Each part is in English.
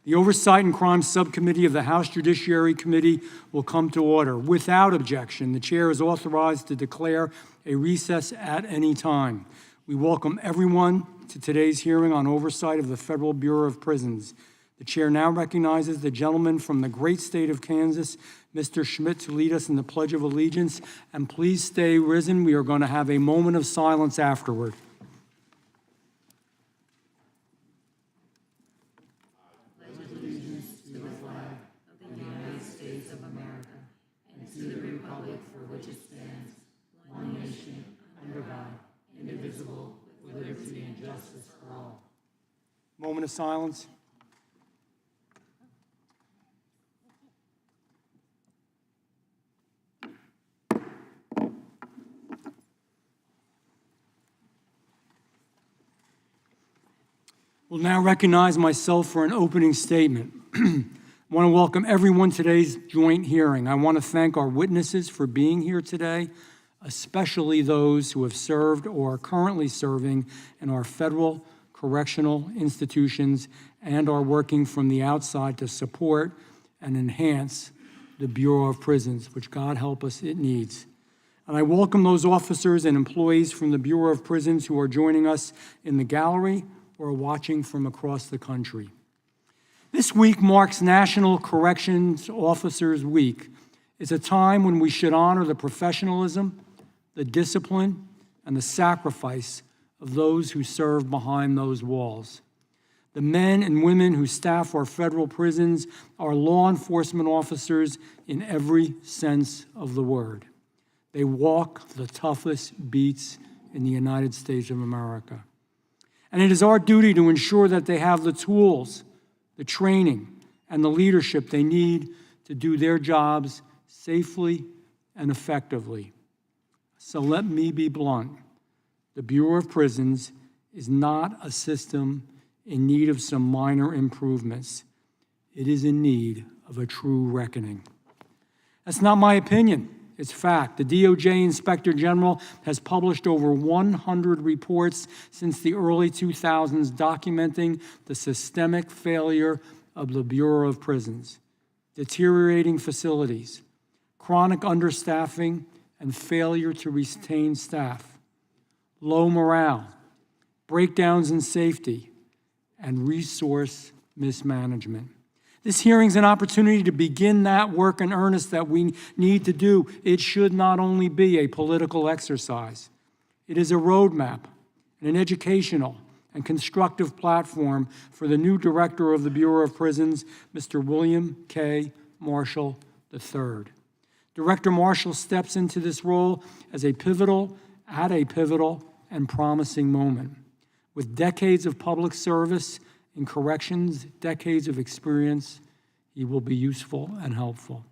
The Oversight and Crime Subcommittee of the House Judiciary Committee will come to order. Without objection, the chair is authorized to declare a recess at any time. We welcome everyone to today's hearing on oversight of the Federal Bureau of Prisons. The chair now recognizes the gentleman from the great state of Kansas, Mr. Schmidt, to lead us in the Pledge of Allegiance. And please stay risen. We are going to have a moment of silence afterward. Moment of silence. Will now recognize myself for an opening statement. I want to welcome everyone to today's joint hearing. I want to thank our witnesses for being here today, especially those who have served or are currently serving in our federal correctional institutions and are working from the outside to support and enhance the Bureau of Prisons, which, God help us, it needs. And I welcome those officers and employees from the Bureau of Prisons who are joining us in the gallery or watching from across the country. This week marks National Corrections Officers Week. It's a time when we should honor the professionalism, the discipline, and the sacrifice of those who serve behind those walls. The men and women who staff our federal prisons are law enforcement officers in every sense of the word. They walk the toughest beats in the United States of America. And it is our duty to ensure that they have the tools, the training, and the leadership they need to do their jobs safely and effectively. So let me be blunt. The Bureau of Prisons is not a system in need of some minor improvements. It is in need of a true reckoning. That's not my opinion. It's fact. The DOJ Inspector General has published over 100 reports since the early 2000s documenting the systemic failure of the Bureau of Prisons, deteriorating facilities, chronic understaffing, and failure to retain staff, low morale, breakdowns in safety, and resource mismanagement. This hearing is an opportunity to begin that work in earnest that we need to do. It should not only be a political exercise. It is a roadmap and an educational and constructive platform for the new director of the Bureau of Prisons, Mr. William K. Marshall III. Director Marshall steps into this role at a pivotal and promising moment. With decades of public service in corrections, decades of experience, he will be useful and helpful.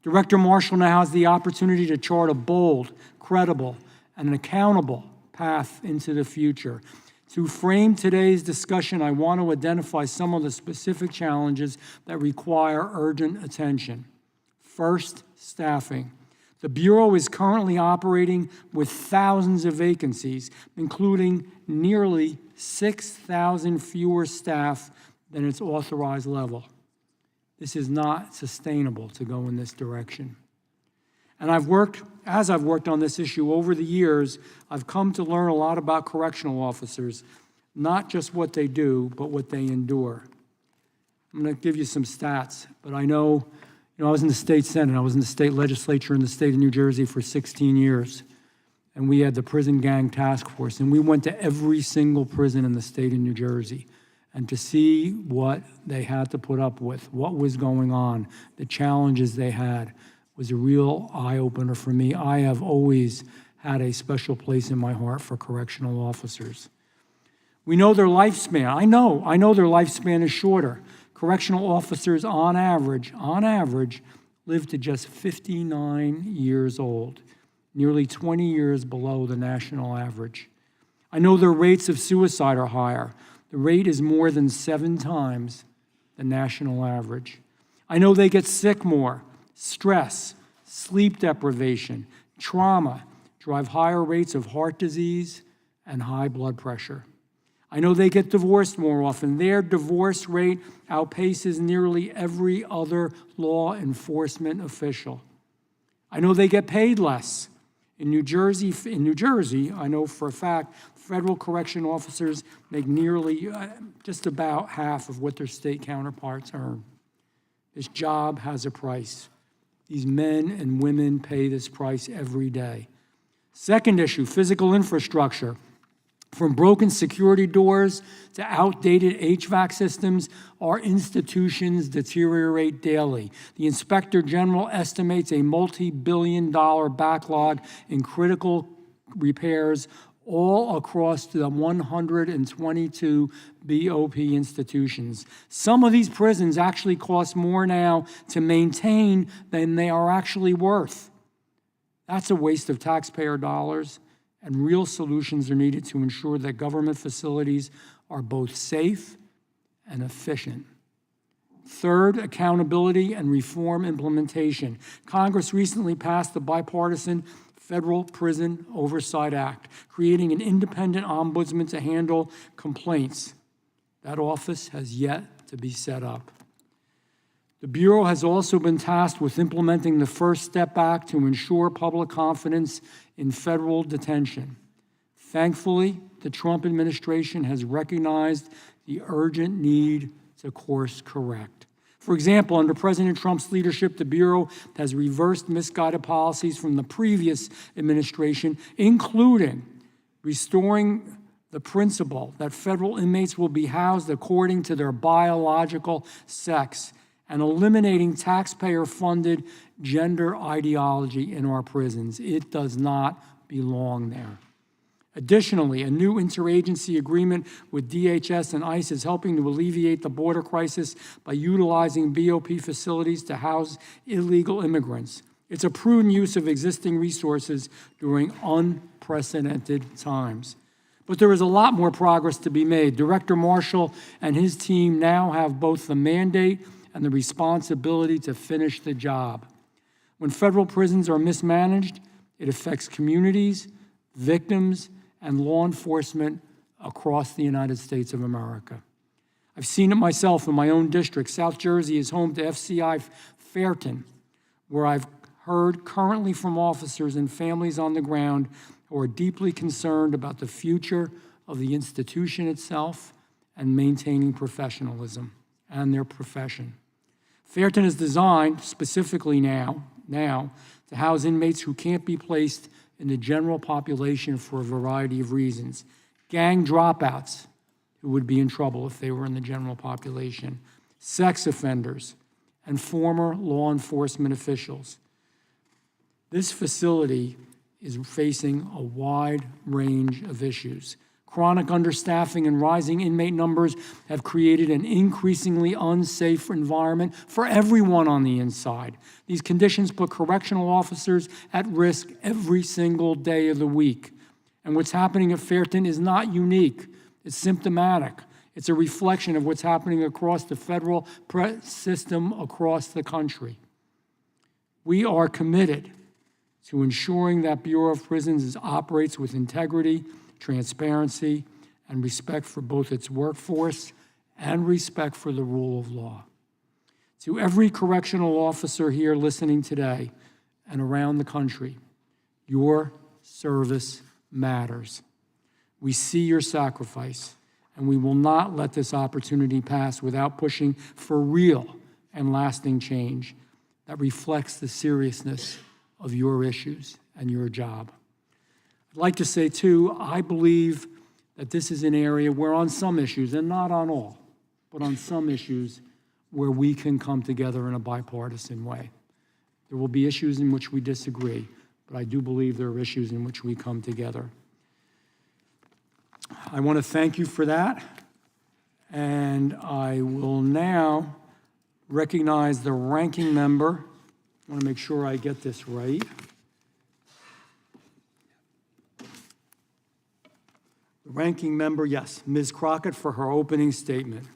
Director Marshall now has the opportunity to chart a bold, credible, and accountable path into the future. To frame today's discussion, I want to identify some of the specific challenges that require urgent attention. First, staffing. The Bureau is currently operating with thousands of vacancies, including nearly 6,000 fewer staff than its authorized level. This is not sustainable to go in this direction. And as I've worked on this issue over the years, I've come to learn a lot about correctional officers, not just what they do, but what they endure. I'm going to give you some stats, but I know, I was in the state Senate, I was in the state legislature in the state of New Jersey for 16 years, and we had the prison gang task force, and we went to every single prison in the state of New Jersey, and to see what they had to put up with, what was going on, the challenges they had, was a real eye-opener for me. I have always had a special place in my heart for correctional officers. We know their lifespan. I know their lifespan is shorter. Correctional officers, on average, live to just 59 years old, nearly 20 years below the national average. I know their rates of suicide are higher. The rate is more than 7 times the national average. I know they get sick more. Stress, sleep deprivation, trauma drive higher rates of heart disease and high blood pressure. I know they get divorced more often. Their divorce rate outpaces nearly every other law enforcement official. I know they get paid less. In New Jersey, I know for a fact, federal correction officers make nearly just about half of what their state counterparts earn. This job has a price. These men and women pay this price every day. Second issue, physical infrastructure. From broken security doors to outdated HVAC systems, our institutions deteriorate daily. The Inspector General estimates a multi-billion-dollar backlog in critical repairs all across the 122 BOP institutions. Some of these prisons actually cost more now to maintain than they are actually worth. That's a waste of taxpayer dollars, and real solutions are needed to ensure that government facilities are both safe and efficient. Third, accountability and reform implementation. Congress recently passed the bipartisan Federal Prison Oversight Act, creating an independent ombudsman to handle complaints. That office has yet to be set up. The Bureau has also been tasked with implementing the First Step Act to ensure public confidence in federal detention. Thankfully, the Trump administration has recognized the urgent need to course correct. For example, under President Trump's leadership, the Bureau has reversed misguided policies from the previous administration, including restoring the principle that federal inmates will be housed according to their biological sex and eliminating taxpayer-funded gender ideology in our prisons. It does not belong there. Additionally, a new interagency agreement with DHS and ICE is helping to alleviate the border crisis by utilizing BOP facilities to house illegal immigrants. It's a prudent use of existing resources during unprecedented times. But there is a lot more progress to be made. Director Marshall and his team now have both the mandate and the responsibility to finish the job. When federal prisons are mismanaged, it affects communities, victims, and law enforcement across the United States of America. I've seen it myself in my own district. South Jersey is home to FCI Fairton, where I've heard currently from officers and families on the ground who are deeply concerned about the future of the institution itself and maintaining professionalism and their profession. Fairton is designed specifically now to house inmates who can't be placed in the general population for a variety of reasons. Gang dropouts who would be in trouble if they were in the general population, sex offenders, and former law enforcement officials. This facility is facing a wide range of issues. Chronic understaffing and rising inmate numbers have created an increasingly unsafe environment for everyone on the inside. These conditions put correctional officers at risk every single day of the week. And what's happening at Fairton is not unique. It's symptomatic. It's a reflection of what's happening across the federal system across the country. We are committed to ensuring that Bureau of Prisons operates with integrity, transparency, and respect for both its workforce and respect for the rule of law. To every correctional officer here listening today and around the country, your service matters. We see your sacrifice, and we will not let this opportunity pass without pushing for real and lasting change that reflects the seriousness of your issues and your job. I'd like to say, too, I believe that this is an area where on some issues, and not on all, but on some issues, where we can come together in a bipartisan way. There will be issues in which we disagree, but I do believe there are issues in which we come together. I want to thank you for that, and I will now recognize the ranking member. I want to make sure I get this right. Ranking member, yes, Ms. Crockett for her opening statement.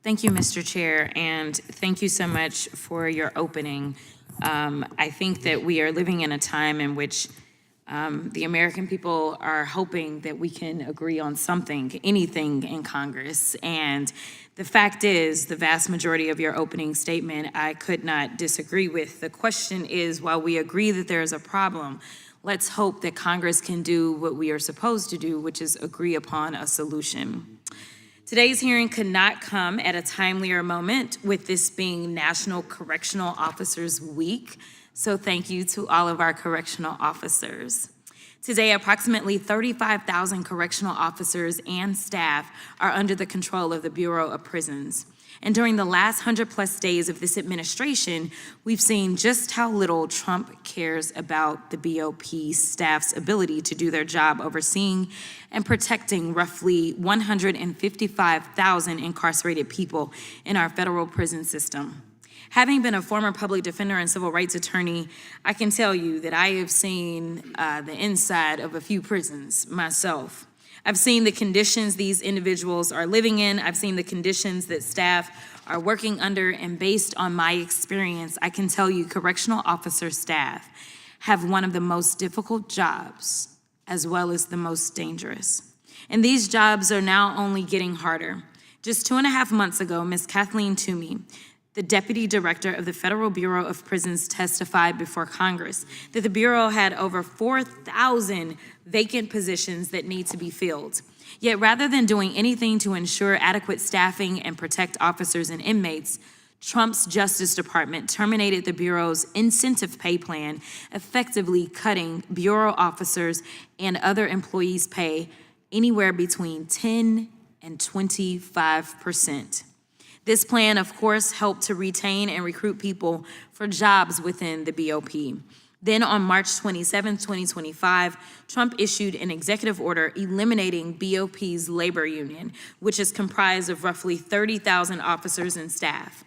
Thank you, Mr. Chair, and thank you so much for your opening. I think that we are living in a time in which The American people are hoping that we can agree on something, anything in Congress. And the fact is, the vast majority of your opening statement, I could not disagree with. The question is, while we agree that there is a problem, let's hope that Congress can do what we are supposed to do, which is agree upon a solution. Today's hearing could not come at a timelier moment, with this being National Correctional Officers Week. So thank you to all of our correctional officers. Today, approximately 35,000 correctional officers and staff are under the control of the Bureau of Prisons. And during the last 100+ days of this administration, we've seen just how little Trump cares about the BOP staff's ability to do their job overseeing and protecting roughly 155,000 incarcerated people in our federal prison system. Having been a former public defender and civil rights attorney, I can tell you that I have seen the inside of a few prisons myself. I've seen the conditions these individuals are living in. I've seen the conditions that staff are working under, and based on my experience, I can tell you correctional officer staff have one of the most difficult jobs as well as the most dangerous. And these jobs are now only getting harder. Just 2.5 months ago, Ms. Kathleen Toomey, the Deputy Director of the Federal Bureau of Prisons, testified before Congress that the Bureau had over 4,000 vacant positions that need to be filled. Yet rather than doing anything to ensure adequate staffing and protect officers and inmates, Trump's Justice Department terminated the Bureau's incentive pay plan, effectively cutting Bureau officers and other employees' pay anywhere between 10 and 25%. This plan, of course, helped to retain and recruit people for jobs within the BOP. Then on March 27, 2025, Trump issued an executive order eliminating BOP's labor union, which is comprised of roughly 30,000 officers and staff.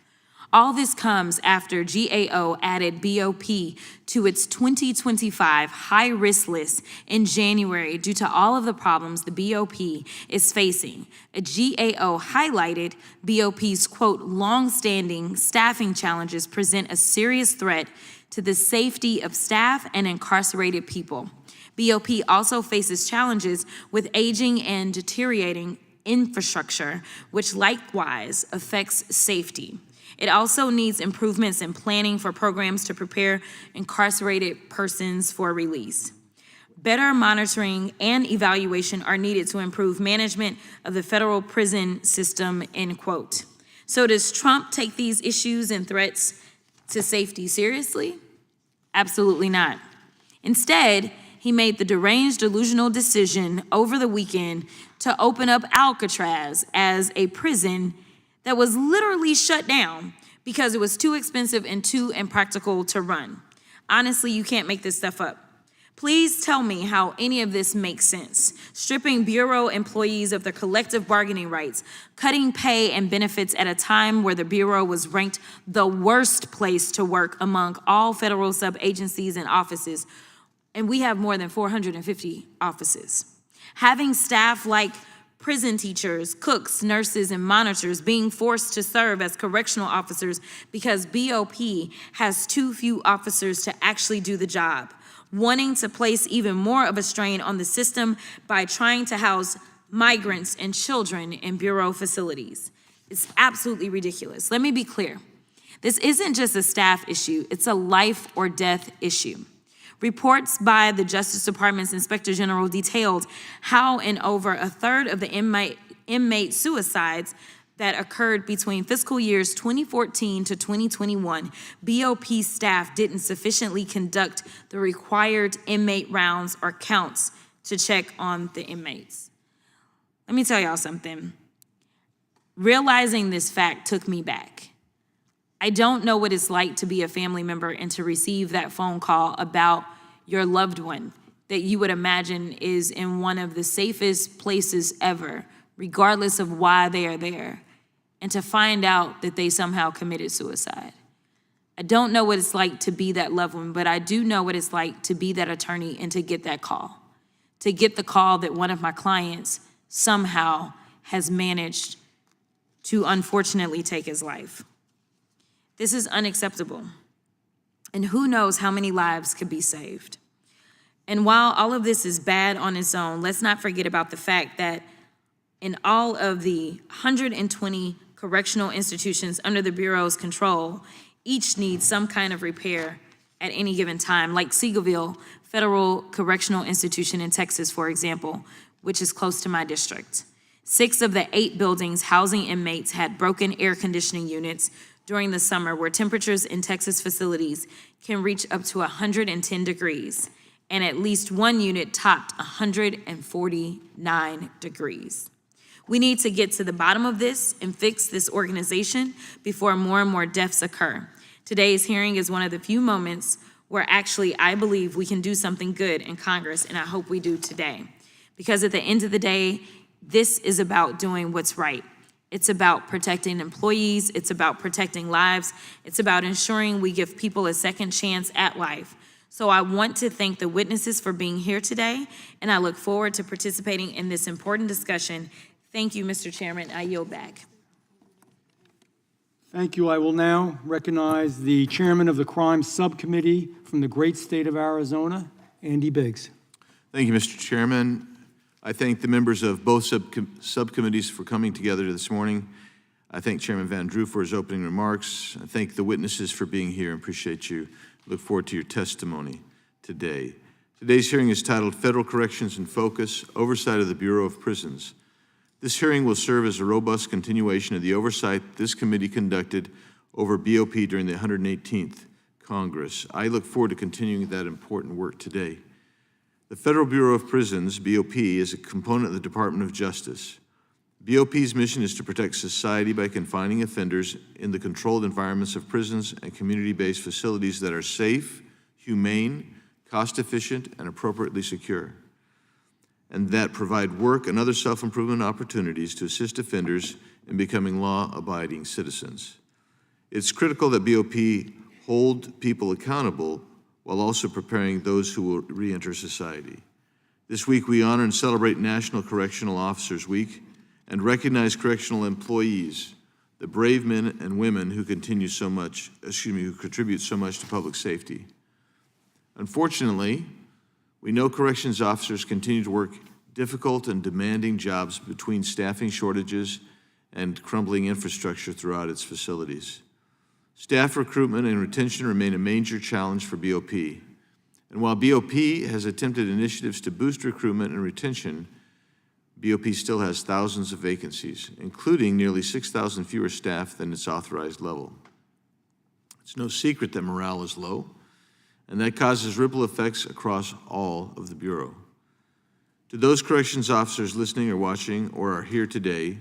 All this comes after GAO added BOP to its 2025 high-risk list in January due to all of the problems the BOP is facing. A GAO highlighted BOP's, quote, long-standing staffing challenges present a serious threat to the safety of staff and incarcerated people. BOP also faces challenges with aging and deteriorating infrastructure, which likewise affects safety. It also needs improvements in planning for programs to prepare incarcerated persons for release. Better monitoring and evaluation are needed to improve management of the federal prison system, end quote. So does Trump take these issues and threats to safety seriously? Absolutely not. Instead, he made the deranged, delusional decision over the weekend to open up Alcatraz as a prison that was literally shut down because it was too expensive and too impractical to run. Honestly, you can't make this stuff up. Please tell me how any of this makes sense. Stripping Bureau employees of their collective bargaining rights, cutting pay and benefits at a time where the Bureau was ranked the worst place to work among all federal sub-agencies and offices, and we have more than 450 offices. Having staff like prison teachers, cooks, nurses, and monitors being forced to serve as correctional officers because BOP has too few officers to actually do the job, wanting to place even more of a strain on the system by trying to house migrants and children in Bureau facilities. It's absolutely ridiculous. Let me be clear. This isn't just a staff issue, it's a life or death issue. Reports by the Justice Department's Inspector General detailed how in over a third of the inmate suicides that occurred between fiscal years 2014 to 2021, BOP staff didn't sufficiently conduct the required inmate rounds or counts to check on the inmates. Let me tell y'all something. Realizing this fact took me back. I don't know what it's like to be a family member and to receive that phone call about your loved one that you would imagine is in one of the safest places ever, regardless of why they are there, and to find out that they somehow committed suicide. I don't know what it's like to be that loved one, but I do know what it's like to be that attorney and to get that call, to get the call that one of my clients somehow has managed to unfortunately take his life. This is unacceptable. And who knows how many lives could be saved. And while all of this is bad on its own, let's not forget about the fact that in all of the 120 correctional institutions under the Bureau's control, each needs some kind of repair at any given time, like Seagoville Federal Correctional Institution in Texas, for example, which is close to my district. 6 of the 8 buildings housing inmates had broken air conditioning units during the summer, where temperatures in Texas facilities can reach up to 110 degrees, and at least 1 unit topped 149 degrees. We need to get to the bottom of this and fix this organization before more and more deaths occur. Today's hearing is one of the few moments where actually I believe we can do something good in Congress, and I hope we do today. Because at the end of the day, this is about doing what's right. It's about protecting employees, it's about protecting lives, it's about ensuring we give people a second chance at life. So I want to thank the witnesses for being here today, and I look forward to participating in this important discussion. Thank you, Mr. Chairman. I yield back. Thank you. I will now recognize the chairman of the Crime Subcommittee from the great state of Arizona, Andy Biggs. Thank you, Mr. Chairman. I thank the members of both subcommittees for coming together this morning. I thank Chairman Van Drew for his opening remarks. I thank the witnesses for being here and appreciate you. Look forward to your testimony today. Today's hearing is titled Federal Corrections in Focus, Oversight of the Bureau of Prisons. This hearing will serve as a robust continuation of the oversight this committee conducted over BOP during the 118th Congress. I look forward to continuing that important work today. The Federal Bureau of Prisons, BOP, is a component of the Department of Justice. BOP's mission is to protect society by confining offenders in the controlled environments of prisons and community-based facilities that are safe, humane, cost-efficient, and appropriately secure, and that provide work and other self-improvement opportunities to assist offenders in becoming law-abiding citizens. It's critical that BOP hold people accountable while also preparing those who will re-enter society. This week, we honor and celebrate National Correctional Officers Week and recognize correctional employees, the brave men and women who contribute so much to public safety. Unfortunately, we know corrections officers continue to work difficult and demanding jobs between staffing shortages and crumbling infrastructure throughout its facilities. Staff recruitment and retention remain a major challenge for BOP. And while BOP has attempted initiatives to boost recruitment and retention, BOP still has thousands of vacancies, including nearly 6,000 fewer staff than its authorized level. It's no secret that morale is low, and that causes ripple effects across all of the Bureau. To those corrections officers listening or watching or are here today,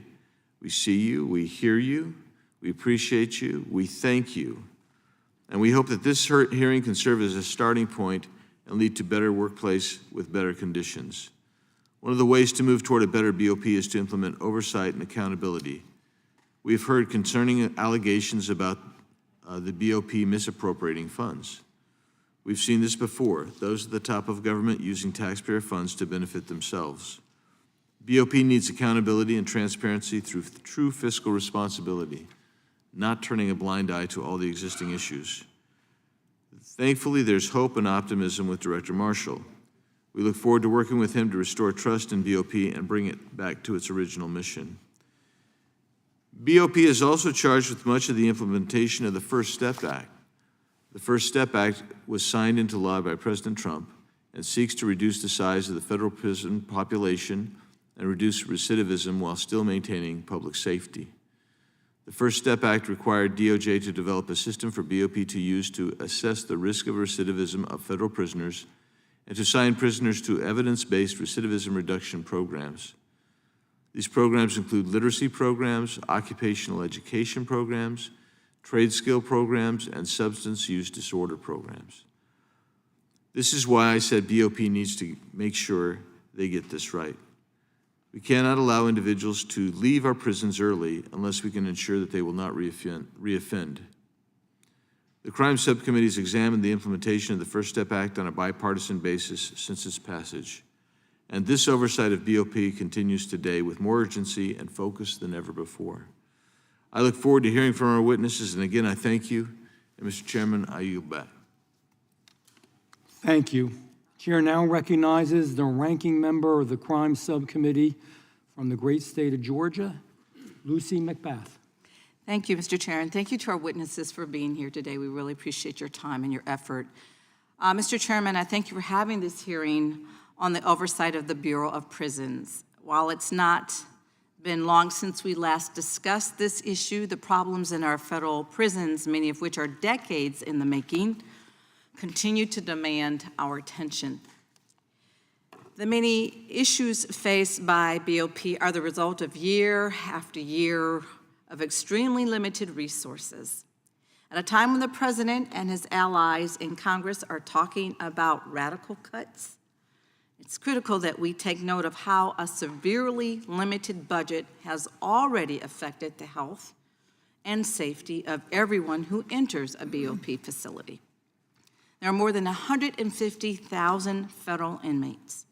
we see you, we hear you, we appreciate you, we thank you, and we hope that this hearing can serve as a starting point and lead to better workplace with better conditions. One of the ways to move toward a better BOP is to implement oversight and accountability. We've heard concerning allegations about the BOP misappropriating funds. We've seen this before, those at the top of government using taxpayer funds to benefit themselves. BOP needs accountability and transparency through true fiscal responsibility, not turning a blind eye to all the existing issues. Thankfully, there's hope and optimism with Director Marshall. We look forward to working with him to restore trust in BOP and bring it back to its original mission. BOP is also charged with much of the implementation of the First Step Act. The First Step Act was signed into law by President Trump and seeks to reduce the size of the federal prison population and reduce recidivism while still maintaining public safety. The First Step Act required DOJ to develop a system for BOP to use to assess the risk of recidivism of federal prisoners and to assign prisoners to evidence-based recidivism reduction programs. These programs include literacy programs, occupational education programs, trade skill programs, and substance use disorder programs. This is why I said BOP needs to make sure they get this right. We cannot allow individuals to leave our prisons early unless we can ensure that they will not reoffend. The Crime Subcommittee has examined the implementation of the First Step Act on a bipartisan basis since its passage, and this oversight of BOP continues today with more urgency and focus than ever before. I look forward to hearing from our witnesses, and again, I thank you. And Mr. Chairman, I yield back. Thank you. Chair now recognizes the ranking member of the Crime Subcommittee from the great state of Georgia, Lucy McBath. Thank you, Mr. Chair, and thank you to our witnesses for being here today. We really appreciate your time and your effort. Mr. Chairman, I thank you for having this hearing on the oversight of the Bureau of Prisons. While it's not been long since we last discussed this issue, the problems in our federal prisons, many of which are decades in the making, continue to demand our attention. The many issues faced by BOP are the result of year after year of extremely limited resources. At a time when the President and his allies in Congress are talking about radical cuts, it's critical that we take note of how a severely limited budget has already affected the health and safety of everyone who enters a BOP facility. There are more than 150,000 federal inmates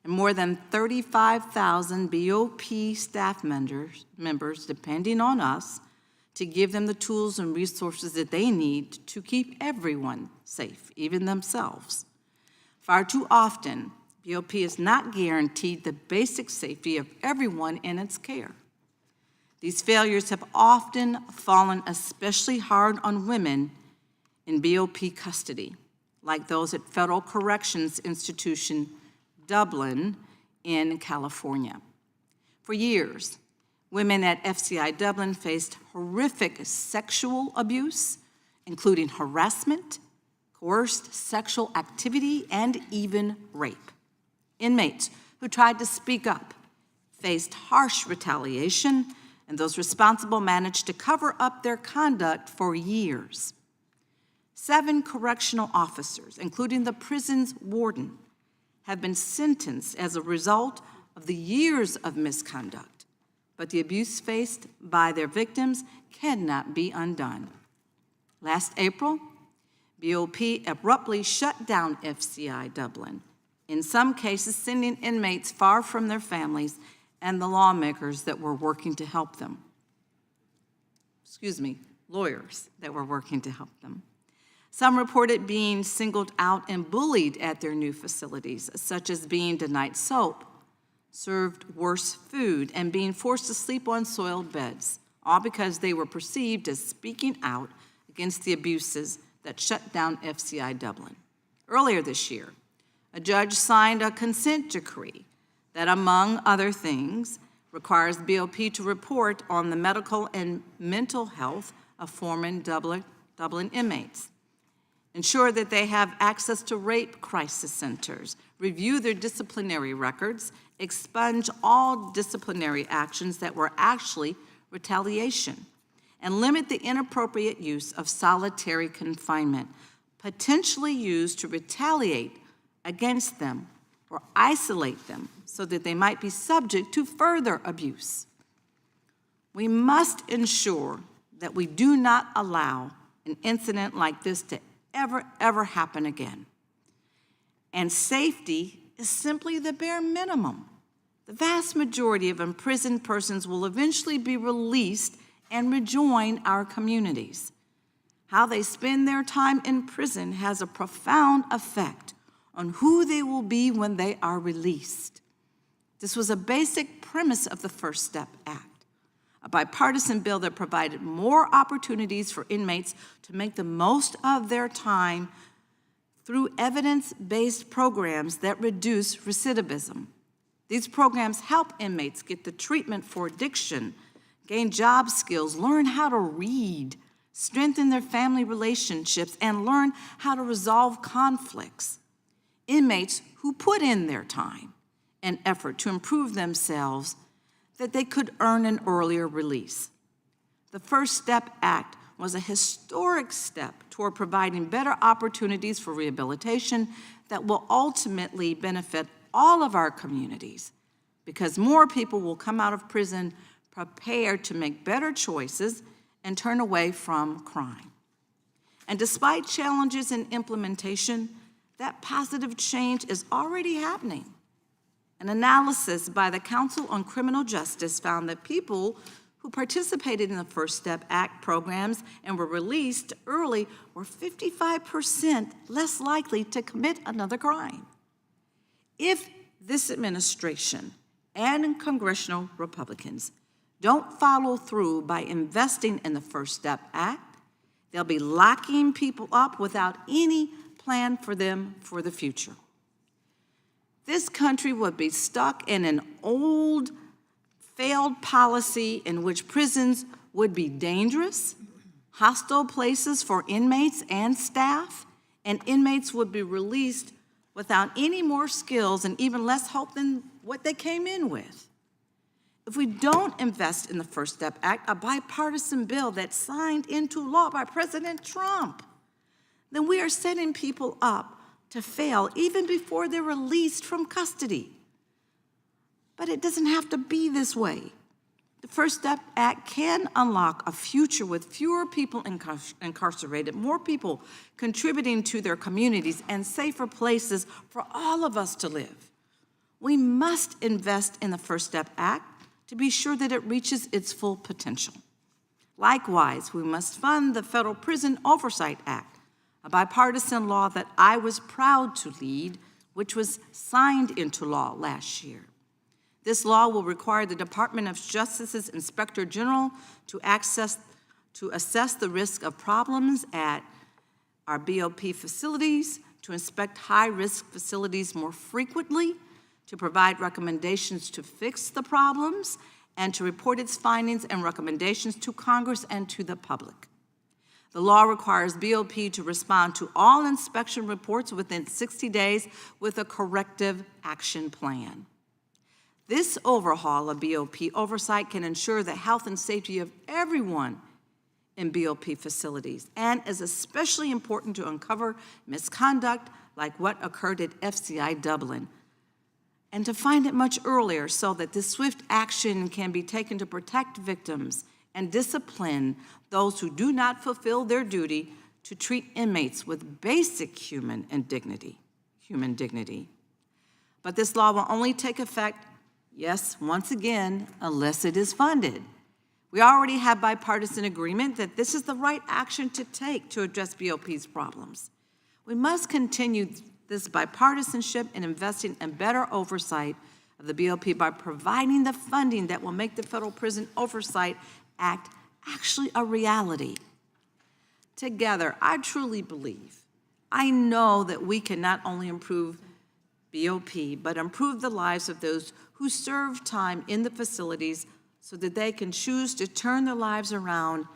and more than 35,000 BOP staff members depending on us to give them the tools and resources that they need to keep everyone safe, even themselves. Far too often, BOP is not guaranteed the basic safety of everyone in its care. These failures have often fallen especially hard on women in BOP custody, like those at Federal Corrections Institution, Dublin in California. For years, women at FCI Dublin faced horrific sexual abuse, including harassment, coerced sexual activity, and even rape. Inmates who tried to speak up faced harsh retaliation, and those responsible managed to cover up their conduct for years. 7 correctional officers, including the prison's warden, have been sentenced as a result of the years of misconduct, but the abuse faced by their victims cannot be undone. Last April, BOP abruptly shut down FCI Dublin, in some cases sending inmates far from their families and the lawmakers that were working to help them. Lawyers that were working to help them. Some reported being singled out and bullied at their new facilities, such as being denied soap, served worse food, and being forced to sleep on soiled beds, all because they were perceived as speaking out against the abuses that shut down FCI Dublin. Earlier this year, a judge signed a consent decree that, among other things, requires BOP to report on the medical and mental health of former Dublin inmates, ensure that they have access to rape crisis centers, review their disciplinary records, expunge all disciplinary actions that were actually retaliation, and limit the inappropriate use of solitary confinement, potentially used to retaliate against them or isolate them so that they might be subject to further abuse. We must ensure that we do not allow an incident like this to ever happen again. And safety is simply the bare minimum. The vast majority of imprisoned persons will eventually be released and rejoin our communities. How they spend their time in prison has a profound effect on who they will be when they are released. This was a basic premise of the First Step Act, a bipartisan bill that provided more opportunities for inmates to make the most of their time through evidence-based programs that reduce recidivism. These programs help inmates get the treatment for addiction, gain job skills, learn how to read, strengthen their family relationships, and learn how to resolve conflicts. Inmates who put in their time and effort to improve themselves that they could earn an earlier release. The First Step Act was a historic step toward providing better opportunities for rehabilitation that will ultimately benefit all of our communities, because more people will come out of prison prepared to make better choices and turn away from crime. And despite challenges in implementation, that positive change is already happening. An analysis by the Council on Criminal Justice found that people who participated in the First Step Act programs and were released early were 55% less likely to commit another crime. If this administration and congressional Republicans don't follow through by investing in the First Step Act, they'll be locking people up without any plan for them for the future. This country would be stuck in an old, failed policy in which prisons would be dangerous, hostile places for inmates and staff, and inmates would be released without any more skills and even less hope than what they came in with. If we don't invest in the First Step Act, a bipartisan bill that's signed into law by President Trump, then we are setting people up to fail even before they're released from custody. But it doesn't have to be this way. The First Step Act can unlock a future with fewer people incarcerated, more people contributing to their communities, and safer places for all of us to live. We must invest in the First Step Act to be sure that it reaches its full potential. Likewise, we must fund the Federal Prison Oversight Act, a bipartisan law that I was proud to lead, which was signed into law last year. This law will require the Department of Justice's Inspector General to assess the risk of problems at our BOP facilities, to inspect high-risk facilities more frequently, to provide recommendations to fix the problems, and to report its findings and recommendations to Congress and to the public. The law requires BOP to respond to all inspection reports within 60 days with a corrective action plan. This overhaul of BOP oversight can ensure the health and safety of everyone in BOP facilities, and is especially important to uncover misconduct like what occurred at FCI Dublin, and to find it much earlier so that this swift action can be taken to protect victims and discipline those who do not fulfill their duty to treat inmates with basic human dignity. But this law will only take effect, yes, once again, unless it is funded. We already have bipartisan agreement that this is the right action to take to address BOP's problems. We must continue this bipartisanship in investing in better oversight of the BOP by providing the funding that will make the Federal Prison Oversight Act actually a reality. Together, I truly believe, I know that we can not only improve BOP, but improve the lives of those who serve time in the facilities so that they can choose to turn their lives around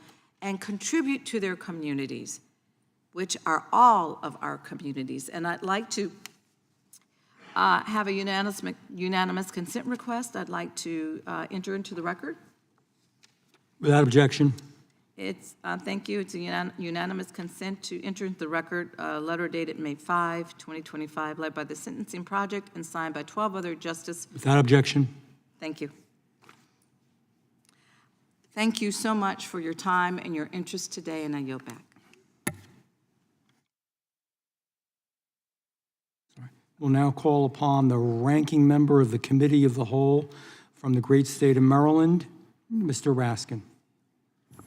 and contribute to their communities, which are all of our communities. And I'd like to have a unanimous consent request. I'd like to enter into the record. Without objection. Thank you. It's a unanimous consent to enter into the record a letter dated May 5, 2025, led by the Sentencing Project and signed by 12 other justices. Without objection. Thank you. Thank you so much for your time and your interest today, and I yield back. We'll now call upon the ranking member of the Committee of the Whole from the great state of Maryland, Mr. Raskin.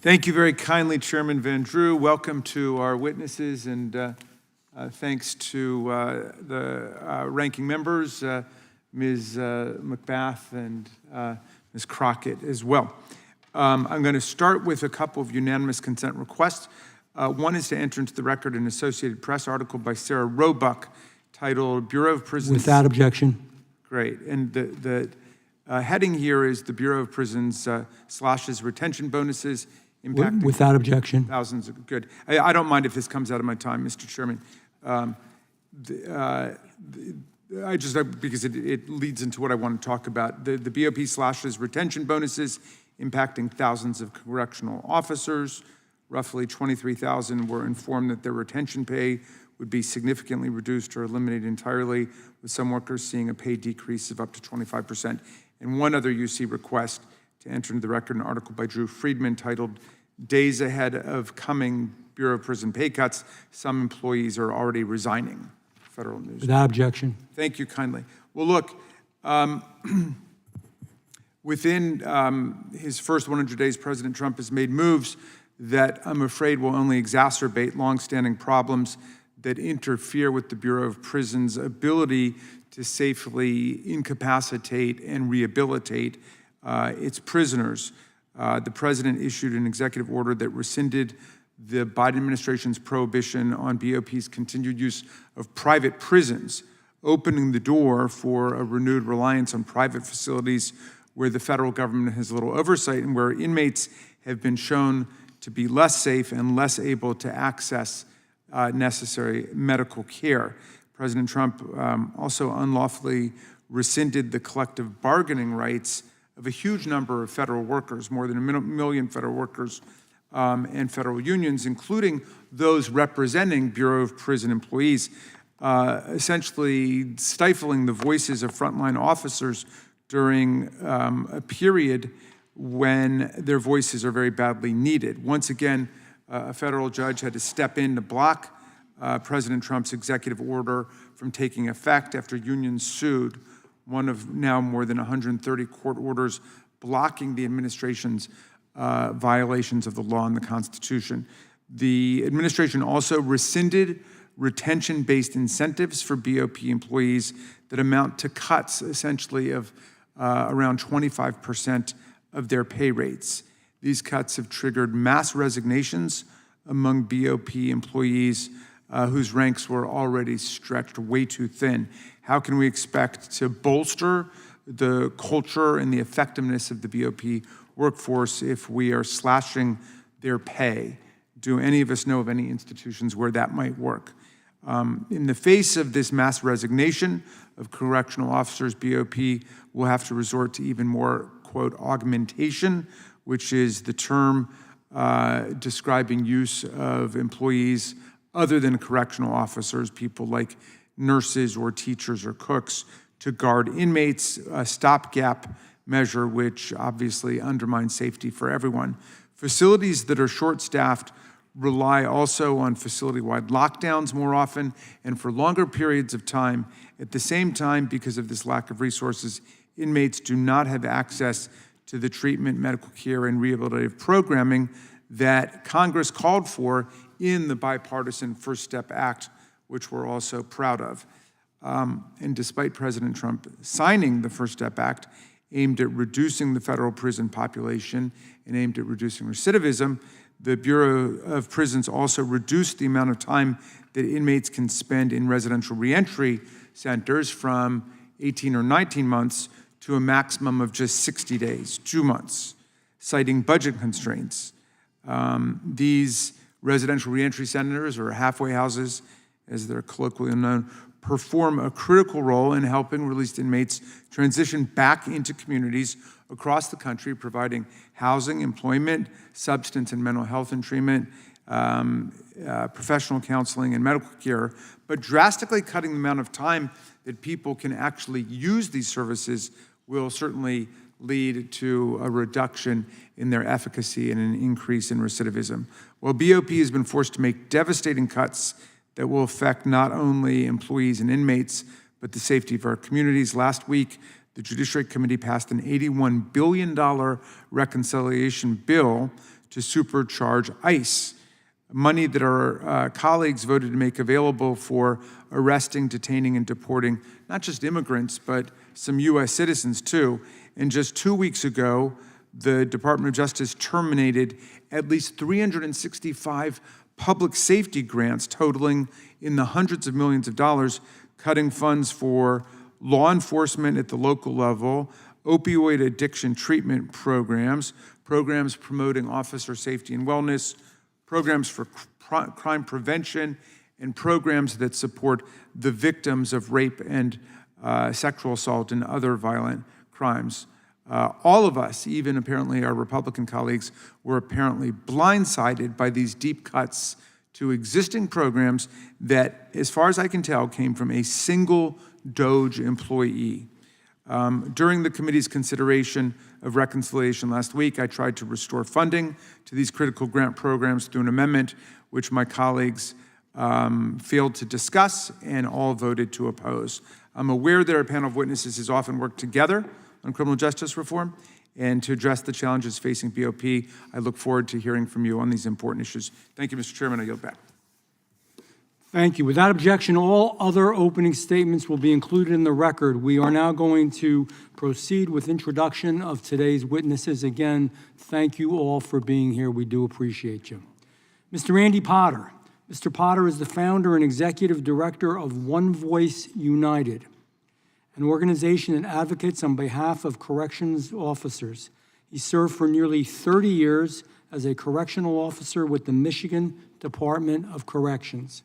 Thank you very kindly, Chairman Van Drew. Welcome to our witnesses, and thanks to the ranking members, Ms. McBath and Ms. Crockett as well. I'm going to start with a couple of unanimous consent requests. One is to enter into the record an Associated Press article by Sarah Roebuck titled Bureau of Prisons. Without objection. Great. And the heading here is the Bureau of Prisons slashes retention bonuses impacting Without objection. thousands of, good. I don't mind if this comes out of my time, Mr. Chairman. I just, because it leads into what I want to talk about. The BOP slashes retention bonuses impacting thousands of correctional officers. Roughly 23,000 were informed that their retention pay would be significantly reduced or eliminated entirely, with some workers seeing a pay decrease of up to 25%. And one other UC request to enter into the record an article by Drew Friedman titled Days Ahead of Coming Bureau of Prison Pay Cuts, Some Employees Are Already Resigning. Federal News. Without objection. Thank you kindly. Well, look, within his first 100 days, President Trump has made moves that I'm afraid will only exacerbate longstanding problems that interfere with the Bureau of Prisons' ability to safely incapacitate and rehabilitate its prisoners. The president issued an executive order that rescinded the Biden administration's prohibition on BOP's continued use of private prisons, opening the door for a renewed reliance on private facilities where the federal government has little oversight and where inmates have been shown to be less safe and less able to access necessary medical care. President Trump also unlawfully rescinded the collective bargaining rights of a huge number of federal workers, more than a million federal workers and federal unions, including those representing Bureau of Prison employees, essentially stifling the voices of frontline officers during a period when their voices are very badly needed. Once again, a federal judge had to step in to block President Trump's executive order from taking effect after unions sued one of now more than 130 court orders blocking the administration's violations of the law and the Constitution. The administration also rescinded retention-based incentives for BOP employees that amount to cuts, essentially, of around 25% of their pay rates. These cuts have triggered mass resignations among BOP employees whose ranks were already stretched way too thin. How can we expect to bolster the culture and the effectiveness of the BOP workforce if we are slashing their pay? Do any of us know of any institutions where that might work? In the face of this mass resignation of correctional officers, BOP will have to resort to even more, quote, augmentation, which is the term describing use of employees other than correctional officers, people like nurses or teachers or cooks, to guard inmates, a stopgap measure which obviously undermines safety for everyone. Facilities that are short-staffed rely also on facility-wide lockdowns more often and for longer periods of time. At the same time, because of this lack of resources, inmates do not have access to the treatment, medical care, and rehabilitative programming that Congress called for in the bipartisan First Step Act, which we're also proud of. And despite President Trump signing the First Step Act, aimed at reducing the federal prison population and aimed at reducing recidivism, the Bureau of Prisons also reduced the amount of time that inmates can spend in residential reentry centers from 18 or 19 months to a maximum of just 60 days, 2 months, citing budget constraints. These residential reentry centers, or halfway houses, as they're colloquially known, perform a critical role in helping released inmates transition back into communities across the country, providing housing, employment, substance and mental health and treatment, professional counseling, and medical care, but drastically cutting the amount of time that people can actually use these services will certainly lead to a reduction in their efficacy and an increase in recidivism. While BOP has been forced to make devastating cuts that will affect not only employees and inmates, but the safety of our communities, last week, the Judiciary Committee passed an $81 billion reconciliation bill to supercharge ICE, money that our colleagues voted to make available for arresting, detaining, and deporting not just immigrants, but some U.S. citizens too. And just 2 weeks ago, the Department of Justice terminated at least 365 public safety grants totaling in the hundreds of millions of dollars, cutting funds for law enforcement at the local level, opioid addiction treatment programs, programs promoting officer safety and wellness, programs for crime prevention, and programs that support the victims of rape and sexual assault and other violent crimes. All of us, even apparently our Republican colleagues, were apparently blindsided by these deep cuts to existing programs that, as far as I can tell, came from a single DOJ employee. During the committee's consideration of reconciliation last week, I tried to restore funding to these critical grant programs through an amendment which my colleagues failed to discuss and all voted to oppose. I'm aware that our panel of witnesses has often worked together on criminal justice reform and to address the challenges facing BOP. I look forward to hearing from you on these important issues. Thank you, Mr. Chairman. I yield back. Thank you. Without objection, all other opening statements will be included in the record. We are now going to proceed with introduction of today's witnesses. Again, thank you all for being here. We do appreciate you. Mr. Andy Potter. Mr. Potter is the founder and executive director of One Voice United, an organization that advocates on behalf of corrections officers. He served for nearly 30 years as a correctional officer with the Michigan Department of Corrections.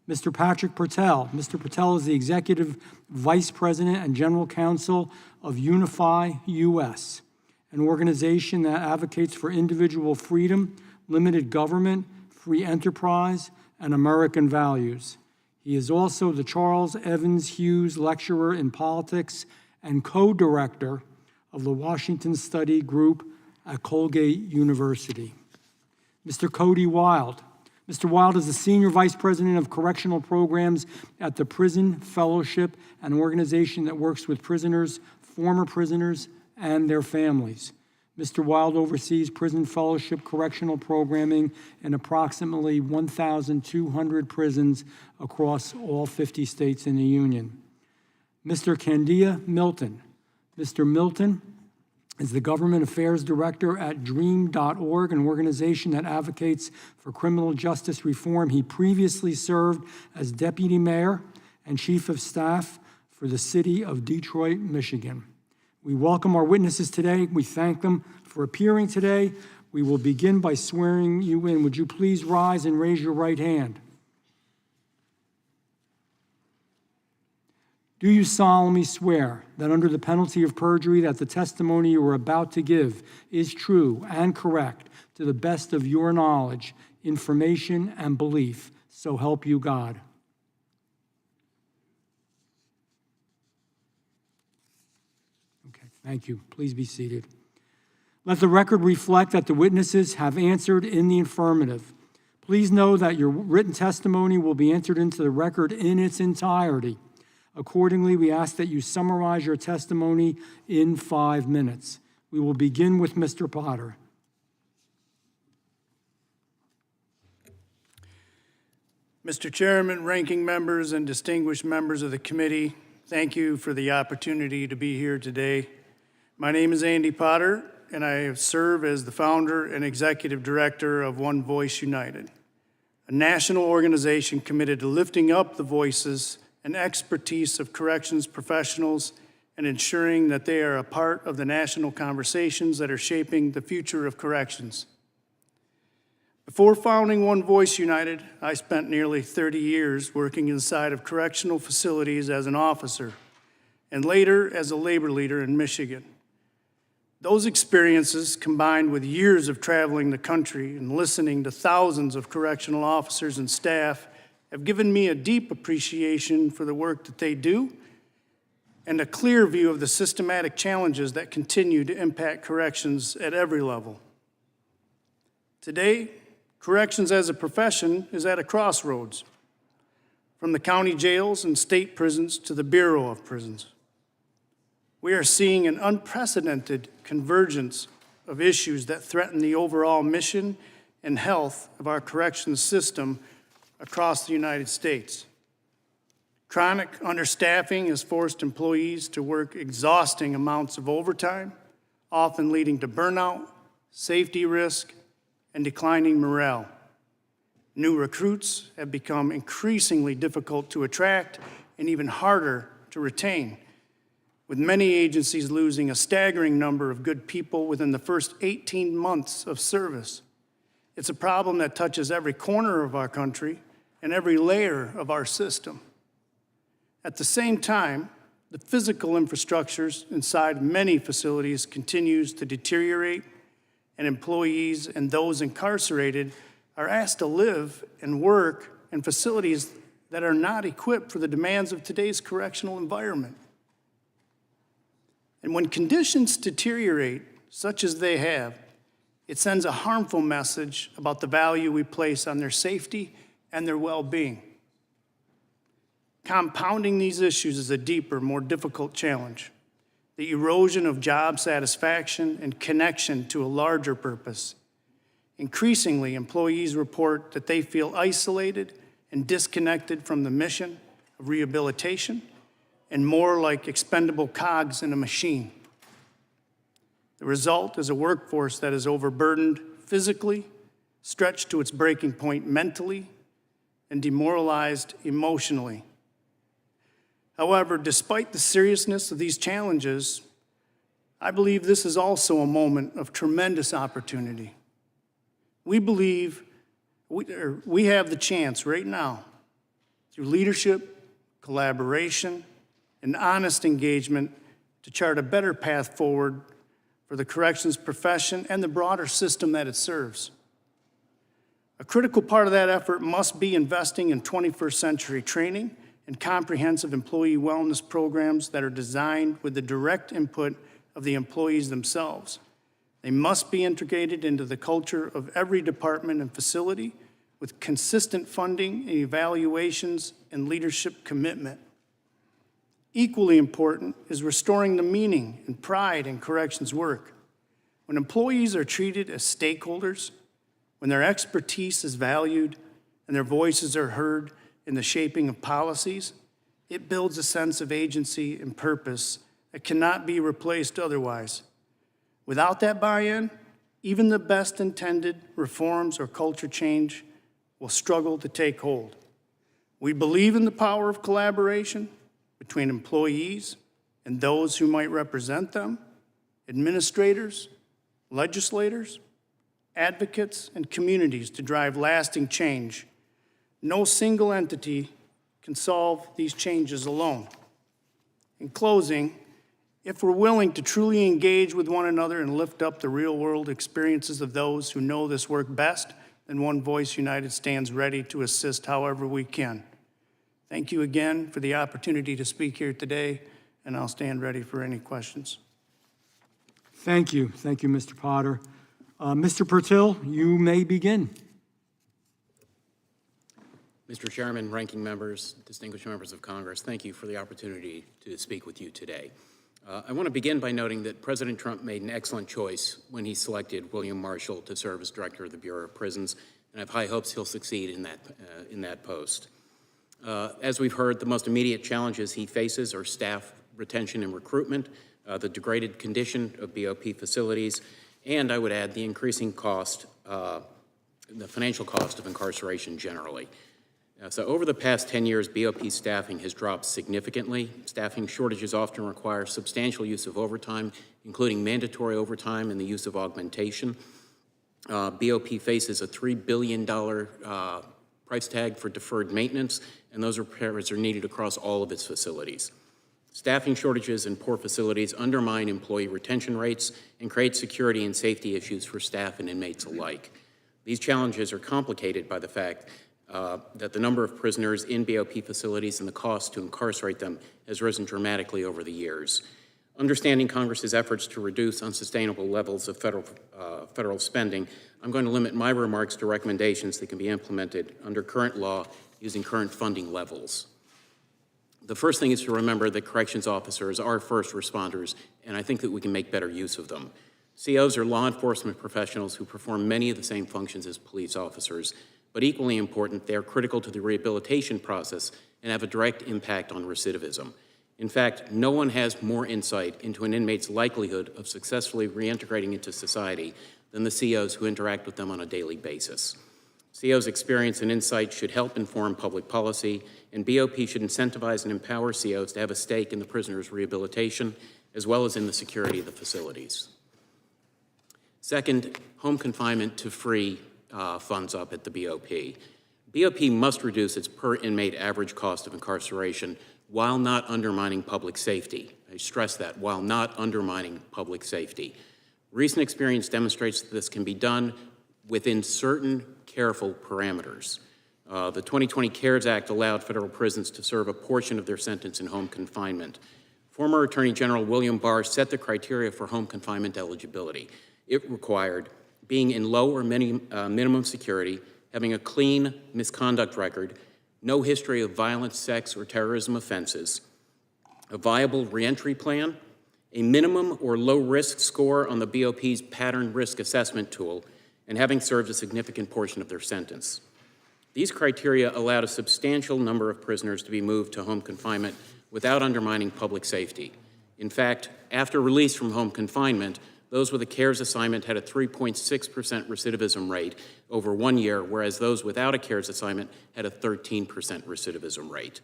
Mr. Patrick Pertell. Mr. Pertell is the Executive Vice President and General Counsel of Unify US, an organization that advocates for individual freedom, limited government, free enterprise, and American values. He is also the Charles Evans Hughes Lecturer in Politics and co-director of the Washington Study Group at Colgate University. Mr. Cody Wild. Mr. Wild is the Senior Vice President of Correctional Programs at the Prison Fellowship, an organization that works with prisoners, former prisoners, and their families. Mr. Wild oversees Prison Fellowship correctional programming in approximately 1,200 prisons across all 50 states in the Union. Mr. Candia Milton. Mr. Milton is the Government Affairs Director at DREAM.org, an organization that advocates for criminal justice reform. He previously served as Deputy Mayor and Chief of Staff for the City of Detroit, Michigan. We welcome our witnesses today. We thank them for appearing today. We will begin by swearing you in. Would you please rise and raise your right hand? Do you solemnly swear that under the penalty of perjury that the testimony you are about to give is true and correct to the best of your knowledge, information, and belief, so help you God? Okay, thank you. Please be seated. Let the record reflect that the witnesses have answered in the affirmative. Please know that your written testimony will be entered into the record in its entirety. Accordingly, we ask that you summarize your testimony in 5 minutes. We will begin with Mr. Potter. Mr. Chairman, ranking members, and distinguished members of the committee, thank you for the opportunity to be here today. My name is Andy Potter, and I serve as the founder and executive director of One Voice United, a national organization committed to lifting up the voices and expertise of corrections professionals and ensuring that they are a part of the national conversations that are shaping the future of corrections. Before founding One Voice United, I spent nearly 30 years working inside of correctional facilities as an officer and later as a labor leader in Michigan. Those experiences, combined with years of traveling the country and listening to thousands of correctional officers and staff, have given me a deep appreciation for the work that they do and a clear view of the systematic challenges that continue to impact corrections at every level. Today, corrections as a profession is at a crossroads, from the county jails and state prisons to the Bureau of Prisons. We are seeing an unprecedented convergence of issues that threaten the overall mission and health of our corrections system across the United States. Chronic understaffing has forced employees to work exhausting amounts of overtime, often leading to burnout, safety risk, and declining morale. New recruits have become increasingly difficult to attract and even harder to retain, with many agencies losing a staggering number of good people within the first 18 months of service. It's a problem that touches every corner of our country and every layer of our system. At the same time, the physical infrastructures inside many facilities continues to deteriorate, and employees and those incarcerated are asked to live and work in facilities that are not equipped for the demands of today's correctional environment. And when conditions deteriorate, such as they have, it sends a harmful message about the value we place on their safety and their well-being. Compounding these issues is a deeper, more difficult challenge: the erosion of job satisfaction and connection to a larger purpose. Increasingly, employees report that they feel isolated and disconnected from the mission of rehabilitation and more like expendable cogs in a machine. The result is a workforce that is overburdened physically, stretched to its breaking point mentally, and demoralized emotionally. However, despite the seriousness of these challenges, I believe this is also a moment of tremendous opportunity. We believe we have the chance right now, through leadership, collaboration, and honest engagement, to chart a better path forward for the corrections profession and the broader system that it serves. A critical part of that effort must be investing in 21st century training and comprehensive employee wellness programs that are designed with the direct input of the employees themselves. They must be integrated into the culture of every department and facility with consistent funding and evaluations and leadership commitment. Equally important is restoring the meaning and pride in corrections work. When employees are treated as stakeholders, when their expertise is valued and their voices are heard in the shaping of policies, it builds a sense of agency and purpose that cannot be replaced otherwise. Without that buy-in, even the best intended reforms or culture change will struggle to take hold. We believe in the power of collaboration between employees and those who might represent them, administrators, legislators, advocates, and communities to drive lasting change. No single entity can solve these changes alone. In closing, if we're willing to truly engage with one another and lift up the real-world experiences of those who know this work best, then One Voice United stands ready to assist however we can. Thank you again for the opportunity to speak here today, and I'll stand ready for any questions. Thank you, Mr. Potter. Mr. Pertil, you may begin. Mr. Chairman, ranking members, distinguished members of Congress, thank you for the opportunity to speak with you today. I want to begin by noting that President Trump made an excellent choice when he selected William Marshall to serve as director of the Bureau of Prisons, and I have high hopes he'll succeed in that post. As we've heard, the most immediate challenges he faces are staff retention and recruitment, the degraded condition of BOP facilities, and I would add the increasing cost, the financial cost of incarceration generally. So over the past 10 years, BOP staffing has dropped significantly. Staffing shortages often require substantial use of overtime, including mandatory overtime and the use of augmentation. BOP faces a $3 billion price tag for deferred maintenance, and those repairs are needed across all of its facilities. Staffing shortages and poor facilities undermine employee retention rates and create security and safety issues for staff and inmates alike. These challenges are complicated by the fact that the number of prisoners in BOP facilities and the cost to incarcerate them has risen dramatically over the years. Understanding Congress's efforts to reduce unsustainable levels of federal spending, I'm going to limit my remarks to recommendations that can be implemented under current law using current funding levels. The first thing is to remember that corrections officers are first responders, and I think that we can make better use of them. COs are law enforcement professionals who perform many of the same functions as police officers, but equally important, they are critical to the rehabilitation process and have a direct impact on recidivism. In fact, no one has more insight into an inmate's likelihood of successfully reintegrating into society than the COs who interact with them on a daily basis. COs' experience and insight should help inform public policy, and BOP should incentivize and empower COs to have a stake in the prisoner's rehabilitation, as well as in the security of the facilities. Second, home confinement to free funds up at the BOP. BOP must reduce its per inmate average cost of incarceration while not undermining public safety. I stress that, while not undermining public safety. Recent experience demonstrates that this can be done within certain careful parameters. The 2020 CARES Act allowed federal prisons to serve a portion of their sentence in home confinement. Former Attorney General William Barr set the criteria for home confinement eligibility. It required being in low or minimum security, having a clean misconduct record, no history of violent, sex, or terrorism offenses, a viable reentry plan, a minimum or low risk score on the BOP's pattern risk assessment tool, and having served a significant portion of their sentence. These criteria allowed a substantial number of prisoners to be moved to home confinement without undermining public safety. In fact, after release from home confinement, those with a CARES assignment had a 3.6% recidivism rate over 1 year, whereas those without a CARES assignment had a 13% recidivism rate.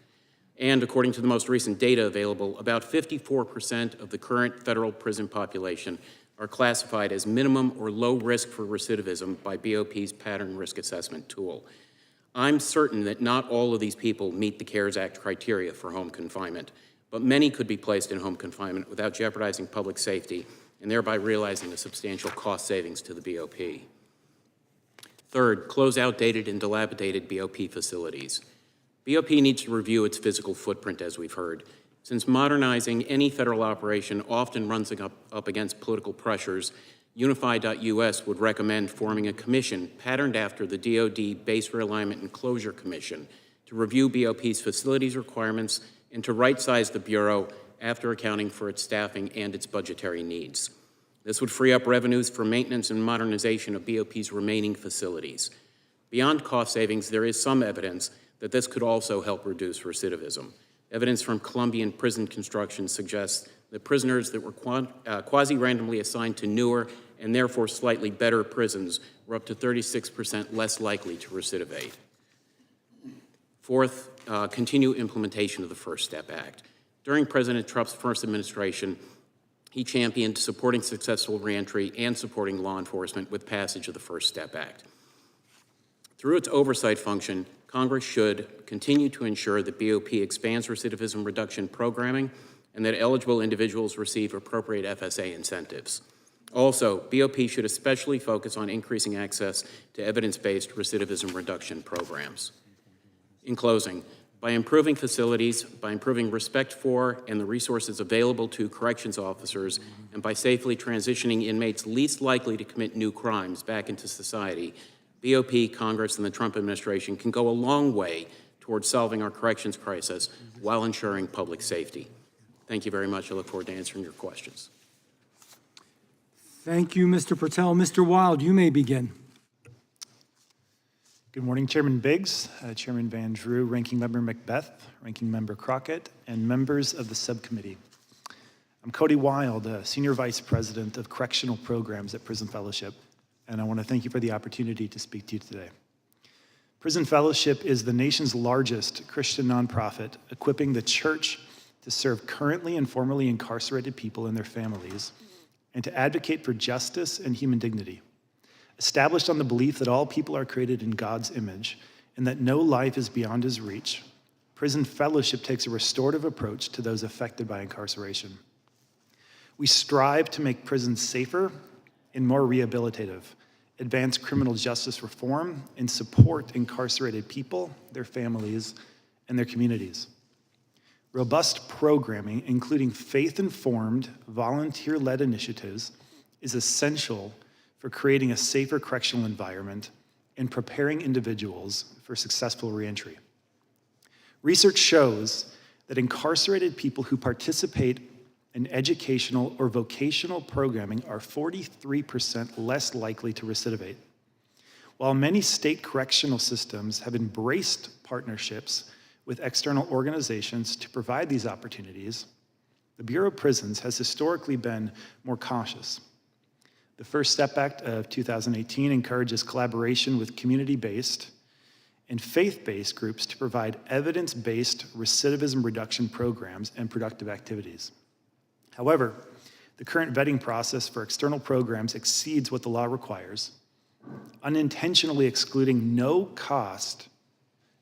And according to the most recent data available, about 54% of the current federal prison population are classified as minimum or low risk for recidivism by BOP's pattern risk assessment tool. I'm certain that not all of these people meet the CARES Act criteria for home confinement, but many could be placed in home confinement without jeopardizing public safety and thereby realizing a substantial cost savings to the BOP. Third, close outdated and dilapidated BOP facilities. BOP needs to review its physical footprint, as we've heard. Since modernizing any federal operation often runs up against political pressures, Unify.us would recommend forming a commission patterned after the DoD Base Realignment and Closure Commission to review BOP's facilities requirements and to right-size the Bureau after accounting for its staffing and its budgetary needs. This would free up revenues for maintenance and modernization of BOP's remaining facilities. Beyond cost savings, there is some evidence that this could also help reduce recidivism. Evidence from Colombian prison construction suggests that prisoners that were quasi-randomly assigned to newer and therefore slightly better prisons were up to 36% less likely to recidivate. Fourth, continue implementation of the First Step Act. During President Trump's first administration, he championed supporting successful reentry and supporting law enforcement with passage of the First Step Act. Through its oversight function, Congress should continue to ensure that BOP expands recidivism reduction programming and that eligible individuals receive appropriate FSA incentives. Also, BOP should especially focus on increasing access to evidence-based recidivism reduction programs. In closing, by improving facilities, by improving respect for and the resources available to corrections officers, and by safely transitioning inmates least likely to commit new crimes back into society, BOP, Congress, and the Trump administration can go a long way towards solving our corrections crisis while ensuring public safety. Thank you very much. I look forward to answering your questions. Thank you, Mr. Patel. Mr. Wild, you may begin. Good morning, Chairman Biggs, Chairman Van Drew, Ranking Member Macbeth, Ranking Member Crockett, and members of the subcommittee. I'm Cody Wild, Senior Vice President of Correctional Programs at Prison Fellowship, and I want to thank you for the opportunity to speak to you today. Prison Fellowship is the nation's largest Christian nonprofit, equipping the church to serve currently and formerly incarcerated people and their families, and to advocate for justice and human dignity. Established on the belief that all people are created in God's image and that no life is beyond his reach, Prison Fellowship takes a restorative approach to those affected by incarceration. We strive to make prisons safer and more rehabilitative, advance criminal justice reform, and support incarcerated people, their families, and their communities. Robust programming, including faith-informed, volunteer-led initiatives, is essential for creating a safer correctional environment and preparing individuals for successful reentry. Research shows that incarcerated people who participate in educational or vocational programming are 43% less likely to recidivate. While many state correctional systems have embraced partnerships with external organizations to provide these opportunities, the Bureau of Prisons has historically been more cautious. The First Step Act of 2018 encourages collaboration with community-based and faith-based groups to provide evidence-based recidivism reduction programs and productive activities. However, the current vetting process for external programs exceeds what the law requires, unintentionally excluding no-cost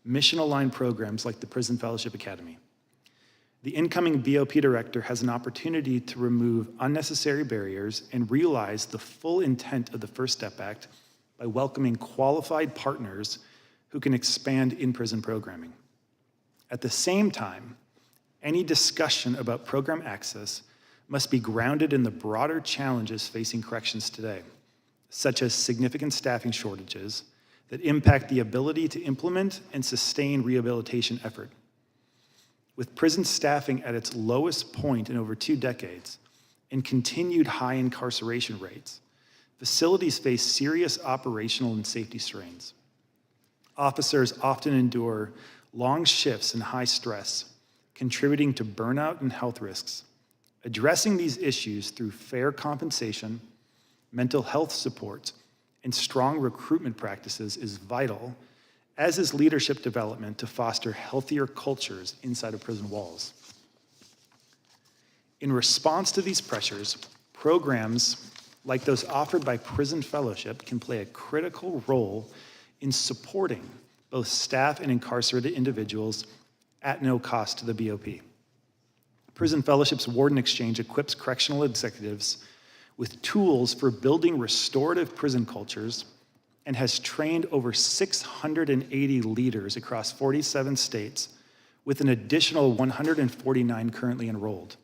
mission-aligned programs like the Prison Fellowship Academy. The incoming BOP director has an opportunity to remove unnecessary barriers and realize the full intent of the First Step Act by welcoming qualified partners who can expand in-prison programming. At the same time, any discussion about program access must be grounded in the broader challenges facing corrections today, such as significant staffing shortages that impact the ability to implement and sustain rehabilitation effort. With prison staffing at its lowest point in over 2 decades and continued high incarceration rates, facilities face serious operational and safety strains. Officers often endure long shifts and high stress, contributing to burnout and health risks. Addressing these issues through fair compensation, mental health support, and strong recruitment practices is vital, as is leadership development to foster healthier cultures inside of prison walls. In response to these pressures, programs like those offered by Prison Fellowship can play a critical role in supporting both staff and incarcerated individuals at no cost to the BOP. Prison Fellowship's Warden Exchange equips correctional executives with tools for building restorative prison cultures and has trained over 680 leaders across 47 states, with an additional 149 currently enrolled.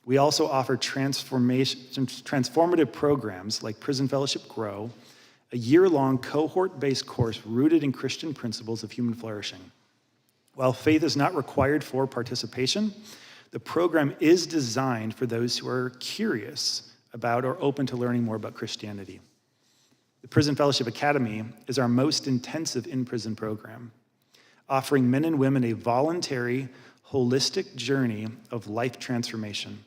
We also offer transformative programs like Prison Fellowship Grow, a year-long cohort-based course rooted in Christian principles of human flourishing. While faith is not required for participation, the program is designed for those who are curious about or open to learning more about Christianity. The Prison Fellowship Academy is our most intensive in-prison program, offering men and women a voluntary, holistic journey of life transformation.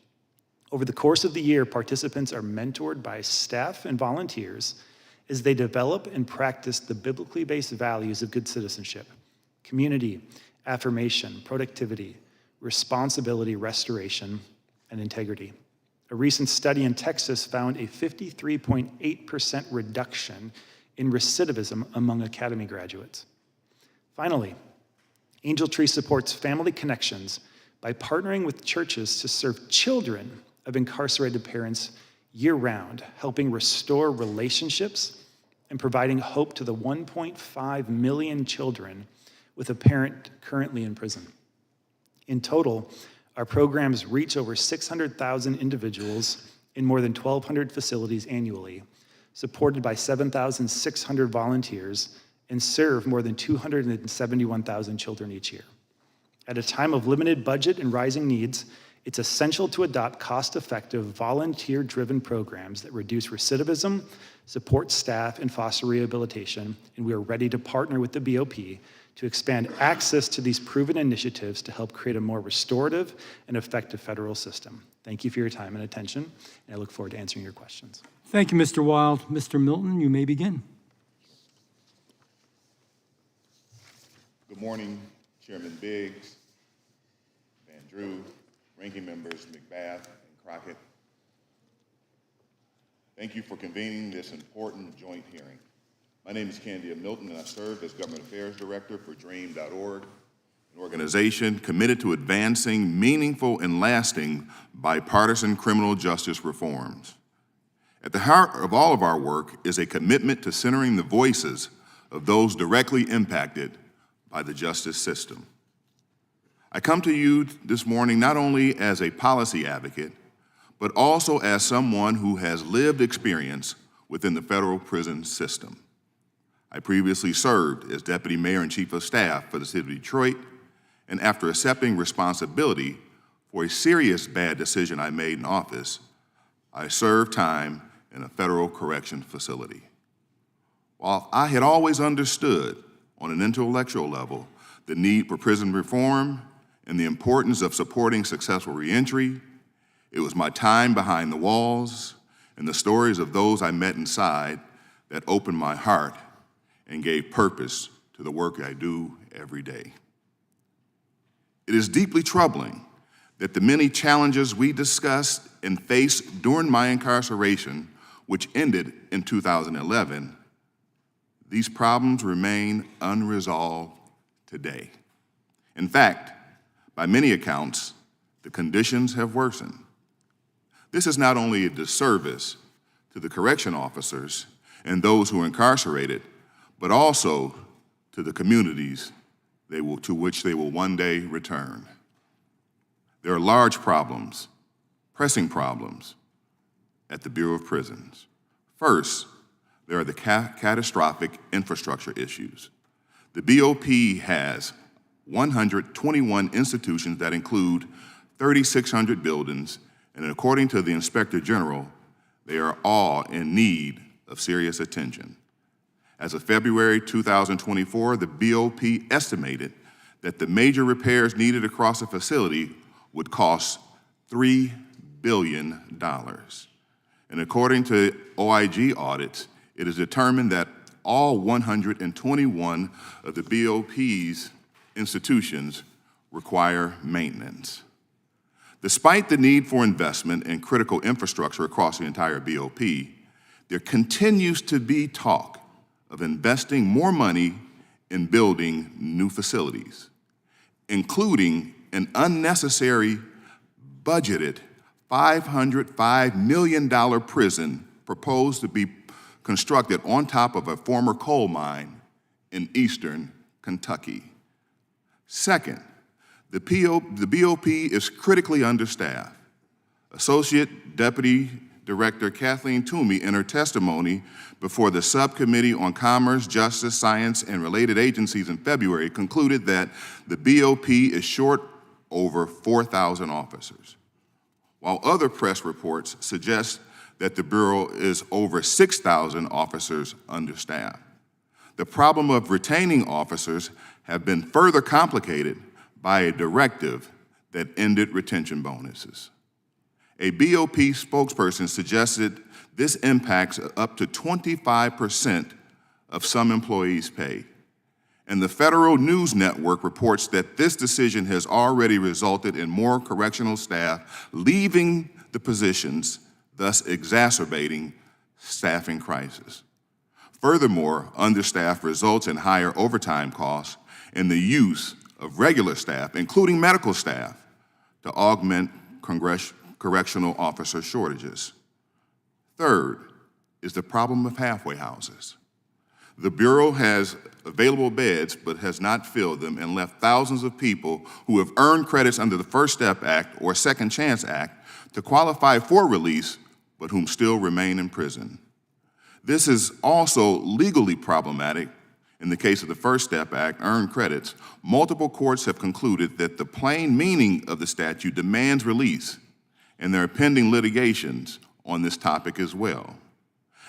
Over the course of the year, participants are mentored by staff and volunteers as they develop and practice the biblically based values of good citizenship, community, affirmation, productivity, responsibility, restoration, and integrity. A recent study in Texas found a 53.8% reduction in recidivism among academy graduates. Finally, Angel Tree supports family connections by partnering with churches to serve children of incarcerated parents year-round, helping restore relationships and providing hope to the 1.5 million children with a parent currently in prison. In total, our programs reach over 600,000 individuals in more than 1,200 facilities annually, supported by 7,600 volunteers, and serve more than 271,000 children each year. At a time of limited budget and rising needs, it's essential to adopt cost-effective, volunteer-driven programs that reduce recidivism, support staff, and foster rehabilitation, and we are ready to partner with the BOP to expand access to these proven initiatives to help create a more restorative and effective federal system. Thank you for your time and attention, and I look forward to answering your questions. Thank you, Mr. Wild. Mr. Milton, you may begin. Good morning, Chairman Biggs, Van Drew, Ranking Members McBath and Crockett. Thank you for convening this important joint hearing. My name is Candia Milton, and I serve as Government Affairs Director for DREAM.org, an organization committed to advancing meaningful and lasting bipartisan criminal justice reforms. At the heart of all of our work is a commitment to centering the voices of those directly impacted by the justice system. I come to you this morning not only as a policy advocate, but also as someone who has lived experience within the federal prison system. I previously served as Deputy Mayor and Chief of Staff for the City of Detroit, and after accepting responsibility for a serious bad decision I made in office, I served time in a federal correction facility. While I had always understood on an intellectual level the need for prison reform and the importance of supporting successful reentry, it was my time behind the walls and the stories of those I met inside that opened my heart and gave purpose to the work I do every day. It is deeply troubling that the many challenges we discussed and faced during my incarceration, which ended in 2011, these problems remain unresolved today. In fact, by many accounts, the conditions have worsened. This is not only a disservice to the correction officers and those who are incarcerated, but also to the communities to which they will one day return. There are large problems, pressing problems, at the Bureau of Prisons. First, there are the catastrophic infrastructure issues. The BOP has 121 institutions that include 3,600 buildings, and according to the Inspector General, they are all in need of serious attention. As of February 2024, the BOP estimated that the major repairs needed across the facility would cost $3 billion. And according to OIG audits, it is determined that all 121 of the BOP's institutions require maintenance. Despite the need for investment in critical infrastructure across the entire BOP, there continues to be talk of investing more money in building new facilities, including an unnecessary budgeted $505 million prison proposed to be constructed on top of a former coal mine in eastern Kentucky. Second, the BOP is critically understaffed. Associate Deputy Director Kathleen Toomey, in her testimony before the Subcommittee on Commerce, Justice, Science, and Related Agencies in February, concluded that the BOP is short over 4,000 officers, while other press reports suggest that the Bureau is over 6,000 officers understaffed. The problem of retaining officers have been further complicated by a directive that ended retention bonuses. A BOP spokesperson suggested this impacts up to 25% of some employees' pay. And the Federal News Network reports that this decision has already resulted in more correctional staff leaving the positions, thus exacerbating staffing crisis. Furthermore, understaffed results in higher overtime costs and the use of regular staff, including medical staff, to augment correctional officer shortages. Third is the problem of halfway houses. The Bureau has available beds but has not filled them and left thousands of people who have earned credits under the First Step Act or Second Chance Act to qualify for release but whom still remain in prison. This is also legally problematic. In the case of the First Step Act, earned credits, multiple courts have concluded that the plain meaning of the statute demands release, and there are pending litigations on this topic as well.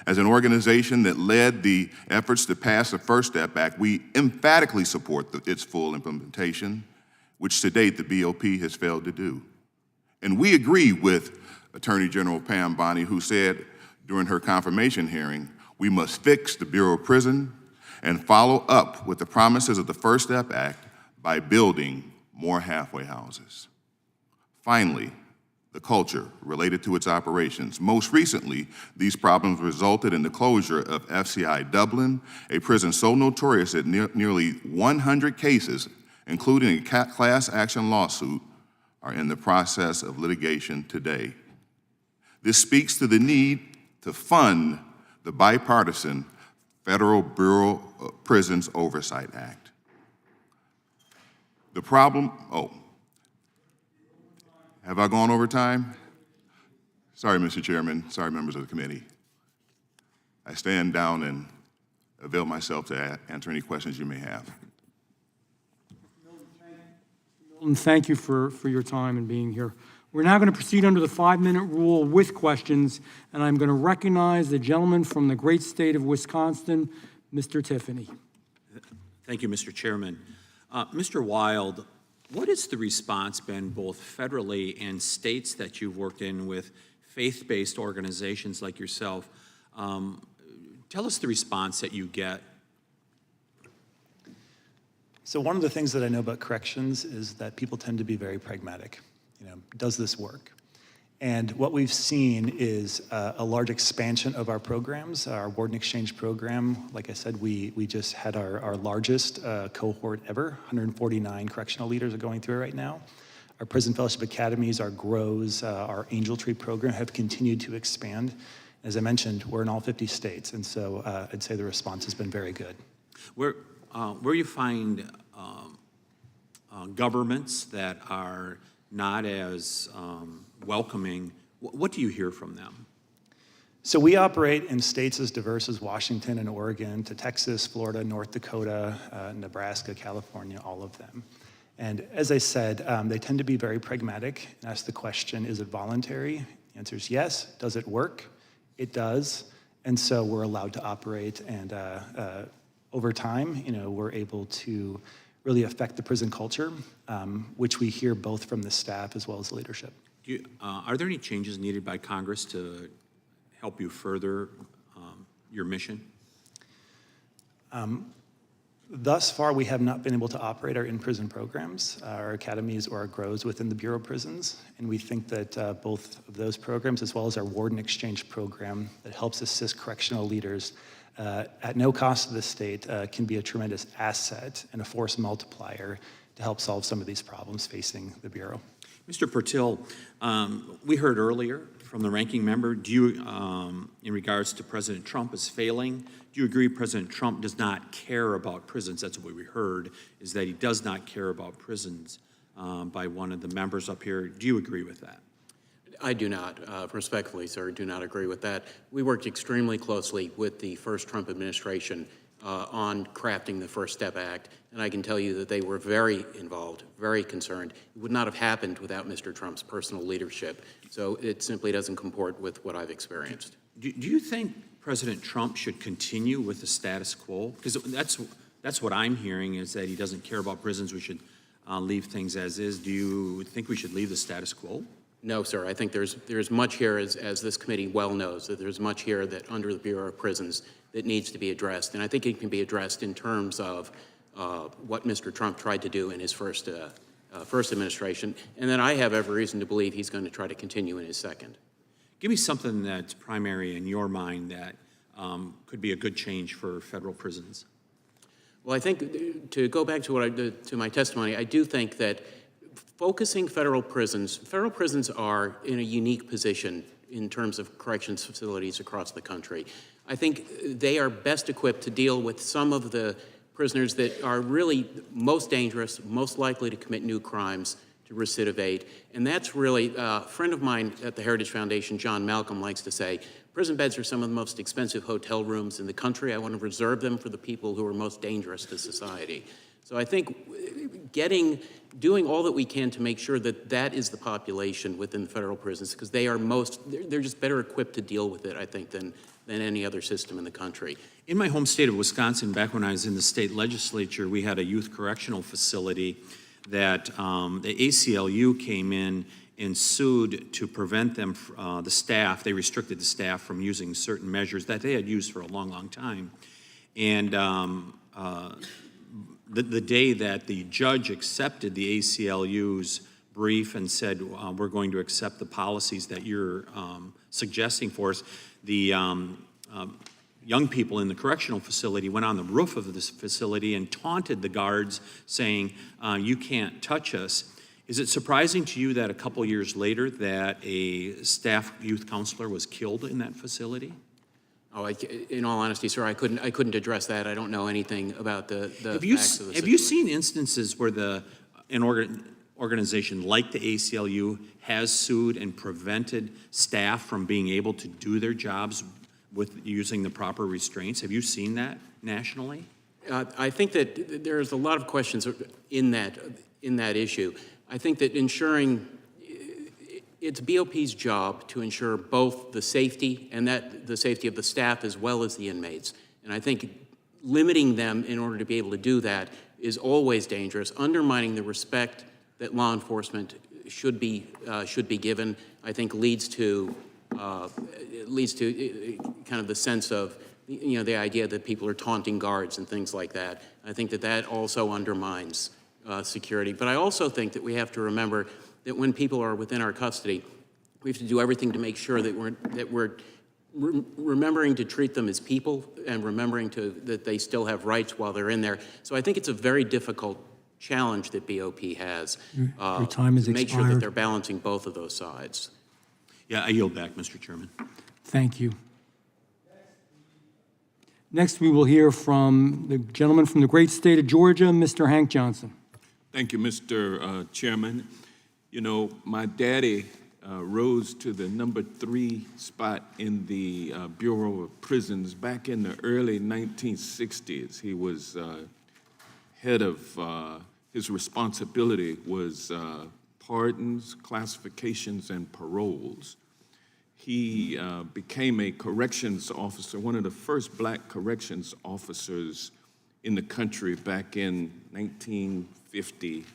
As an organization that led the efforts to pass the First Step Act, we emphatically support its full implementation, which to date the BOP has failed to do. And we agree with Attorney General Pam Bondi, who said during her confirmation hearing, we must fix the Bureau of Prison and follow up with the promises of the First Step Act by building more halfway houses. Finally, the culture related to its operations. Most recently, these problems resulted in the closure of FCI Dublin, a prison so notorious that nearly 100 cases, including a class action lawsuit, are in the process of litigation today. This speaks to the need to fund the bipartisan Federal Bureau of Prisons Oversight Act. The problem, have I gone over time? Sorry, Mr. Chairman, sorry, members of the committee. I stand down and avail myself to answer any questions you may have. Milton, thank you for your time and being here. We're now going to proceed under the 5-minute rule with questions, and I'm going to recognize the gentleman from the great state of Wisconsin, Mr. Tiffany. Thank you, Mr. Chairman. Mr. Wild, what has the response been both federally and states that you've worked in with faith-based organizations like yourself? Tell us the response that you get. So one of the things that I know about corrections is that people tend to be very pragmatic. Does this work? And what we've seen is a large expansion of our programs. Our Warden Exchange program, like I said, we just had our largest cohort ever. 149 correctional leaders are going through it right now. Our Prison Fellowship Academies, our GROWs, our Angel Tree program have continued to expand. As I mentioned, we're in all 50 states, and so I'd say the response has been very good. Where you find governments that are not as welcoming, what do you hear from them? So we operate in states as diverse as Washington and Oregon to Texas, Florida, North Dakota, Nebraska, California, all of them. And as I said, they tend to be very pragmatic and ask the question, is it voluntary? The answer is yes. Does it work? It does. And so we're allowed to operate, and over time, we're able to really affect the prison culture, which we hear both from the staff as well as leadership. Are there any changes needed by Congress to help you further your mission? Thus far, we have not been able to operate our in-prison programs, our academies or our grows within the Bureau of Prisons. And we think that both of those programs, as well as our Warden Exchange program that helps assist correctional leaders at no cost to the state, can be a tremendous asset and a force multiplier to help solve some of these problems facing the Bureau. Mr. Pertil, we heard earlier from the ranking member, do you, in regards to President Trump as failing, do you agree President Trump does not care about prisons? That's what we heard, is that he does not care about prisons by one of the members up here. Do you agree with that? I do not. Respectfully, sir, do not agree with that. We worked extremely closely with the first Trump administration on crafting the First Step Act, and I can tell you that they were very involved, very concerned. It would not have happened without Mr. Trump's personal leadership, so it simply doesn't comport with what I've experienced. Do you think President Trump should continue with the status quo? Because that's what I'm hearing, is that he doesn't care about prisons. We should leave things as is. Do you think we should leave the status quo? No, sir. I think there's much here, as this committee well knows, that there's much here that under the Bureau of Prisons that needs to be addressed. And I think it can be addressed in terms of what Mr. Trump tried to do in his first administration. And then I have every reason to believe he's going to try to continue in his second. Give me something that's primary in your mind that could be a good change for federal prisons. Well, I think to go back to to my testimony, I do think that focusing federal prisons are in a unique position in terms of corrections facilities across the country. I think they are best equipped to deal with some of the prisoners that are really most dangerous, most likely to commit new crimes, to recidivate. And that's really, a friend of mine at the Heritage Foundation, John Malcolm, likes to say, prison beds are some of the most expensive hotel rooms in the country. I want to reserve them for the people who are most dangerous to society. So I think doing all that we can to make sure that that is the population within the federal prisons, because they're just better equipped to deal with it, I think, than any other system in the country. In my home state of Wisconsin, back when I was in the state legislature, we had a youth correctional facility that the ACLU came in and sued to prevent them, the staff, they restricted the staff from using certain measures that they had used for a long, long time. And the day that the judge accepted the ACLU's brief and said, we're going to accept the policies that you're suggesting for us, the young people in the correctional facility went on the roof of this facility and taunted the guards, saying, you can't touch us. Is it surprising to you that a couple years later that a staff youth counselor was killed in that facility? Oh, in all honesty, sir, I couldn't address that. I don't know anything about the facts of the situation. Have you seen instances where an organization like the ACLU has sued and prevented staff from being able to do their jobs with using the proper restraints? Have you seen that nationally? I think that there's a lot of questions in that issue. I think that it's BOP's job to ensure both the safety and the safety of the staff as well as the inmates. And I think limiting them in order to be able to do that is always dangerous, undermining the respect that law enforcement should be given. I think leads to kind of the sense of the idea that people are taunting guards and things like that. I think that also undermines security. But I also think that we have to remember that when people are within our custody, we have to do everything to make sure that we're remembering to treat them as people and remembering that they still have rights while they're in there. So I think it's a very difficult challenge that BOP has Your time is to make sure that expired. they're balancing both of those sides. Yeah, I yield back, Mr. Chairman. Thank you. Next, we will hear from the gentleman from the great state of Georgia, Mr. Hank Johnson. Thank you, Mr. Chairman. You know, my daddy rose to the number 3 spot in the Bureau of Prisons back in the early 1960s. He was head of, his responsibility was pardons, classifications, and paroles. he became a corrections officer, one of the first black corrections officers in the country back in 1950,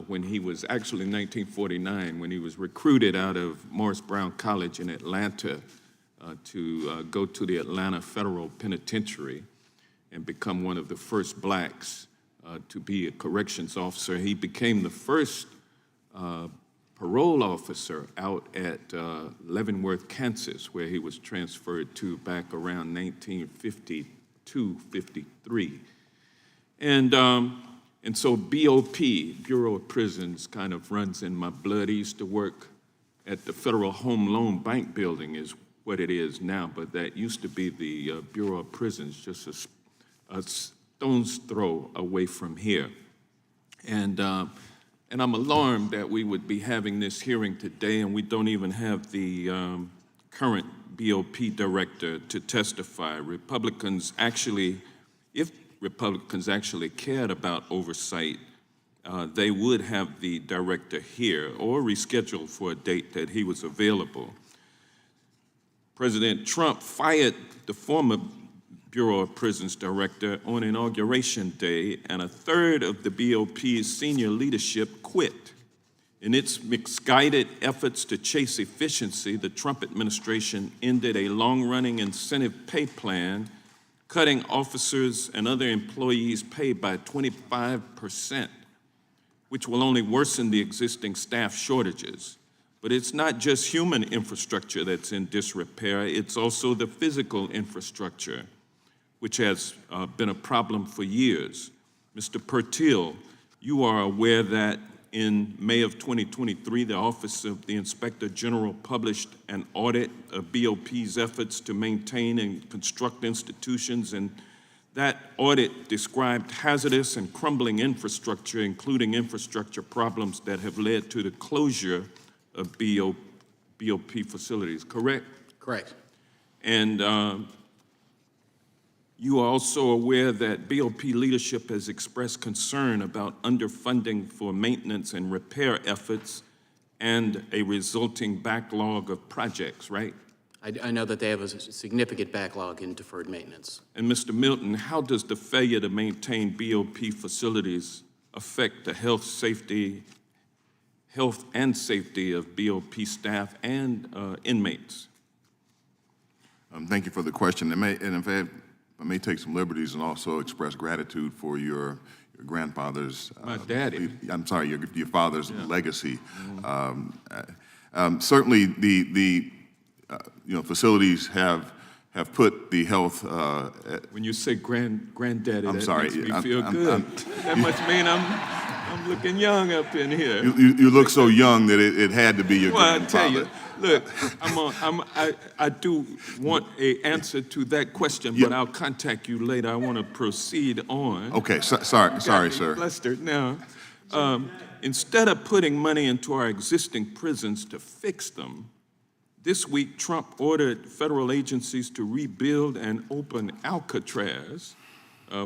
when he was actually 1949, when he was recruited out of Morris Brown College in Atlanta to go to the Atlanta Federal Penitentiary and become one of the first blacks to be a corrections officer. He became the first parole officer out at Leavenworth, Kansas, where he was transferred to back around 1952, 53. And so BOP, Bureau of Prisons, kind of runs in my blood. He used to work at the Federal Home Loan Bank building is what it is now, but that used to be the Bureau of Prisons, just a stone's throw away from here. And I'm alarmed that we would be having this hearing today and we don't even have the current BOP director to testify. Republicans actually, if Republicans actually cared about oversight, they would have the director here or reschedule for a date that he was available. President Trump fired the former Bureau of Prisons director on Inauguration Day, and a third of the BOP's senior leadership quit. In its misguided efforts to chase efficiency, the Trump administration ended a long-running incentive pay plan, cutting officers and other employees' pay by 25%, which will only worsen the existing staff shortages. But it's not just human infrastructure that's in disrepair, it's also the physical infrastructure, which has been a problem for years. Mr. Pertil, you are aware that in May of 2023, the Office of the Inspector General published an audit of BOP's efforts to maintain and construct institutions, and that audit described hazardous and crumbling infrastructure, including infrastructure problems that have led to the closure of BOP facilities, correct? Correct. And you are also aware that BOP leadership has expressed concern about underfunding for maintenance and repair efforts and a resulting backlog of projects, right? I know that they have a significant backlog in deferred maintenance. And Mr. Milton, how does the failure to maintain BOP facilities affect the health and safety of BOP staff and inmates? Thank you for the question. I may take some liberties and also express gratitude for your grandfather's. My daddy. I'm sorry, your father's legacy. Certainly, the facilities have put the health. When you say granddaddy, I'm that sorry, makes me feel good. That must mean I'm looking young up in here. You look so young that it had to be your grandfather. I tell you, look, I do want an answer to that question, but I'll contact you later. I want to proceed on. Okay, sorry, sir. Flustered now. Instead of putting money into our existing prisons to fix them, this week Trump ordered federal agencies to rebuild and open Alcatraz,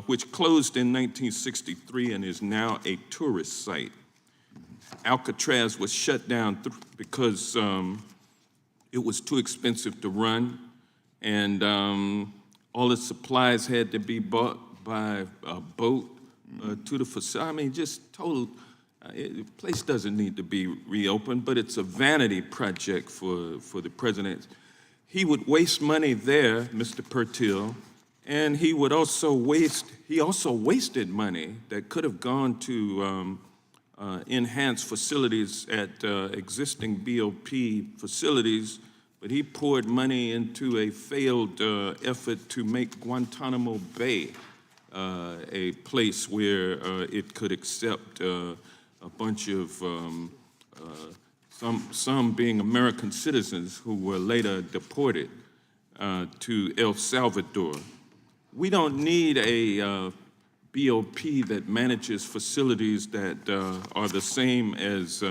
which closed in 1963 and is now a tourist site. Alcatraz was shut down because it was too expensive to run, and all the supplies had to be bought by a boat to the facility. I mean, just total, the place doesn't need to be reopened, but it's a vanity project for the president. He would waste money there, Mr. Pertil, and he also wasted money that could have gone to enhance facilities at existing BOP facilities, but he poured money into a failed effort to make Guantanamo Bay a place where it could accept a bunch of, some being American citizens who were later deported to El Salvador. We don't need a BOP that manages facilities that are the same as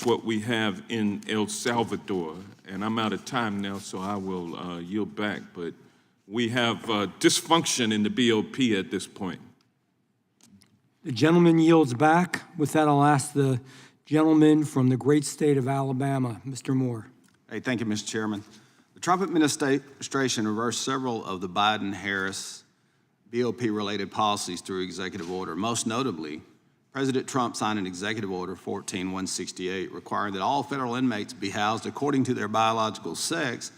what we have in El Salvador. And I'm out of time now, so I will yield back. But we have dysfunction in the BOP at this point. The gentleman yields back. With that, I'll ask the gentleman from the great state of Alabama, Mr. Moore. Hey, thank you, Mr. Chairman. The Trump administration reversed several of the Biden-Harris BOP-related policies through executive order. Most notably, President Trump signed an executive order 14-168 requiring that all federal inmates be housed according to their biological sex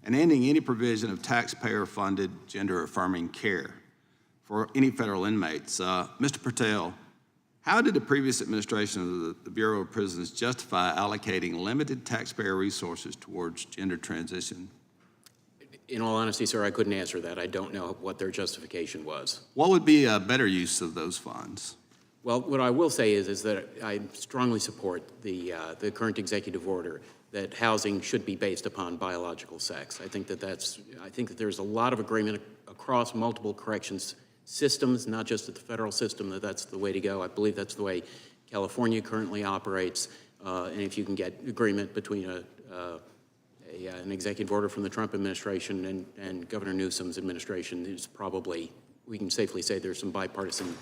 and ending any provision of taxpayer-funded gender-affirming care for any federal inmates. Mr. Patel, how did the previous administration of the Bureau of Prisons justify allocating limited taxpayer resources towards gender transition? In all honesty, sir, I couldn't answer that. I don't know what their justification was. What would be a better use of those funds? Well, what I will say is that I strongly support the current executive order that housing should be based upon biological sex. I think that there's a lot of agreement across multiple corrections systems, not just at the federal system, that's the way to go. I believe that's the way California currently operates. And if you can get agreement between an executive order from the Trump administration and Governor Newsom's administration, there's probably, we can safely say there's some bipartisan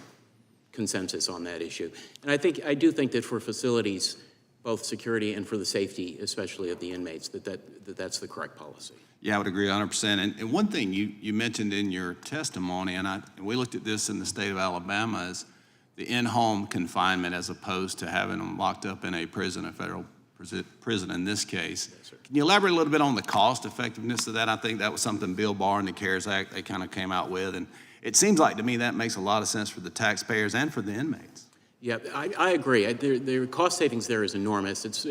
consensus on that issue. And I do think that for facilities, both security and for the safety, especially of the inmates, that's the correct policy. Yeah, I would agree 100%. And one thing you mentioned in your testimony, and we looked at this in the state of Alabama, is the in-home confinement as opposed to having them locked up in a prison, a federal prison in this case. Yes, Can you elaborate a little bit on the cost effectiveness of that? I think that was something Bill Barr and the CARES Act, they kind of came out with. And it seems like to me that makes a lot of sense for the taxpayers and for the inmates. Yeah, I agree. The cost savings there is enormous. It's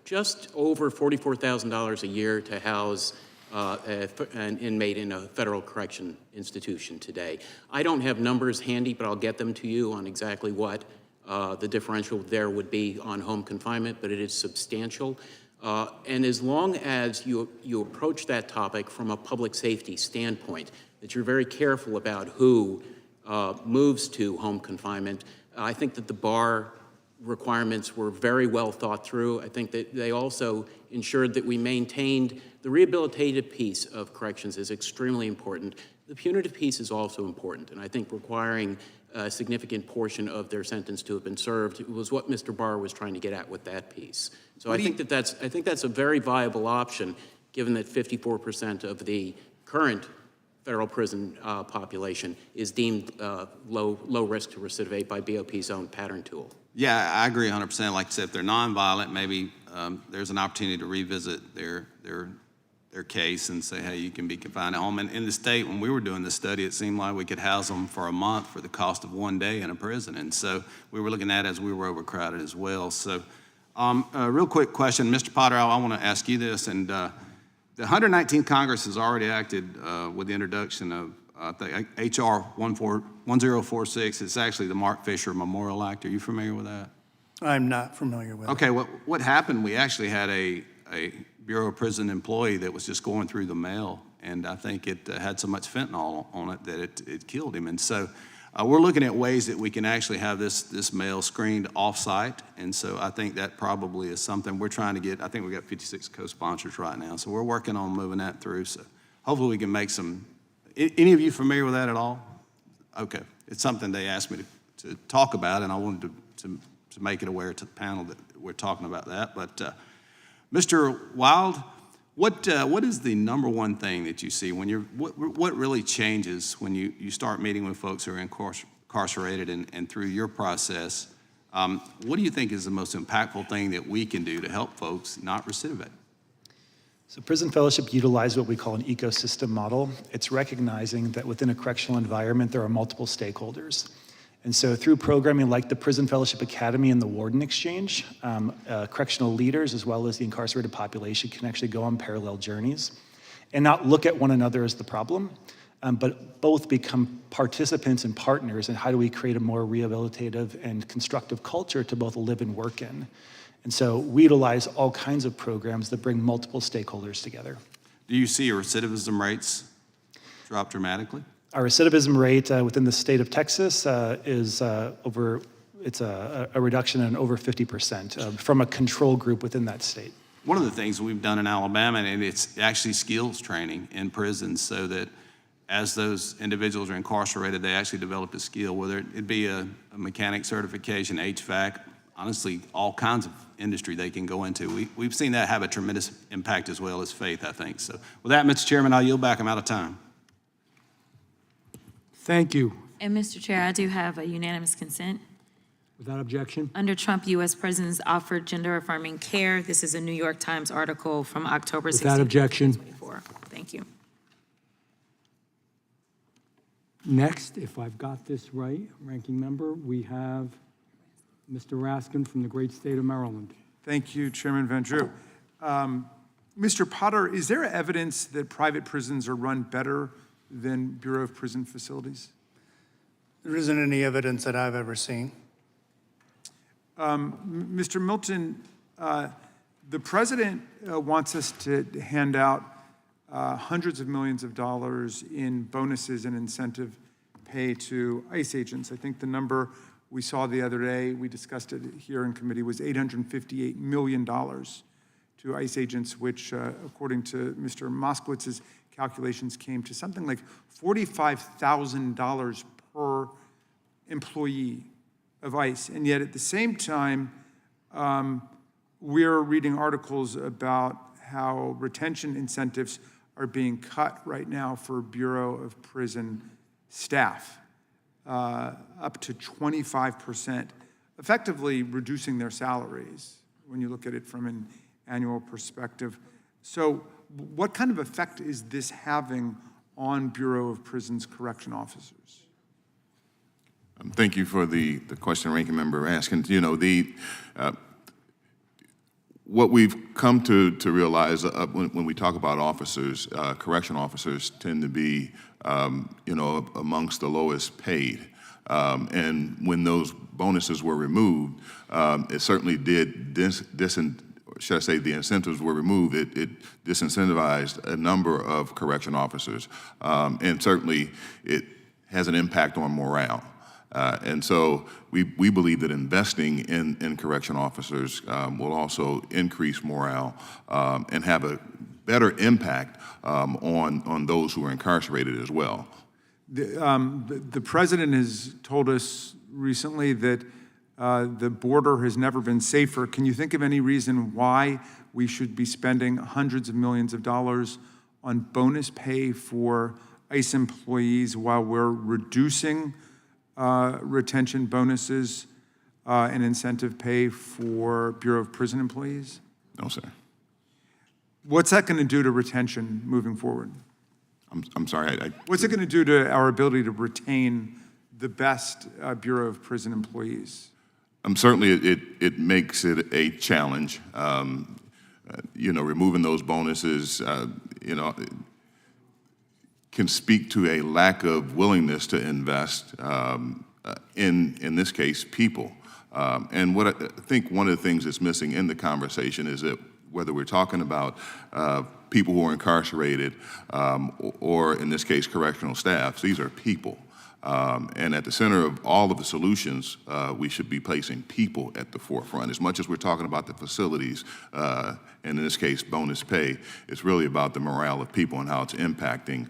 just over $44,000 a year to house an inmate in a federal correction institution today. I don't have numbers handy, but I'll get them to you on exactly what the differential there would be on home confinement, but it is substantial. And as long as you approach that topic from a public safety standpoint, that you're very careful about who moves to home confinement, I think that the bar requirements were very well thought through. I think that they also ensured that we maintained the rehabilitative piece of corrections is extremely important. The punitive piece is also important, and I think requiring a significant portion of their sentence to have been served was what Mr. Barr was trying to get at with that piece. So I think that's a very viable option, given that 54% of the current federal prison population is deemed low risk to recidivate by BOP's own pattern tool. Yeah, I agree 100%. Like I said, if they're nonviolent, maybe there's an opportunity to revisit their case and say, hey, you can be confined at home. And in the state, when we were doing the study, it seemed like we could house them for a month for the cost of one day in a prison. And so we were looking at it as we were overcrowded as well. So a real quick question, Mr. Potter, I want to ask you this. And the 119th Congress has already acted with the introduction of H.R. 1046. It's actually the Mark Fisher Memorial Act. Are you familiar with that? I'm not familiar with it. Okay, what happened, we actually had a Bureau of Prison employee that was just going through the mail, and I think it had so much fentanyl on it that it killed him. And so we're looking at ways that we can actually have this mail screened off-site, and so I think that probably is something we're trying to get. I think we've got 56 co-sponsors right now, so we're working on moving that through. So hopefully we can make some. Any of you familiar with that at all? Okay, it's something they asked me to talk about, and I wanted to make it aware to the panel that we're talking about that. But Mr. Wild, what is the number one thing that you see when what really changes when you start meeting with folks who are incarcerated and through your process? What do you think is the most impactful thing that we can do to help folks not recidivate? So Prison Fellowship utilized what we call an ecosystem model. It's recognizing that within a correctional environment, there are multiple stakeholders. And so through programming like the Prison Fellowship Academy and the Warden Exchange, correctional leaders as well as the incarcerated population can actually go on parallel journeys and not look at one another as the problem, but both become participants and partners in how do we create a more rehabilitative and constructive culture to both live and work in. And so we utilize all kinds of programs that bring multiple stakeholders together. Do you see recidivism rates drop dramatically? Our recidivism rate within the state of Texas is a reduction in over 50% from a control group within that state. One of the things we've done in Alabama, and it's actually skills training in prisons so that as those individuals are incarcerated, they actually develop a skill, whether it be a mechanic certification, HVAC. honestly, all kinds of industry they can go into. We've seen that have a tremendous impact as well as faith, I think. So with that, Mr. Chairman, I'll yield back. I'm out of time. Thank you. And Mr. Chair, I do have a unanimous consent. Without objection? Under Trump, U.S. presidents offered gender-affirming care. This is a New York Times article from October 16, Without objection. 2024. Thank you. Next, if I've got this right, Ranking Member, we have Mr. Raskin from the great state of Maryland. Thank you, Chairman Van Drew. Mr. Potter, is there evidence that private prisons are run better than Bureau of Prison Facilities? There isn't any evidence that I've ever seen. Mr. Milton, the president wants us to hand out hundreds of millions of dollars in bonuses and incentive pay to ICE agents. I think the number we saw the other day, we discussed it here in committee, was $858 million to ICE agents, which, according to Mr. Moskowitz's calculations, came to something like $45,000 per employee of ICE. And yet at the same time, we're reading articles about how retention incentives are being cut right now for Bureau of Prison staff, up to 25%, effectively reducing their salaries when you look at it from an annual perspective. So what kind of effect is this having on Bureau of Prisons correction officers? Thank you for the question, Ranking Member asking. You know, what we've come to realize when we talk about officers, correction officers tend to be, you know, amongst the lowest paid. And when those bonuses were removed, it certainly did, should I say the incentives were removed, it disincentivized a number of correction officers. And certainly it has an impact on morale. And so we believe that investing in correction officers will also increase morale and have a better impact on those who are incarcerated as well. The president has told us recently that the border has never been safer. Can you think of any reason why we should be spending hundreds of millions of dollars on bonus pay for ICE employees while we're reducing retention bonuses and incentive pay for Bureau of Prison employees? No, sir. What's that going to do to retention moving forward? I'm sorry. What's it going to do to our ability to retain the best Bureau of Prison employees? Certainly it makes it a challenge. You know, removing those bonuses, you know, can speak to a lack of willingness to invest in this case, people. And what I think one of the things that's missing in the conversation is that whether we're talking about people who are incarcerated or in this case, correctional staff, these are people. And at the center of all of the solutions, we should be placing people at the forefront. As much as we're talking about the facilities, and in this case, bonus pay, it's really about the morale of people and how it's impacting,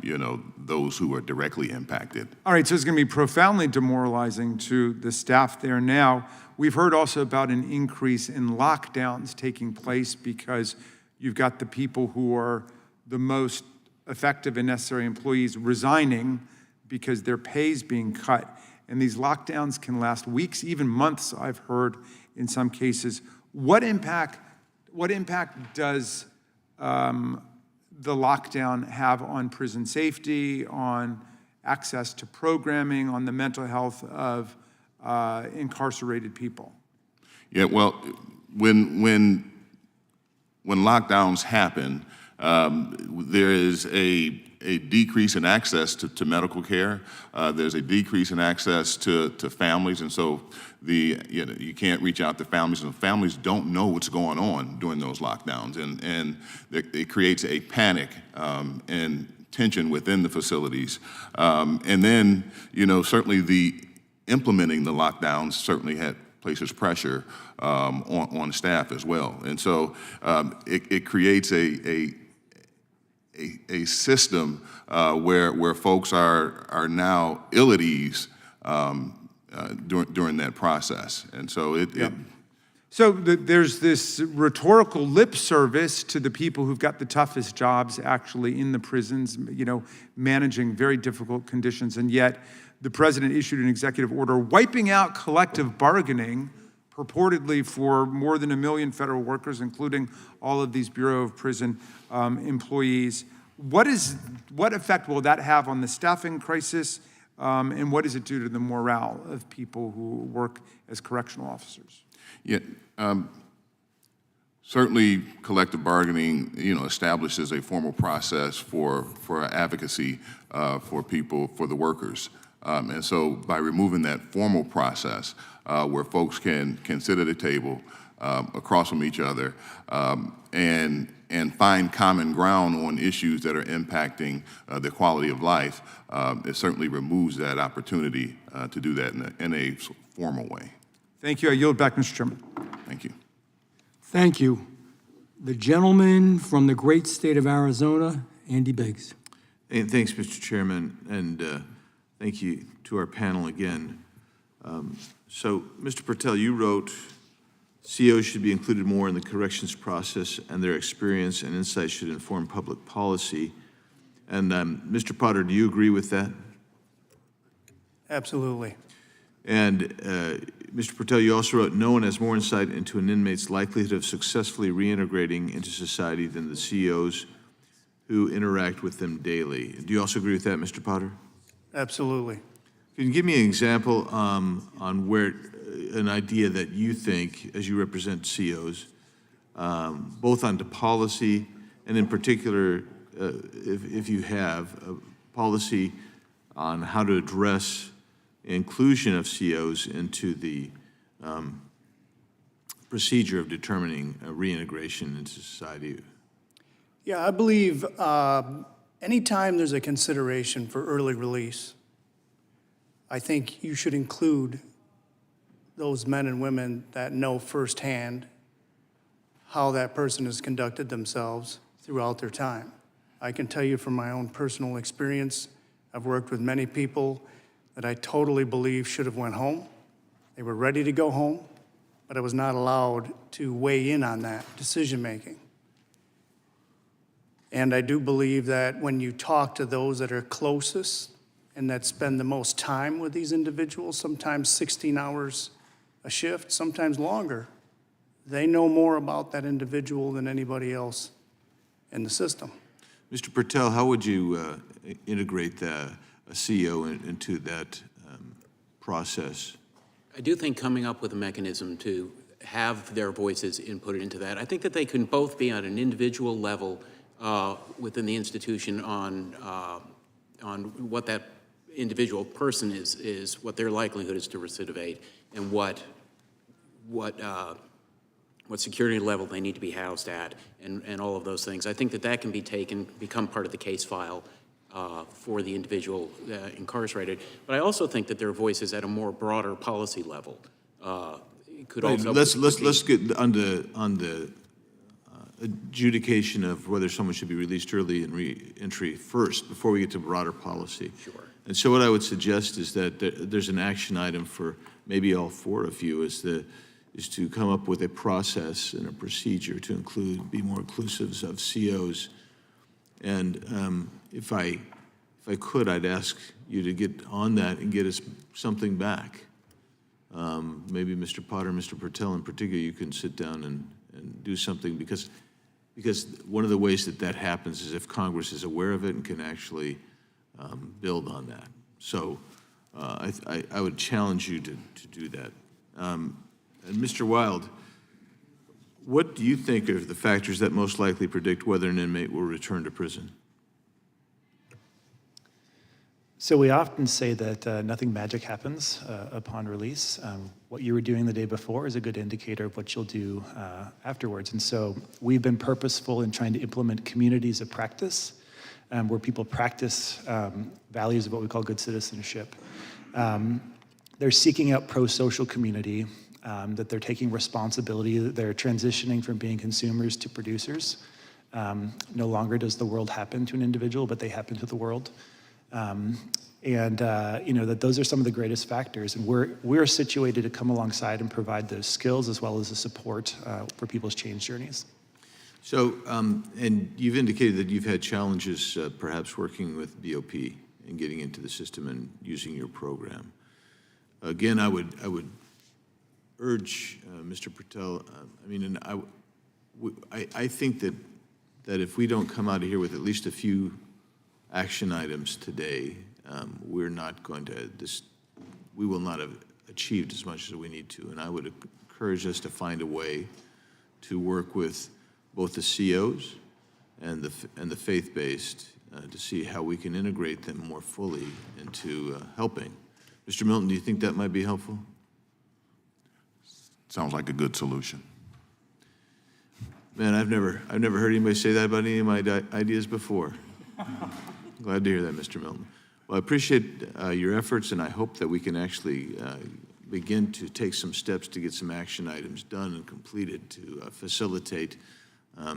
you know, those who are directly impacted. All right, so it's going to be profoundly demoralizing to the staff there now. We've heard also about an increase in lockdowns taking place because you've got the people who are the most effective and necessary employees resigning because their pay is being cut. And these lockdowns can last weeks, even months, I've heard in some cases. What impact does the lockdown have on prison safety, on access to programming, on the mental health of incarcerated people? Yeah, well, when lockdowns happen, there is a decrease in access to medical care. There's a decrease in access to families, and so you can't reach out to families, and families don't know what's going on during those lockdowns, and it creates a panic and tension within the facilities. And then, you know, certainly the implementing the lockdowns certainly places pressure on staff as well, and so it creates a system where folks are now ill at ease during that process. And so So there's this rhetorical lip service to the people who've got the toughest jobs actually in the prisons, managing very difficult conditions. And yet the president issued an executive order wiping out collective bargaining purportedly for more than 1 million federal workers, including all of these Bureau of Prison employees. What effect will that have on the staffing crisis? And what does it do to the morale of people who work as correctional officers? Yeah, certainly collective bargaining, establishes a formal process for advocacy for people, for the workers. And so by removing that formal process where folks can sit at a table across from each other and find common ground on issues that are impacting the quality of life, it certainly removes that opportunity to do that in a formal way. Thank you. I yield back, Mr. Chairman. Thank you. Thank you. The gentleman from the great state of Arizona, Andy Biggs. Hey, thanks, Mr. Chairman, and thank you to our panel again. So, Mr. Pertel, you wrote, COs should be included more in the corrections process, and their experience and insight should inform public policy. And Mr. Potter, do you agree with that? Absolutely. And Mr. Pertel, you also wrote, no one has more insight into an inmate's likelihood of successfully reintegrating into society than the COs who interact with them daily. Do you also agree with that, Mr. Potter? Absolutely. Can you give me an example on where, an idea that you think, as you represent COs, both on the policy and in particular, if you have a policy on how to address inclusion of COs into the procedure of determining reintegration into society? Yeah, I believe anytime there's a consideration for early release, I think you should include those men and women that know firsthand how that person has conducted themselves throughout their time. I can tell you from my own personal experience, I've worked with many people that I totally believe should have went home. They were ready to go home, but I was not allowed to weigh in on that decision-making. And I do believe that when you talk to those that are closest and that spend the most time with these individuals, sometimes 16 hours a shift, sometimes longer, they know more about that individual than anybody else in the system. Mr. Pertel, how would you integrate a CEO into that process? I do think coming up with a mechanism to have their voices inputted into that, I think that they can both be on an individual level within the institution on what that individual person is, what their likelihood is to recidivate, and what security level they need to be housed at, and all of those things. I think that can become part of the case file for the individual incarcerated. But I also think that their voices at a more broader policy level could also. Let's get on the adjudication of whether someone should be released early in re-entry first, before we get to broader policy. Sure. And so what I would suggest is that there's an action item for maybe all four of you is to come up with a process and a procedure to be more inclusive of COs. And if I could, I'd ask you to get on that and get us something back. Maybe Mr. Potter, Mr. Pertel in particular, you can sit down and do something, because one of the ways that happens is if Congress is aware of it and can actually build on that. So I would challenge you to do that. And Mr. Wild, what do you think are the factors that most likely predict whether an inmate will return to prison? So we often say that nothing magic happens upon release. What you were doing the day before is a good indicator of what you'll do afterwards. And so we've been purposeful in trying to implement communities of practice where people practice values of what we call good citizenship. They're seeking out pro-social community, that they're taking responsibility, that they're transitioning from being consumers to producers. No longer does the world happen to an individual, but they happen to the world. That those are some of the greatest factors. And we're situated to come alongside and provide those skills as well as the support for people's change journeys. So, and you've indicated that you've had challenges perhaps working with BOP and getting into the system and using your program. Again, I would urge Mr. Patel, I think that if we don't come out of here with at least a few action items today, we will not have achieved as much as we need to. And I would encourage us to find a way to work with both the COs and the faith-based to see how we can integrate them more fully into helping. Mr. Milton, do you think that might be helpful? Sounds like a good solution. Man, I've never heard anybody say that about any of my ideas before. Glad to hear that, Mr. Milton. Well, I appreciate your efforts, and I hope that we can actually begin to take some steps to get some action items done and completed to facilitate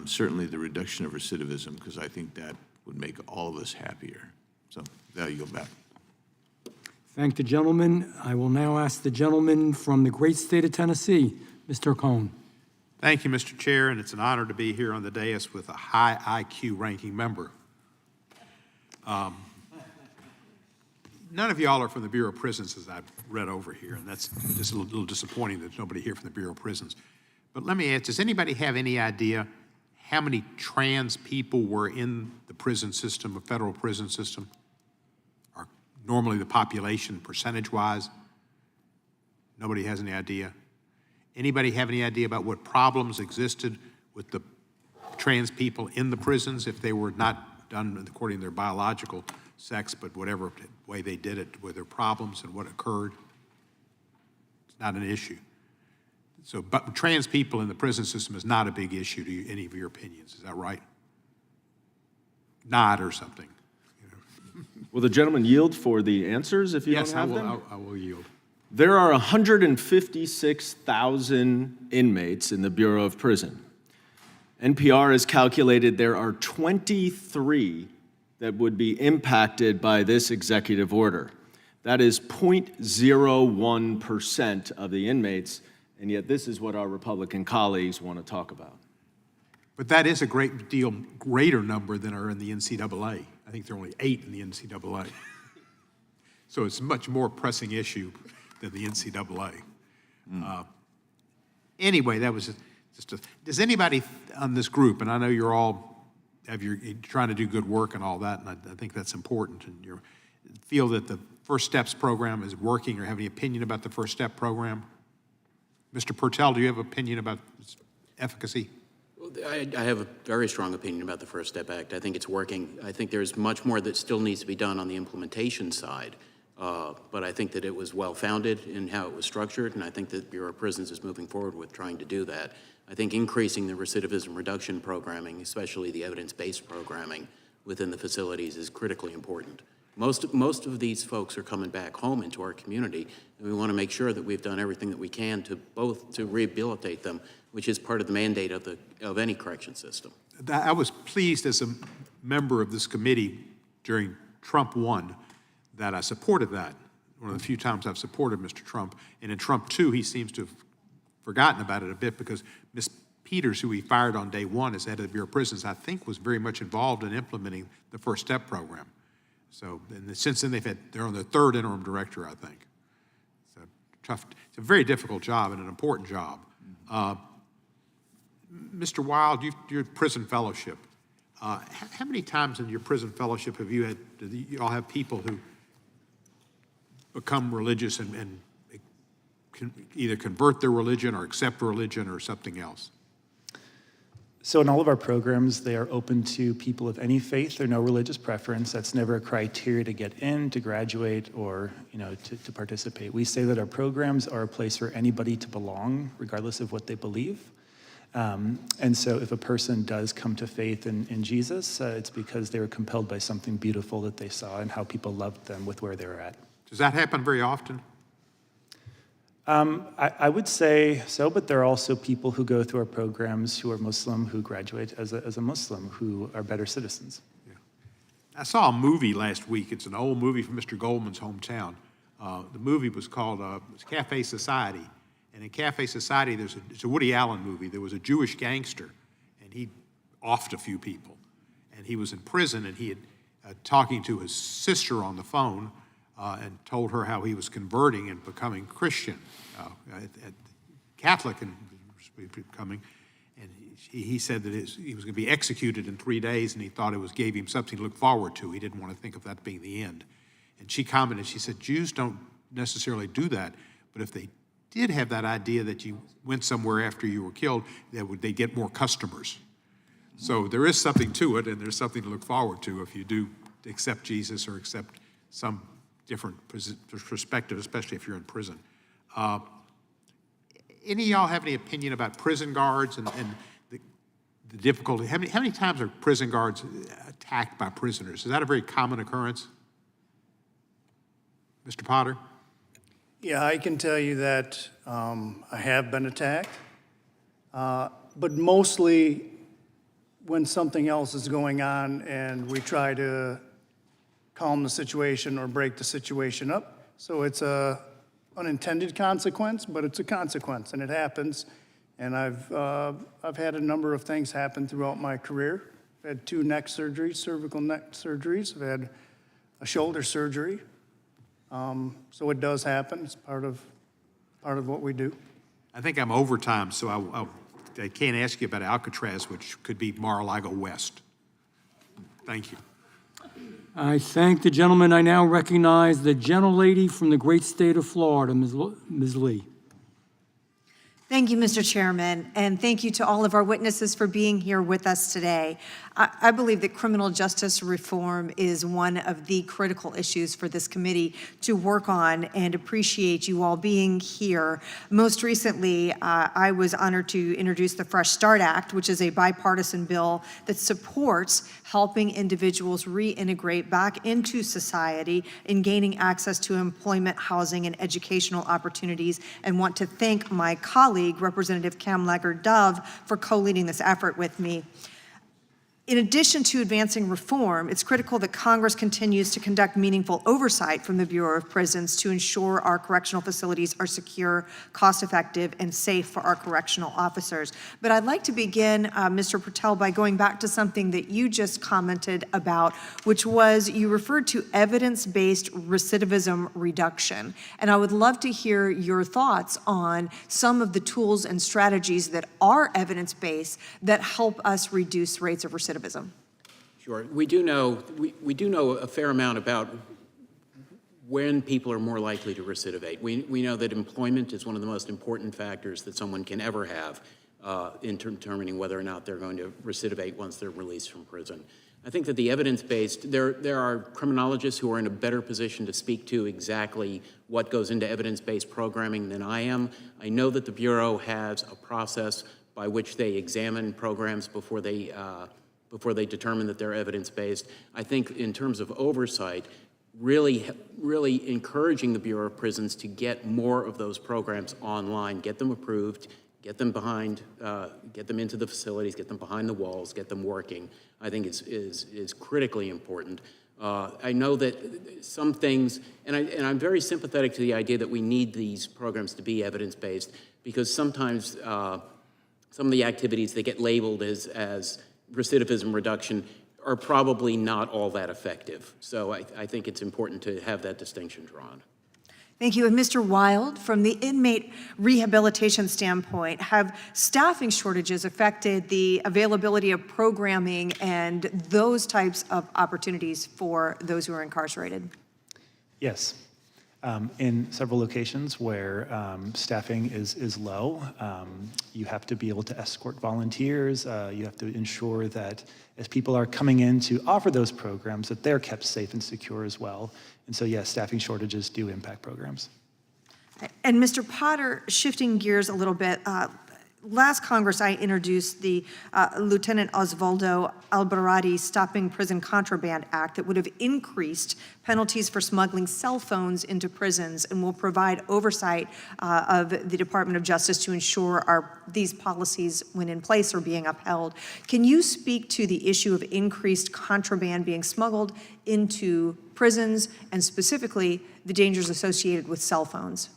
certainly the reduction of recidivism, because I think that would make all of us happier. So there you go back. Thank the gentleman. I will now ask the gentleman from the great state of Tennessee, Mr. Cohn. Thank you, Mr. Chair, and it's an honor to be here on the dais with a high IQ ranking member. None of y'all are from the Bureau of Prisons, as I've read over here, and that's just a little disappointing that there's nobody here from the Bureau of Prisons. But let me ask, does anybody have any idea how many trans people were in the prison system, the federal prison system, or normally the population percentage-wise? Nobody has any idea? Anybody have any idea about what problems existed with the trans people in the prisons if they were not done according to their biological sex, but whatever way they did it, were there problems and what occurred? It's not an issue. So, but trans people in the prison system is not a big issue to you, any of your opinions, is that right? Nod or something. Will the gentleman yield for the answers if you don't have them? Yes, I will yield. There are 156,000 inmates in the Bureau of Prison. NPR has calculated there are 23 that would be impacted by this executive order. That is 0.01% of the inmates, and yet this is what our Republican colleagues want to talk about. But that is a great deal greater number than are in the NCAA. I think there are only 8 in the NCAA. So it's a much more pressing issue than the NCAA. Anyway, that was just does anybody on this group, and I know you're all you're trying to do good work and all that, and I think that's important, and you feel that the First Steps program is working or have any opinion about the First Step program? Mr. Pertell, do you have an opinion about its efficacy? I have a very strong opinion about the First Step Act. I think it's working. I think there's much more that still needs to be done on the implementation side. But I think that it was well-founded in how it was structured, and I think that Bureau of Prisons is moving forward with trying to do that. I think increasing the recidivism reduction programming, especially the evidence-based programming within the facilities, is critically important. Most of these folks are coming back home into our community, and we want to make sure that we've done everything that we can to rehabilitate them, which is part of the mandate of any correction system. I was pleased as a member of this committee during Trump 1 that I supported that. One of the few times I've supported Mr. Trump. And in Trump 2, he seems to have forgotten about it a bit because Ms. Peters, who he fired on day 1 as head of the Bureau of Prisons, I think was very much involved in implementing the First Step program. So, and since then they're on their 3rd interim director, I think. It's a very difficult job and an important job. Mr. Wild, you're prison fellowship. How many times in your prison fellowship do you all have people who become religious and can either convert their religion or accept religion or something else? So in all of our programs, they are open to people of any faith or no religious preference. That's never a criteria to get in, to graduate, or to participate. We say that our programs are a place for anybody to belong, regardless of what they believe. And so if a person does come to faith in Jesus, it's because they were compelled by something beautiful that they saw and how people loved them with where they were at. Does that happen very often? I would say so, but there are also people who go through our programs who are Muslim, who graduate as a Muslim, who are better citizens. Yeah. I saw a movie last week. It's an old movie from Mr. Goldman's hometown. The movie was called Cafe Society. And in Cafe Society, it's a Woody Allen movie. There was a Jewish gangster, and he offed a few people. And he was in prison, and he had talking to his sister on the phone and told her how he was converting and becoming Christian, Catholic and becoming. And he said that he was going to be executed in 3 days, and he thought it gave him something to look forward to. He didn't want to think of that being the end. And she commented, she said, Jews don't necessarily do that, but if they did have that idea that you went somewhere after you were killed, they'd get more customers. So there is something to it, and there's something to look forward to if you do accept Jesus or accept some different perspective, especially if you're in prison. Any of y'all have any opinion about prison guards and the difficulty? How many times are prison guards attacked by prisoners? Is that a very common occurrence? Mr. Potter? Yeah, I can tell you that I have been attacked, but mostly when something else is going on and we try to calm the situation or break the situation up. So it's a unintended consequence, but it's a consequence, and it happens. And I've had a number of things happen throughout my career. I've had 2 neck surgeries, cervical neck surgeries. I've had a shoulder surgery. So it does happen. It's part of what we do. I think I'm overtime, so I can't ask you about Alcatraz, which could be Mar-a-Lago West. Thank you. I thank the gentleman. I now recognize the gentlelady from the great state of Florida, Ms. Lee. Thank you, Mr. Chairman, and thank you to all of our witnesses for being here with us today. I believe that criminal justice reform is one of the critical issues for this committee to work on, and appreciate you all being here. Most recently, I was honored to introduce the Fresh Start Act, which is a bipartisan bill that supports helping individuals reintegrate back into society and gaining access to employment, housing, and educational opportunities, and want to thank my colleague, Representative Cam Laggard-Dove, for co-leading this effort with me. In addition to advancing reform, it's critical that Congress continues to conduct meaningful oversight from the Bureau of Prisons to ensure our correctional facilities are secure, cost-effective, and safe for our correctional officers. But I'd like to begin, Mr. Patel, by going back to something that you just commented about, which was you referred to evidence-based recidivism reduction. And I would love to hear your thoughts on some of the tools and strategies that are evidence-based that help us reduce rates of recidivism. Sure. We do know a fair amount about when people are more likely to recidivate. We know that employment is one of the most important factors that someone can ever have in determining whether or not they're going to recidivate once they're released from prison. I think that the evidence-based, there are criminologists who are in a better position to speak to exactly what goes into evidence-based programming than I am. I know that the Bureau has a process by which they examine programs before they determine that they're evidence-based. I think in terms of oversight, really encouraging the Bureau of Prisons to get more of those programs online, get them approved, get them into the facilities, get them behind the walls, get them working, I think is critically important. I know that some things, and I'm very sympathetic to the idea that we need these programs to be evidence-based, because sometimes some of the activities that get labeled as recidivism reduction are probably not all that effective. So I think it's important to have that distinction drawn. Thank you. And Mr. Wild, from the inmate rehabilitation standpoint, have staffing shortages affected the availability of programming and those types of opportunities for those who are incarcerated? Yes. In several locations where staffing is low, you have to be able to escort volunteers. You have to ensure that as people are coming in to offer those programs, that they're kept safe and secure as well. And so, yes, staffing shortages do impact programs. And Mr. Potter, shifting gears a little bit, last Congress, I introduced the Lieutenant Osvaldo Albarradi Stopping Prison Contraband Act that would have increased penalties for smuggling cell phones into prisons and will provide oversight of the Department of Justice to ensure these policies, when in place, are being upheld. Can you speak to the issue of increased contraband being smuggled into prisons and specifically the dangers associated with cell phones?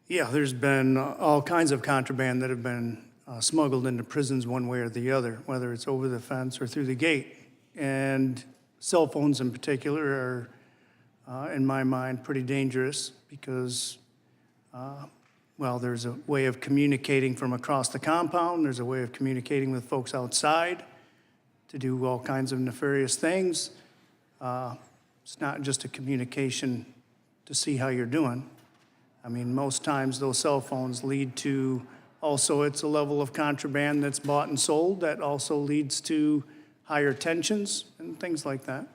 Yeah, there's been all kinds of contraband that have been smuggled into prisons one way or the other, whether it's over the fence or through the gate. And cell phones in particular are, in my mind, pretty dangerous because, well, there's a way of communicating from across the compound. There's a way of communicating with folks outside to do all kinds of nefarious things. It's not just a communication to see how you're doing. I mean, most times those cell phones lead to, also it's a level of contraband that's bought and sold that also leads to higher tensions and things like that.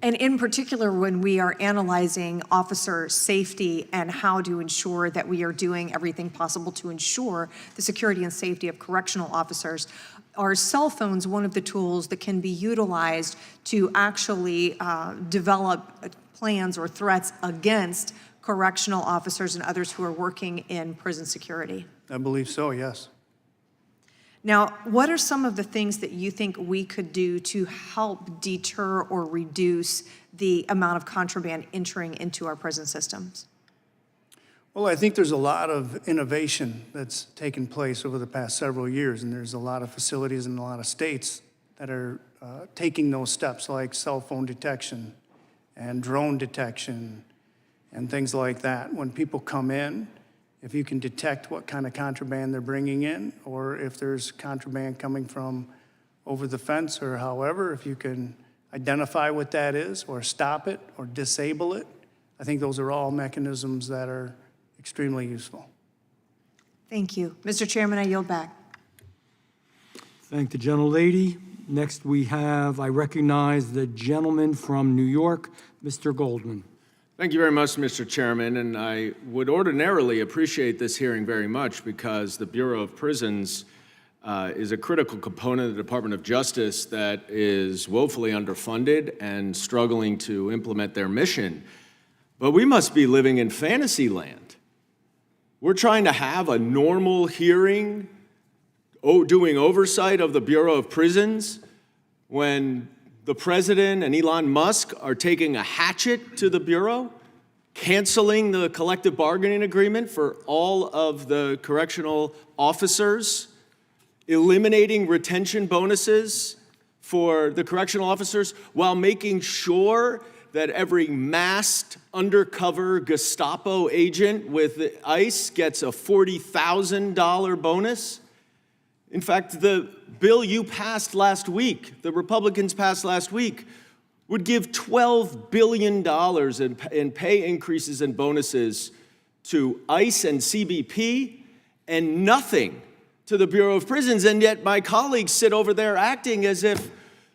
And in particular, when we are analyzing officer safety and how to ensure that we are doing everything possible to ensure the security and safety of correctional officers, are cell phones one of the tools that can be utilized to actually develop plans or threats against correctional officers and others who are working in prison security? I believe so, yes. Now, what are some of the things that you think we could do to help deter or reduce the amount of contraband entering into our prison systems? Well, I think there's a lot of innovation that's taken place over the past several years, and there's a lot of facilities in a lot of states that are taking those steps, like cell phone detection and drone detection and things like that. When people come in, if you can detect what kind of contraband they're bringing in, or if there's contraband coming from over the fence or however, if you can identify what that is, or stop it, or disable it, I think those are all mechanisms that are extremely useful. Thank you. Mr. Chairman, I yield back. Thank the gentlelady. Next I recognize the gentleman from New York, Mr. Goldman. Thank you very much, Mr. Chairman, and I would ordinarily appreciate this hearing very much because the Bureau of Prisons is a critical component of the Department of Justice that is woefully underfunded and struggling to implement their mission. But we must be living in fantasy land. We're trying to have a normal hearing doing oversight of the Bureau of Prisons when the president and Elon Musk are taking a hatchet to the Bureau, canceling the collective bargaining agreement for all of the correctional officers, eliminating retention bonuses for the correctional officers while making sure that every masked undercover Gestapo agent with ICE gets a $40,000 bonus. In fact, the bill you passed last week, the Republicans passed last week, would give $12 billion in pay increases and bonuses to ICE and CBP and nothing to the Bureau of Prisons. And yet my colleagues sit over there acting as if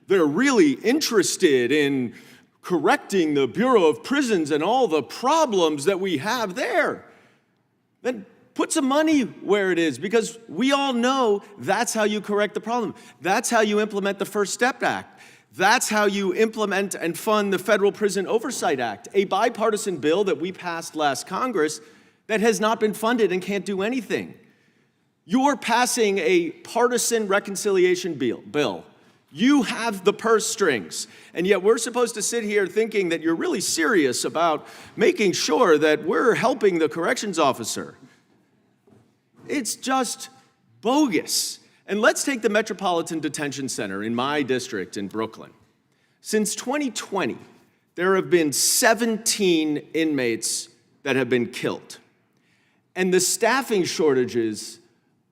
they're really interested in correcting the Bureau of Prisons and all the problems that we have there. Then put some money where it is, because we all know that's how you correct the problem. That's how you implement the First Step Act. That's how you implement and fund the Federal Prison Oversight Act, a bipartisan bill that we passed last Congress that has not been funded and can't do anything. You're passing a partisan reconciliation bill. You have the purse strings, and yet we're supposed to sit here thinking that you're really serious about making sure that we're helping the corrections officer. It's just bogus. And let's take the Metropolitan Detention Center in my district in Brooklyn. Since 2020, there have been 17 inmates that have been killed. And the staffing shortages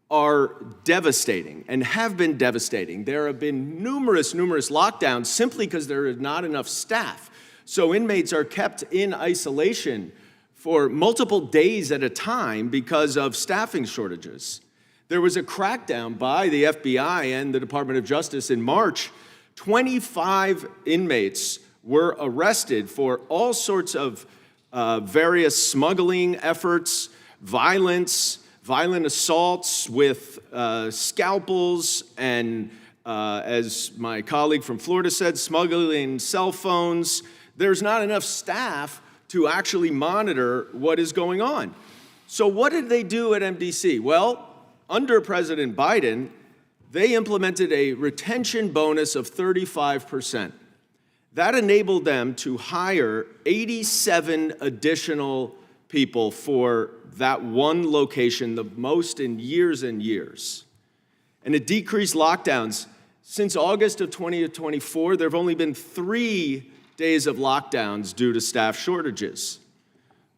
are devastating and have been devastating. There have been numerous lockdowns simply because there is not enough staff. So inmates are kept in isolation for multiple days at a time because of staffing shortages. There was a crackdown by the FBI and the Department of Justice in March. 25 inmates were arrested for all sorts of various smuggling efforts, violence, violent assaults with scalpels and, as my colleague from Florida said, smuggling cell phones. There's not enough staff to actually monitor what is going on. So what did they do at MDC? Well, under President Biden, they implemented a retention bonus of 35%. That enabled them to hire 87 additional people for that one location, the most in years and years. And it decreased lockdowns. Since August of 2024, there have only been 3 days of lockdowns due to staff shortages.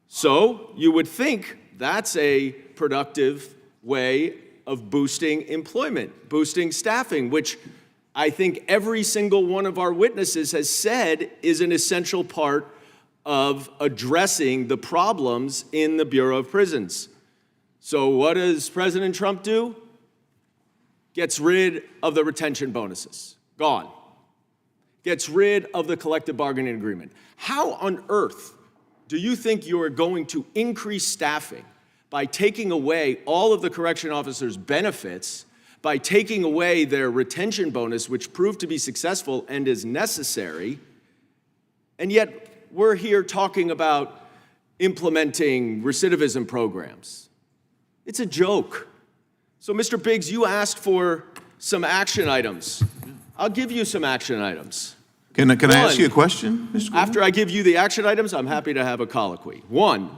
So you would think that's a productive way of boosting employment, boosting staffing, which I think every single one of our witnesses has said is an essential part of addressing the problems in the Bureau of Prisons. So what does President Trump do? Gets rid of the retention bonuses. Gone. Gets rid of the collective bargaining agreement. How on earth do you think you are going to increase staffing by taking away all of the correction officers' benefits, by taking away their retention bonus, which proved to be successful and is necessary, and yet we're here talking about implementing recidivism programs? It's a joke. So, Mr. Biggs, you asked for some action items. I'll give you some action items. Can I ask you a question, Mr. Gordon? After I give you the action items, I'm happy to have a colloquy. 1,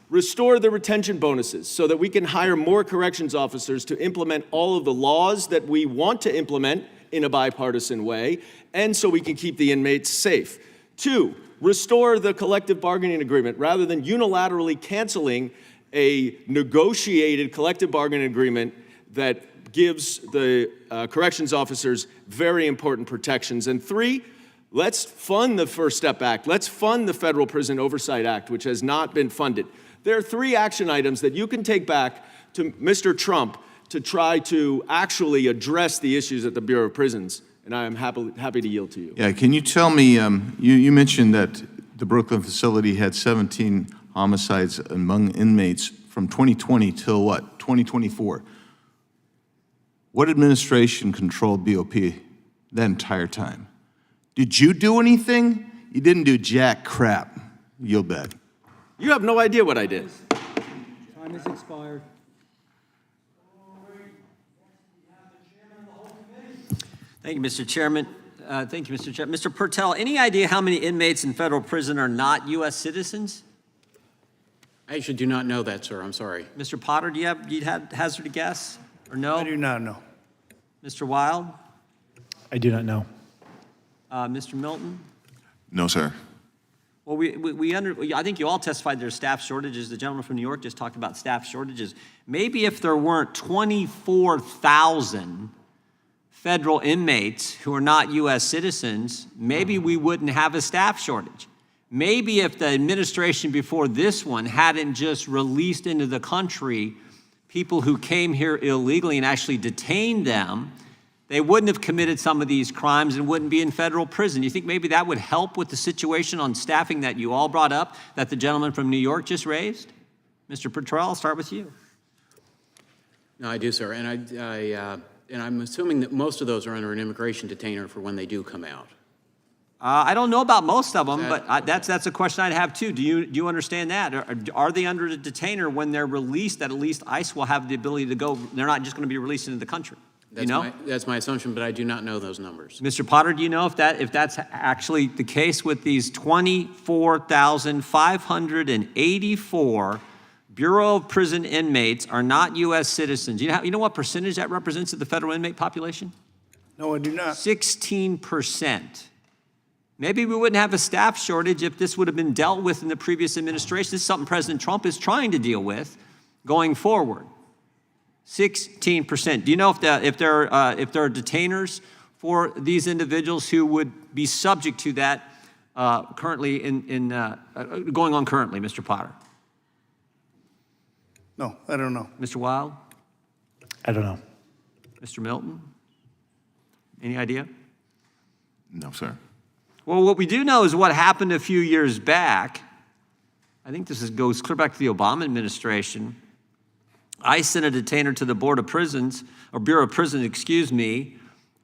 restore the retention bonuses so that we can hire more corrections officers to implement all of the laws that we want to implement in a bipartisan way, and so we can keep the inmates safe. 2, restore the collective bargaining agreement rather than unilaterally canceling a negotiated collective bargaining agreement that gives the corrections officers very important protections. And 3, let's fund the First Step Act. Let's fund the Federal Prison Oversight Act, which has not been funded. There are 3 action items that you can take back to Mr. Trump to try to actually address the issues at the Bureau of Prisons, and I am happy to yield to you. Yeah, can you tell me, you mentioned that the Brooklyn facility had 17 homicides among inmates from 2020 till what, 2024? What administration controlled BOP that entire time? Did you do anything? You didn't do jack crap, you'll bet. You have no idea what I did. Time has expired. Thank you, Mr. Chairman. Thank you, Mr. Chairman. Mr. Pertell, any idea how many inmates in federal prison are not U.S. citizens? I actually do not know that, sir. I'm sorry. Mr. Potter, do you hazard a guess or no? I do not know. Mr. Wild? I do not know. Mr. Milton? No, sir. Well, I think you all testified there's staff shortages. The gentleman from New York just talked about staff shortages. Maybe if there weren't 24,000 federal inmates who are not U.S. citizens, maybe we wouldn't have a staff shortage. Maybe if the administration before this one hadn't just released into the country people who came here illegally and actually detained them, they wouldn't have committed some of these crimes and wouldn't be in federal prison. You think maybe that would help with the situation on staffing that you all brought up, that the gentleman from New York just raised? Mr. Petrell, I'll start with you. No, I do, sir. And I'm assuming that most of those are under an immigration detainer for when they do come out. I don't know about most of them, but that's a question I'd have too. Do you understand that? Are they under a detainer when they're released, that at least ICE will have the ability to go, they're not just going to be released into the country? That's my assumption, but I do not know those numbers. Mr. Potter, do you know if that's actually the case with these 24,584 Bureau of Prison inmates are not U.S. citizens? You know what percentage that represents of the federal inmate population? No, I do not. 16%. Maybe we wouldn't have a staff shortage if this would have been dealt with in the previous administration. This is something President Trump is trying to deal with going forward. 16%. Do you know if there are detainers for these individuals who would be subject to that currently going on currently, Mr. Potter? No, I don't know. Mr. Wild? I don't know. Mr. Milton? Any idea? No, sir. Well, what we do know is what happened a few years back. I think this goes clear back to the Obama administration. I sent a detainer to the Board of Prisons, or Bureau of Prisons,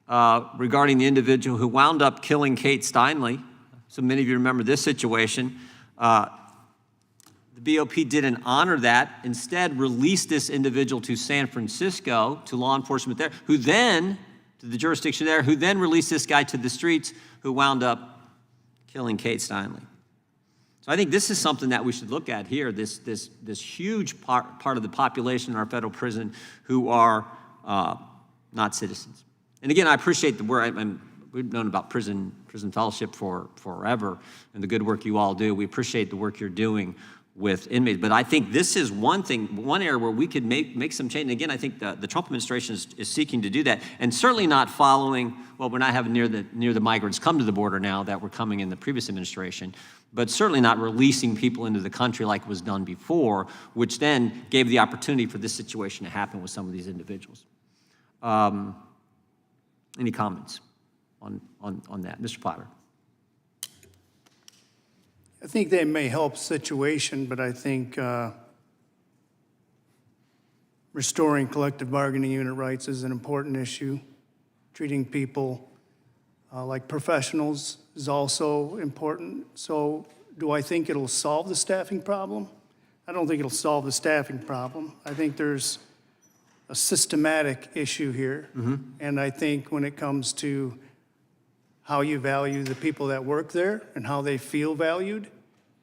regarding the individual who wound up killing Kate Steinle. So many of you remember this situation. The BOP didn't honor that, instead released this individual to San Francisco, to law enforcement there, who then, to the jurisdiction there, who then released this guy to the streets, who wound up killing Kate Steinle. So I think this is something that we should look at here, this huge part of the population in our federal prison who are not citizens. And again, I appreciate the work. We've known about prison fellowship for forever and the good work you all do. We appreciate the work you're doing with inmates. But I think this is one area where we could make some change. And again, I think the Trump administration is seeking to do that, and certainly not following, well, we're not having near the migrants come to the border now that were coming in the previous administration, but certainly not releasing people into the country like was done before, which then gave the opportunity for this situation to happen with some of these individuals. Any comments on that? Mr. Potter. I think they may help situation, but I think restoring collective bargaining unit rights is an important issue. Treating people like professionals is also important. So do I think it'll solve the staffing problem? I don't think it'll solve the staffing problem. I think there's a systematic issue here. And I think when it comes to how you value the people that work there and how they feel valued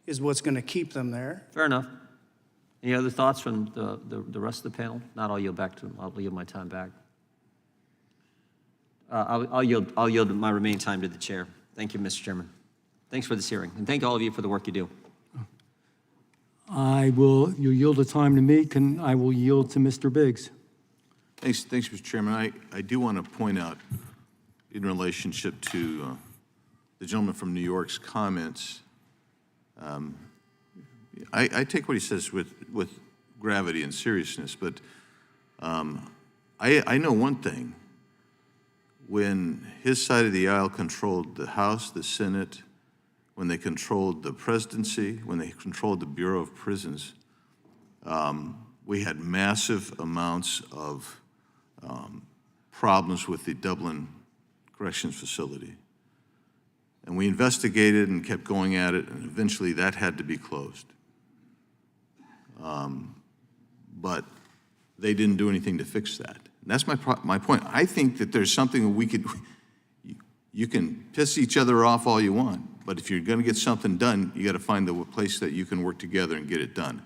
is what's going to keep them there. Fair enough. Any other thoughts from the rest of the panel? Not, I'll yield my time back. I'll yield my remaining time to the chair. Thank you, Mr. Chairman. Thanks for this hearing, and thank all of you for the work you do. You yield the time to me, I will yield to Mr. Biggs. Thanks, Mr. Chairman. I do want to point out, in relationship to the gentleman from New York's comments, I take what he says with gravity and seriousness, but I know one thing. When his side of the aisle controlled the House, the Senate, when they controlled the presidency, when they controlled the Bureau of Prisons, we had massive amounts of problems with the Dublin Corrections Facility. And we investigated and kept going at it, and eventually that had to be closed. But they didn't do anything to fix that. And that's my point. I think that there's something that we could, you can piss each other off all you want, but if you're going to get something done, you got to find the place that you can work together and get it done.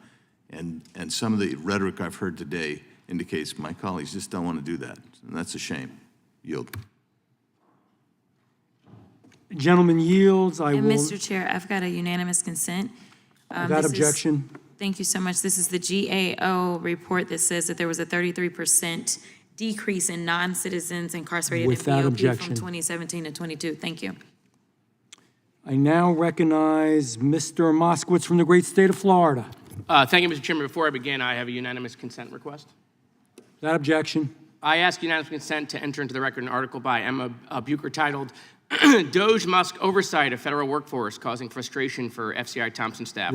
And some of the rhetoric I've heard today indicates my colleagues just don't want to do that, and that's a shame. Yield. Gentleman yields. And Mr. Chair, I've got a unanimous consent. Without objection. Thank you so much. This is the GAO report that says that there was a 33% decrease in non-citizens incarcerated in Without BOP objection. from 2017 to 22. Thank you. I now recognize Mr. Moskowitz from the great state of Florida. Thank you, Mr. Chairman. Before I begin, I have a unanimous consent request. Without objection. I ask unanimous consent to enter into the record an article by Emma Bucher titled, Doge Musk Oversight of Federal Workforce Causing Frustration for FCI Thompson Staff.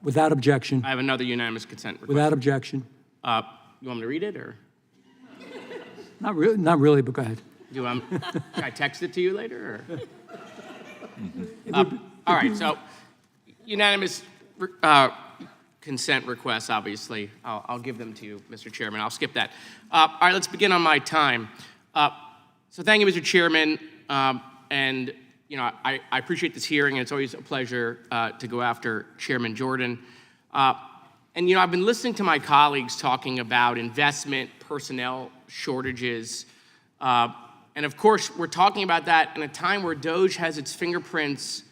Without objection. I have another unanimous consent request. Without objection. You want me to read it, or? Not really, but go ahead. Can I text it to you later, or? All right, so unanimous consent requests, obviously. I'll give them to you, Mr. Chairman. I'll skip that. All right, let's begin on my time. So thank you, Mr. Chairman. And, you know, I appreciate this hearing, and it's always a pleasure to go after Chairman Jordan. And, you know, I've been listening to my colleagues talking about investment, personnel shortages. And, of course, we're talking about that in a time where DOJ has its fingerprints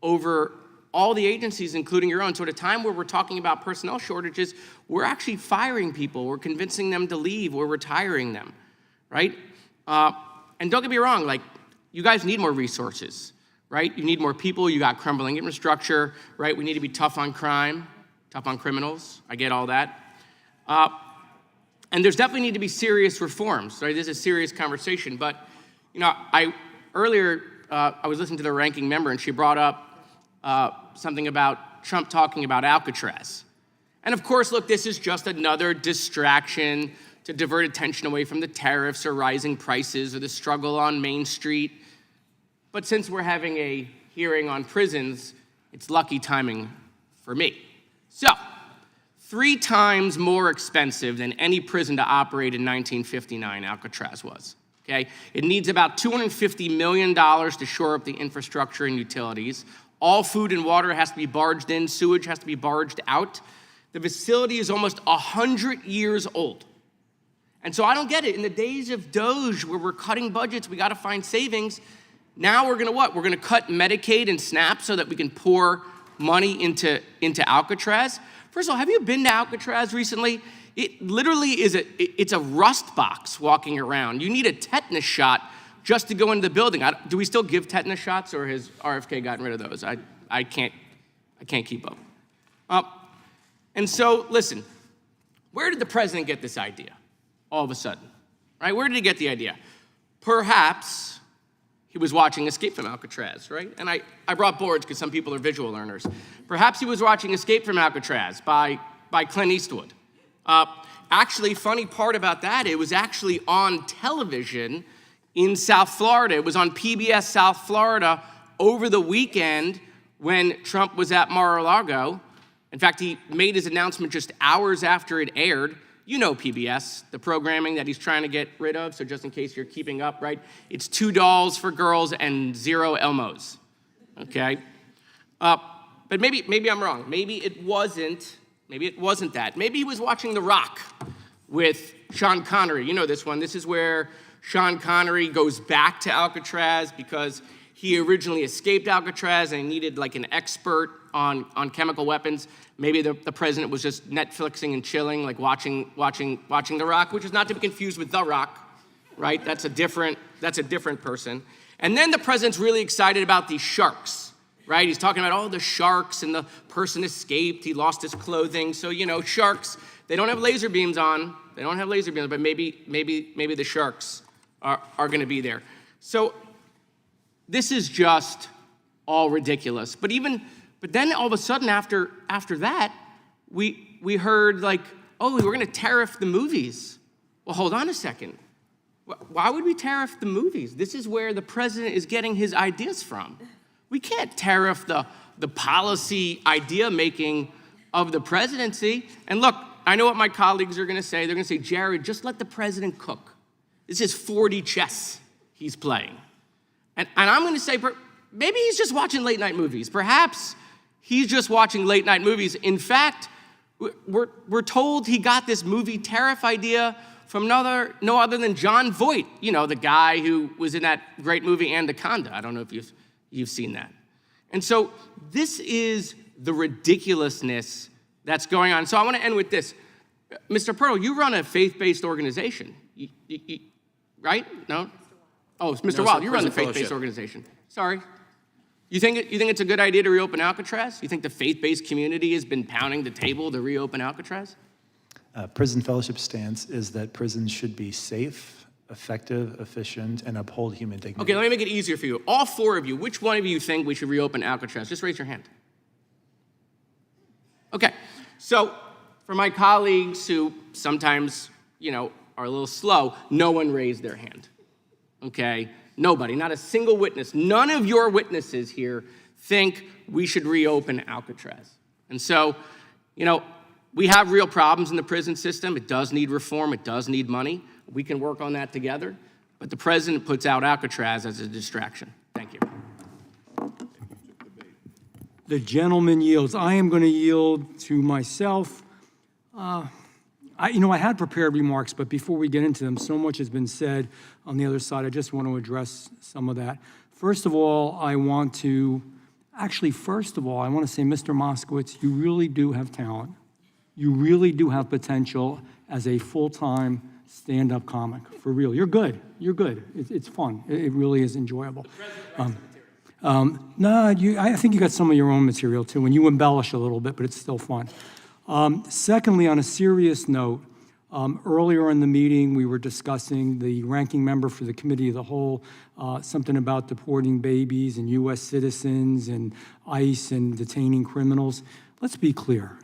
over all the agencies, including your own. So at a time where we're talking about personnel shortages, we're actually firing people. We're convincing them to leave. We're retiring them, right? And don't get me wrong, like, you guys need more resources, right? You need more people. You got crumbling infrastructure, right? We need to be tough on crime, tough on criminals. I get all that. And there's definitely need to be serious reforms, right? This is a serious conversation. But, you know, earlier I was listening to the ranking member, and she brought up something about Trump talking about Alcatraz. And of course, look, this is just another distraction to divert attention away from the tariffs or rising prices or the struggle on Main Street. But since we're having a hearing on prisons, it's lucky timing for me. So, 3 times more expensive than any prison to operate in 1959, Alcatraz was. Okay? It needs about $250 million to shore up the infrastructure and utilities. All food and water has to be barged in, sewage has to be barged out. The facility is almost 100 years old. And so I don't get it. In the days of DOGE, where we're cutting budgets, we got to find savings. Now we're going to what? We're going to cut Medicaid and SNAP so that we can pour money into Alcatraz. First of all, have you been to Alcatraz recently? It literally is it's a rust box walking around. You need a tetanus shot just to go into the building. Do we still give tetanus shots, or has RFK gotten rid of those? I can't keep up. And so, listen, where did the president get this idea all of a sudden, right? Where did he get the idea? Perhaps he was watching Escape from Alcatraz, right? And I brought boards because some people are visual learners. Perhaps he was watching Escape from Alcatraz by Clint Eastwood. Actually, funny part about that, it was actually on television in South Florida. It was on PBS South Florida over the weekend when Trump was at Mar-a-Lago. In fact, he made his announcement just hours after it aired. You know PBS, the programming that he's trying to get rid of, so just in case you're keeping up, right? It's 2 dolls for girls and 0 Elmos, okay? But maybe I'm wrong. Maybe it wasn't that. Maybe he was watching The Rock with Sean Connery. You know this one. This is where Sean Connery goes back to Alcatraz because he originally escaped Alcatraz and he needed like an expert on chemical weapons. Maybe the president was just Netflixing and chilling, like watching The Rock, which is not to be confused with The Rock, right? That's a different person. And then the president's really excited about these sharks, right? He's talking about, the sharks, and the person escaped, he lost his clothing. So, sharks, they don't have laser beams on. They don't have laser beams, but maybe the sharks are gonna be there. So this is just all ridiculous. But then all of a sudden after that, we heard like, we're gonna tariff the movies. Well, hold on a second. Why would we tariff the movies? This is where the president is getting his ideas from. We can't tariff the policy idea making of the presidency. And look, I know what my colleagues are gonna say. They're gonna say, Jared, just let the president cook. This is 4D chess he's playing. And I'm gonna say, maybe he's just watching late night movies. Perhaps he's just watching late night movies. In fact, we're told he got this movie tariff idea from no other than John Voight, the guy who was in that great movie Anaconda. I don't know if you've seen that. And so this is the ridiculousness that's going on. So I want to end with this. Mr. Pearl, you run a faith-based organization, right? No? Oh, it's Mr. Wild, you run the faith-based organization. Sorry. You think it's a good idea to reopen Alcatraz? You think the faith-based community has been pounding the table to reopen Alcatraz? Prison Fellowship's stance is that prisons should be safe, effective, efficient, and uphold human dignity. Okay, let me make it easier for you. All 4 of you, which one of you think we should reopen Alcatraz? Just raise your hand. Okay, so for my colleagues who sometimes, are a little slow, no one raised their hand, okay? Nobody, not a single witness. None of your witnesses here think we should reopen Alcatraz. And so, we have real problems in the prison system. It does need reform. It does need money. We can work on that together. But the president puts out Alcatraz as a distraction. Thank you. The gentleman yields. I am going to yield to myself. I had prepared remarks, but before we get into them, so much has been said on the other side. I just want to address some of that. First of all, I want to say, Mr. Moskowitz, you really do have talent. You really do have potential as a full-time stand-up comic, for real. You're good. It's fun. It really is enjoyable. I think you got some of your own material too, and you embellish a little bit, but it's still fun. Secondly, on a serious note, earlier in the meeting, we were discussing the ranking member for the Committee of the Whole, something about deporting babies and U.S. citizens and ICE and detaining criminals. Let's be clear.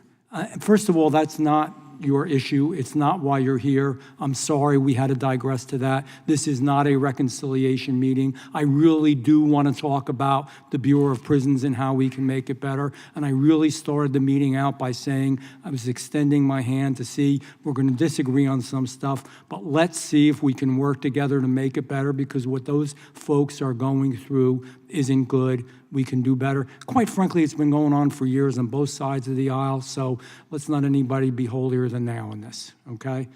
First of all, that's not your issue. It's not why you're here. I'm sorry we had to digress to that. This is not a reconciliation meeting. I really do want to talk about the Bureau of Prisons and how we can make it better. And I really started the meeting out by saying I was extending my hand to see we're going to disagree on some stuff, but let's see if we can work together to make it better, because what those folks are going through isn't good. We can do better. Quite frankly, it's been going on for years on both sides of the aisle, so let's not anybody be holier than thou in this, okay?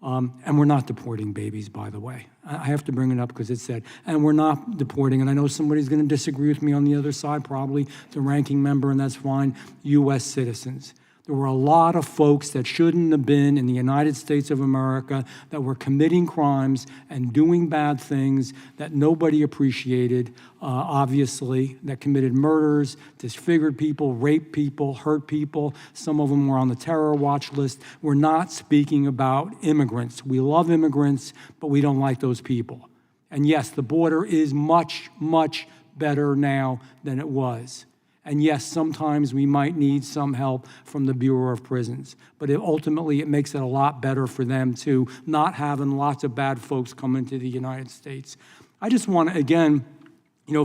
And we're not deporting babies, by the way. I have to bring it up because it said, and we're not deporting, and I know somebody's going to disagree with me on the other side, probably the ranking member, and that's fine, U.S. citizens. There were a lot of folks that shouldn't have been in the United States of America that were committing crimes and doing bad things that nobody appreciated, obviously, that committed murders, disfigured people, raped people, hurt people. Some of them were on the terror watch list. We're not speaking about immigrants. We love immigrants, but we don't like those people. And yes, the border is much, much better now than it was. And yes, sometimes we might need some help from the Bureau of Prisons, but ultimately it makes it a lot better for them too, not having lots of bad folks come into the United States. I just want to, again,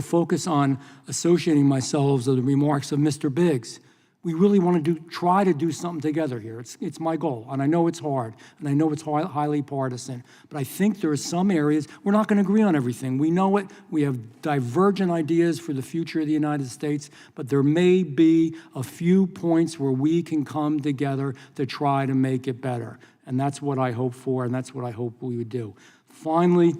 focus on associating myself with the remarks of Mr. Biggs. We really want to try to do something together here. It's my goal, and I know it's hard, and I know it's highly partisan, but I think there are some areas we're not going to agree on everything. We know it. We have divergent ideas for the future of the United States, but there may be a few points where we can come together to try to make it better, and that's what I hope for, and that's what I hope we would do. Finally,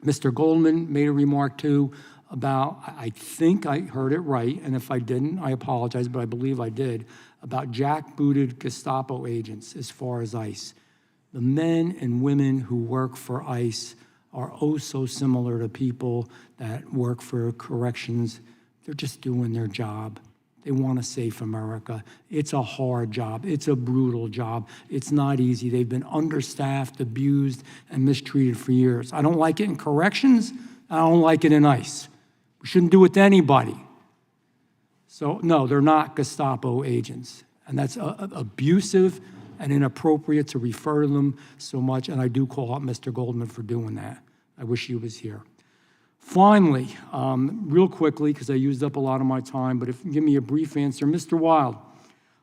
Mr. Goldman made a remark too about, I think I heard it right, and if I didn't, I apologize, but I believe I did, about jackbooted Gestapo agents as far as ICE. The men and women who work for ICE are oh so similar to people that work for corrections. They're just doing their job. They want a safe America. It's a hard job. It's a brutal job. It's not easy. They've been understaffed, abused, and mistreated for years. I don't like it in corrections. I don't like it in ICE. We shouldn't do it to anybody. So, no, they're not Gestapo agents. And that's abusive and inappropriate to refer to them so much. And I do call out Mr. Goldman for doing that. I wish he was here. Finally, real quickly, because I used up a lot of my time, but if you can give me a brief answer, Mr. Wild,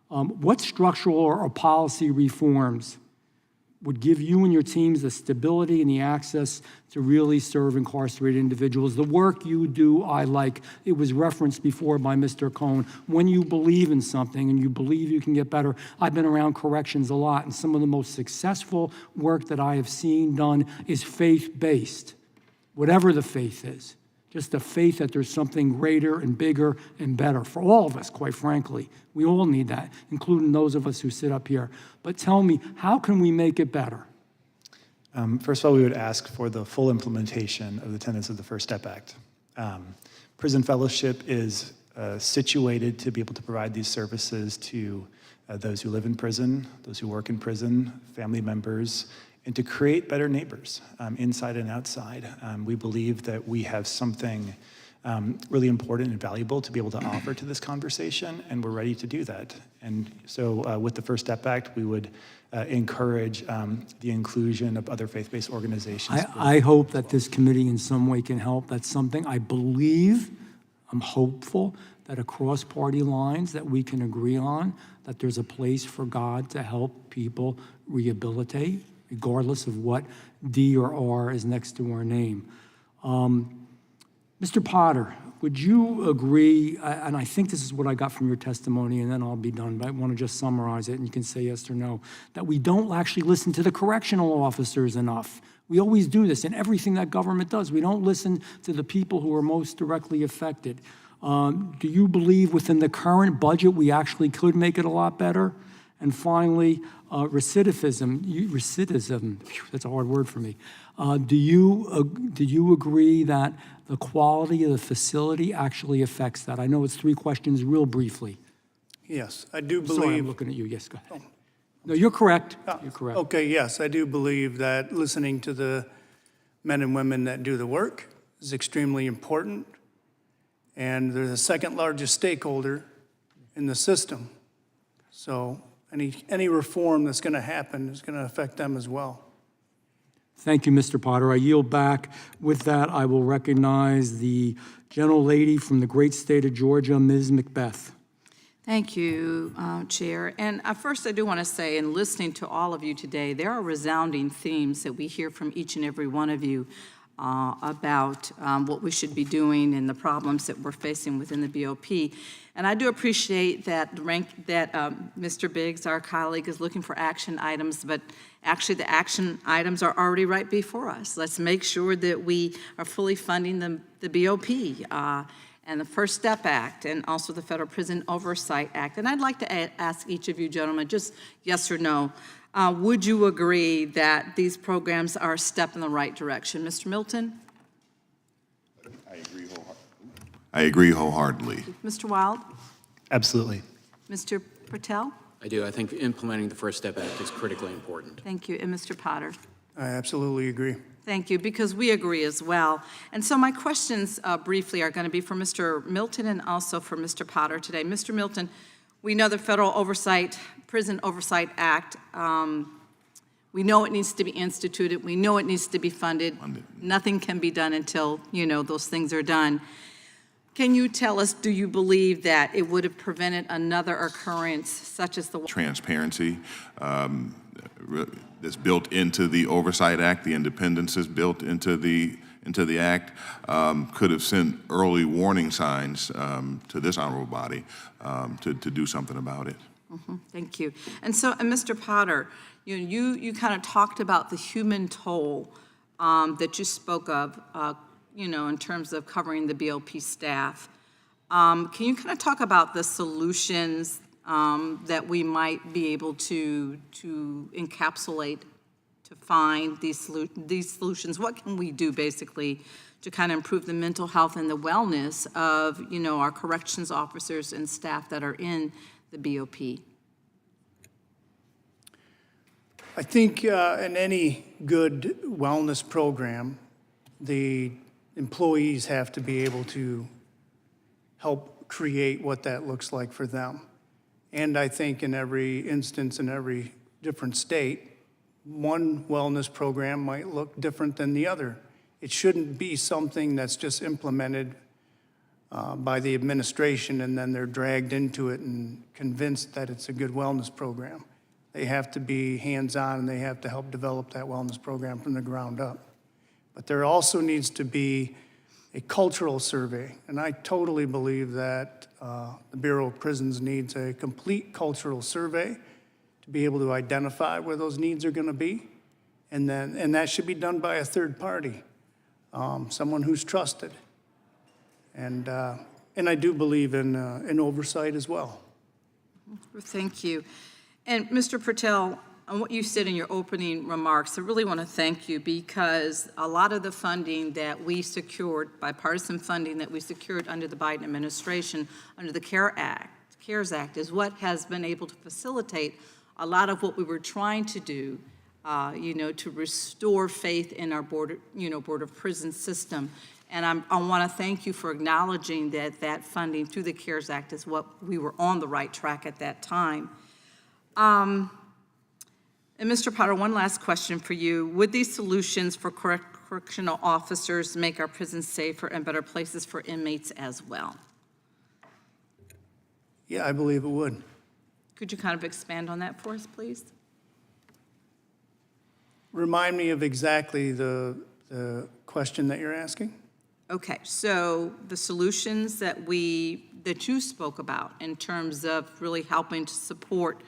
what structural or policy reforms would give you and your teams the stability and the access to really serve incarcerated individuals? The work you do, I like. It was referenced before by Mr. Cohn. When you believe in something and you believe you can get better, I've been around corrections a lot, and some of the most successful work that I have seen done is faith-based, whatever the faith is. Just the faith that there's something greater and bigger and better for all of us, quite frankly. We all need that, including those of us who sit up here. But tell me, how can we make it better? First of all, we would ask for the full implementation of the tenets of the First Step Act. Prison Fellowship is situated to be able to provide these services to those who live in prison, those who work in prison, family members, and to create better neighbors inside and outside. We believe that we have something really important and valuable to be able to offer to this conversation, and we're ready to do that. And so with the First Step Act, we would encourage the inclusion of other faith-based organizations. I hope that this committee in some way can help. That's something I believe, I'm hopeful, that across party lines that we can agree on, that there's a place for God to help people rehabilitate, regardless of what D or R is next to our name. Mr. Potter, would you agree, and I think this is what I got from your testimony, and then I'll be done, but I want to just summarize it, and you can say yes or no, that we don't actually listen to the correctional officers enough. We always do this in everything that government does. We don't listen to the people who are most directly affected. Do you believe within the current budget we actually could make it a lot better? And finally, recidivism, that's a hard word for me. Do you agree that the quality of the facility actually affects that? I know it's 3 questions real briefly. Yes, I do believe. Sorry, I'm looking at you. Yes, go ahead. No, you're correct. You're correct. Okay, yes, I do believe that listening to the men and women that do the work is extremely important. And they're the second largest stakeholder in the system. So I Any reform that's going to happen is going to affect them as well. Thank you, Mr. Potter. I yield back. With that, I will recognize the gentlelady from the great state of Georgia, Ms. Macbeth. Thank you, Chair. And first, I do want to say, in listening to all of you today, there are resounding themes that we hear from each and every one of you about what we should be doing and the problems that we're facing within the BOP. And I do appreciate that Mr. Biggs, our colleague, is looking for action items, but actually the action items are already right before us. Let's make sure that we are fully funding the BOP and the First Step Act and also the Federal Prison Oversight Act. And I'd like to ask each of you gentlemen, just yes or no, would you agree that these programs are a step in the right direction? Mr. Milton? I agree wholeheartedly. Mr. Wild? Absolutely. Mr. Patel? I do. I think implementing the First Step Act is critically important. Thank you. And Mr. Potter? I absolutely agree. Thank you, because we agree as well. And so my questions briefly are going to be for Mr. Milton and also for Mr. Potter today. Mr. Milton, we know the Federal Prison Oversight Act, we know it needs to be instituted. We know it needs to be funded. Nothing can be done until, those things are done. Can you tell us, do you believe that it would have prevented another occurrence such as the Transparency that's built into the Oversight Act, the independence is built into the act, could have sent early warning signs to this honorable body to do something about it. Thank you. And so, Mr. Potter, you kind of talked about the human toll that you spoke of, in terms of covering the BOP staff. Can you kind of talk about the solutions that we might be able to encapsulate, to find these solutions? What can we do basically to kind of improve the mental health and the wellness of, our corrections officers and staff that are in the BOP? I think in any good wellness program, the employees have to be able to help create what that looks like for them. And I think in every instance, in every different state, one wellness program might look different than the other. It shouldn't be something that's just implemented by the administration and then they're dragged into it and convinced that it's a good wellness program. They have to be hands-on and they have to help develop that wellness program from the ground up. But there also needs to be a cultural survey, and I totally believe that the Bureau of Prisons needs a complete cultural survey to be able to identify where those needs are going to be, and that should be done by a third party, someone who's trusted. And I do believe in oversight as well. Thank you. And Mr. Patel, on what you said in your opening remarks, I really want to thank you because a lot of the funding that we secured, bipartisan funding that we secured under the Biden administration, under the CARES Act, is what has been able to facilitate a lot of what we were trying to do, to restore faith in our Board of Prison system. And I want to thank you for acknowledging that funding through the CARES Act is what we were on the right track at that time. And Mr. Potter, one last question for you. Would these solutions for correctional officers make our prisons safer and better places for inmates as well? Yeah, I believe it would. Could you kind of expand on that for us, please? Remind me of exactly the question that you're asking. Okay, so the solutions that you spoke about in terms of really helping to support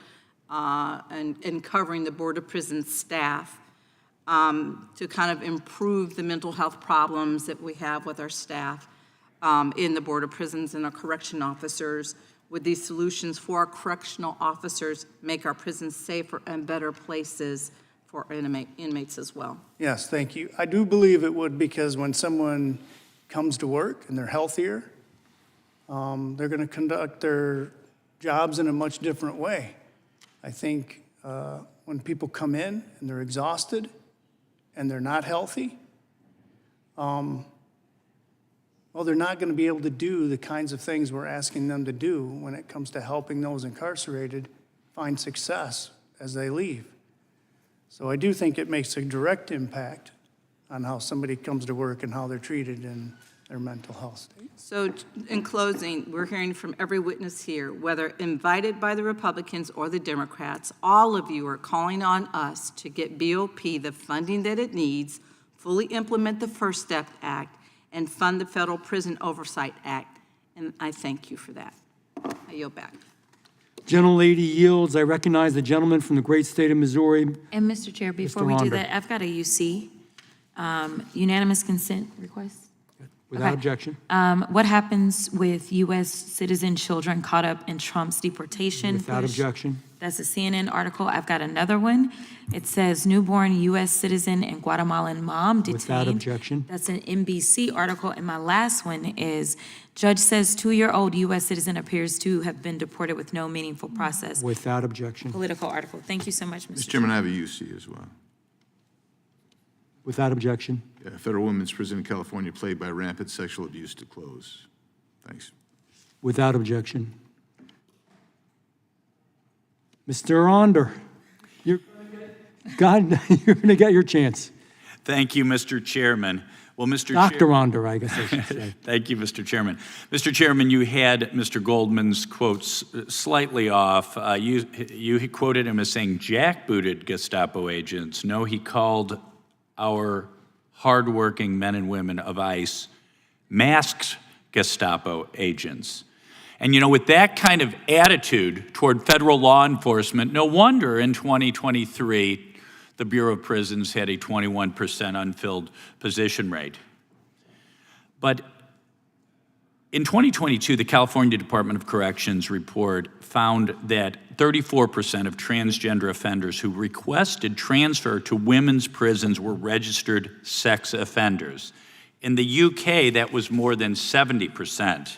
and covering the Board of Prison staff to kind of improve the mental health problems that we have with our staff in the Board of Prisons and our correction officers. Would these solutions for our correctional officers make our prisons safer and better places for inmates as well? Yes, thank you. I do believe it would because when someone comes to work and they're healthier, they're going to conduct their jobs in a much different way. I think when people come in and they're exhausted and they're not healthy, they're not going to be able to do the kinds of things we're asking them to do when it comes to helping those incarcerated find success as they leave. So I do think it makes a direct impact on how somebody comes to work and how they're treated in their mental health state. So in closing, we're hearing from every witness here, whether invited by the Republicans or the Democrats, all of you are calling on us to get BOP the funding that it needs, fully implement the First Step Act, and fund the Federal Prison Oversight Act. And I thank you for that. I yield back. Gentlelady yields. I recognize the gentleman from the great state of Missouri. And Mr. Chair, before Mr. we do Ronder. that, I've got a UC, unanimous consent request. Without Okay. objection. What happens with U.S. citizen children caught up in Trump's deportation Without push? objection. That's a CNN article. I've got another one. It says newborn U.S. citizen and Guatemalan mom detained. Without objection. That's an NBC article. And my last one is judge says 2-year-old U.S. citizen appears to have been deported with no meaningful process. Without objection. Political article. Thank you so much, Mr. Mr. Chairman, I have a UC as well. Without objection. Yeah, Federal Women's Prison in California plagued by rampant sexual abuse to close. Thanks. Without objection. Mr. Ronder, you're going to get your chance. Thank you, Mr. Chairman. Well, Mr. Dr. Ronder, I guess I should say. Thank you, Mr. Chairman. Mr. Chairman, you had Mr. Goldman's quotes slightly off. You quoted him as saying jackbooted Gestapo agents. No, he called our hardworking men and women of ICE masked Gestapo agents. And you know, with that kind of attitude toward federal law enforcement, no wonder in 2023, the Bureau of Prisons had a 21% unfilled position rate. But in 2022, the California Department of Corrections report found that 34% of transgender offenders who requested transfer to women's prisons were registered sex offenders. In the UK, that was more than 70%.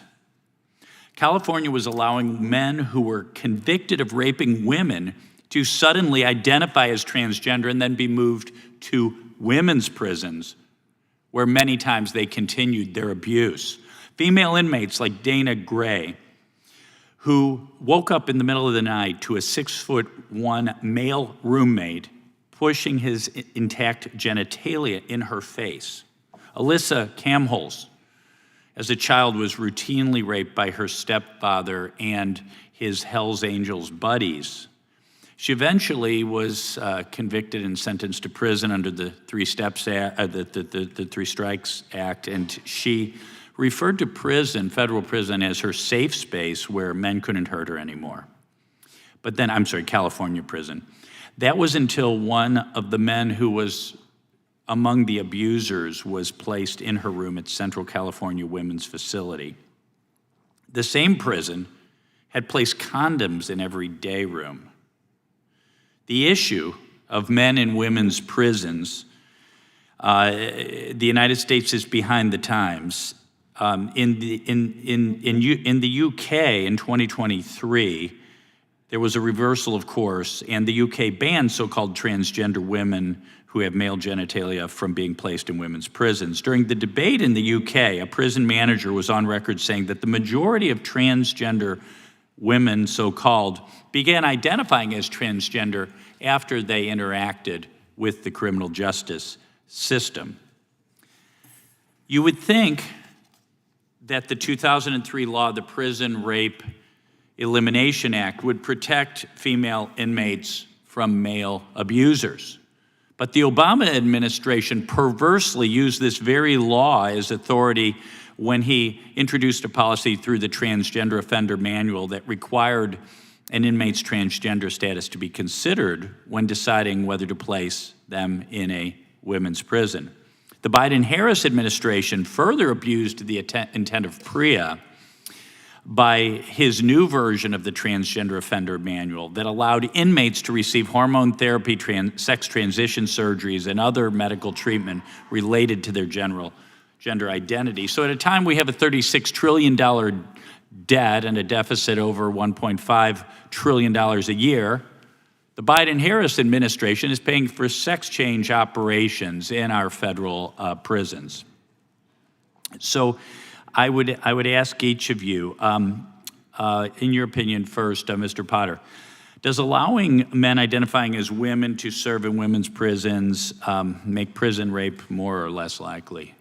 California was allowing men who were convicted of raping women to suddenly identify as transgender and then be moved to women's prisons, where many times they continued their abuse. Female inmates like Dana Gray, who woke up in the middle of the night to a 6'1" male roommate pushing his intact genitalia in her face. Alyssa Kamholz, as a child, was routinely raped by her stepfather and his Hells Angels buddies. She eventually was convicted and sentenced to prison under the Three Strikes Act, and she referred to prison, federal prison, as her safe space where men couldn't hurt her anymore. But then, California prison. That was until one of the men who was among the abusers was placed in her room at Central California Women's Facility. The same prison had placed condoms in every day room. The issue of men in women's prisons, the United States is behind the times. In the UK in 2023, there was a reversal, of course, and the UK banned so-called transgender women who have male genitalia from being placed in women's prisons. During the debate in the UK, a prison manager was on record saying that the majority of transgender women, so-called, began identifying as transgender after they interacted with the criminal justice system. You would think that the 2003 law, the Prison Rape Elimination Act, would protect female inmates from male abusers. But the Obama administration perversely used this very law as authority when he introduced a policy through the Transgender Offender Manual that required an inmate's transgender status to be considered when deciding whether to place them in a women's prison. The Biden-Harris administration further abused the intent of PREA by his new version of the Transgender Offender Manual that allowed inmates to receive hormone therapy, sex transition surgeries, and other medical treatment related to their gender identity. So at a time we have a $36 trillion debt and a deficit over $1.5 trillion a year, the Biden-Harris administration is paying for sex change operations in our federal prisons. So I would ask each of you, in your opinion first, Mr. Potter, Does allowing men identifying as women to serve in women's prisons make prison rape more or less likely?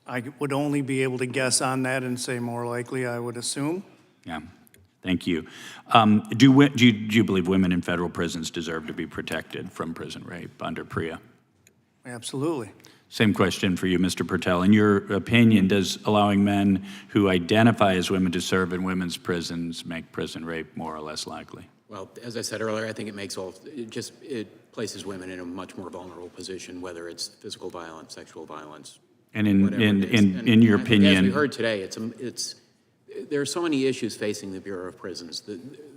I would only be able to guess on that and say more likely, I would assume. Yeah, thank you. Do you believe women in federal prisons deserve to be protected from prison rape under PREA? Absolutely. Same question for you, Mr. Pertel. In your opinion, does allowing men who identify as women to serve in women's prisons make prison rape more or less likely? Well, as I said earlier, I think it places women in a much more vulnerable position, whether it's physical violence, sexual violence. And in your I think as we opinion, heard today, there are so many issues facing the Bureau of Prisons.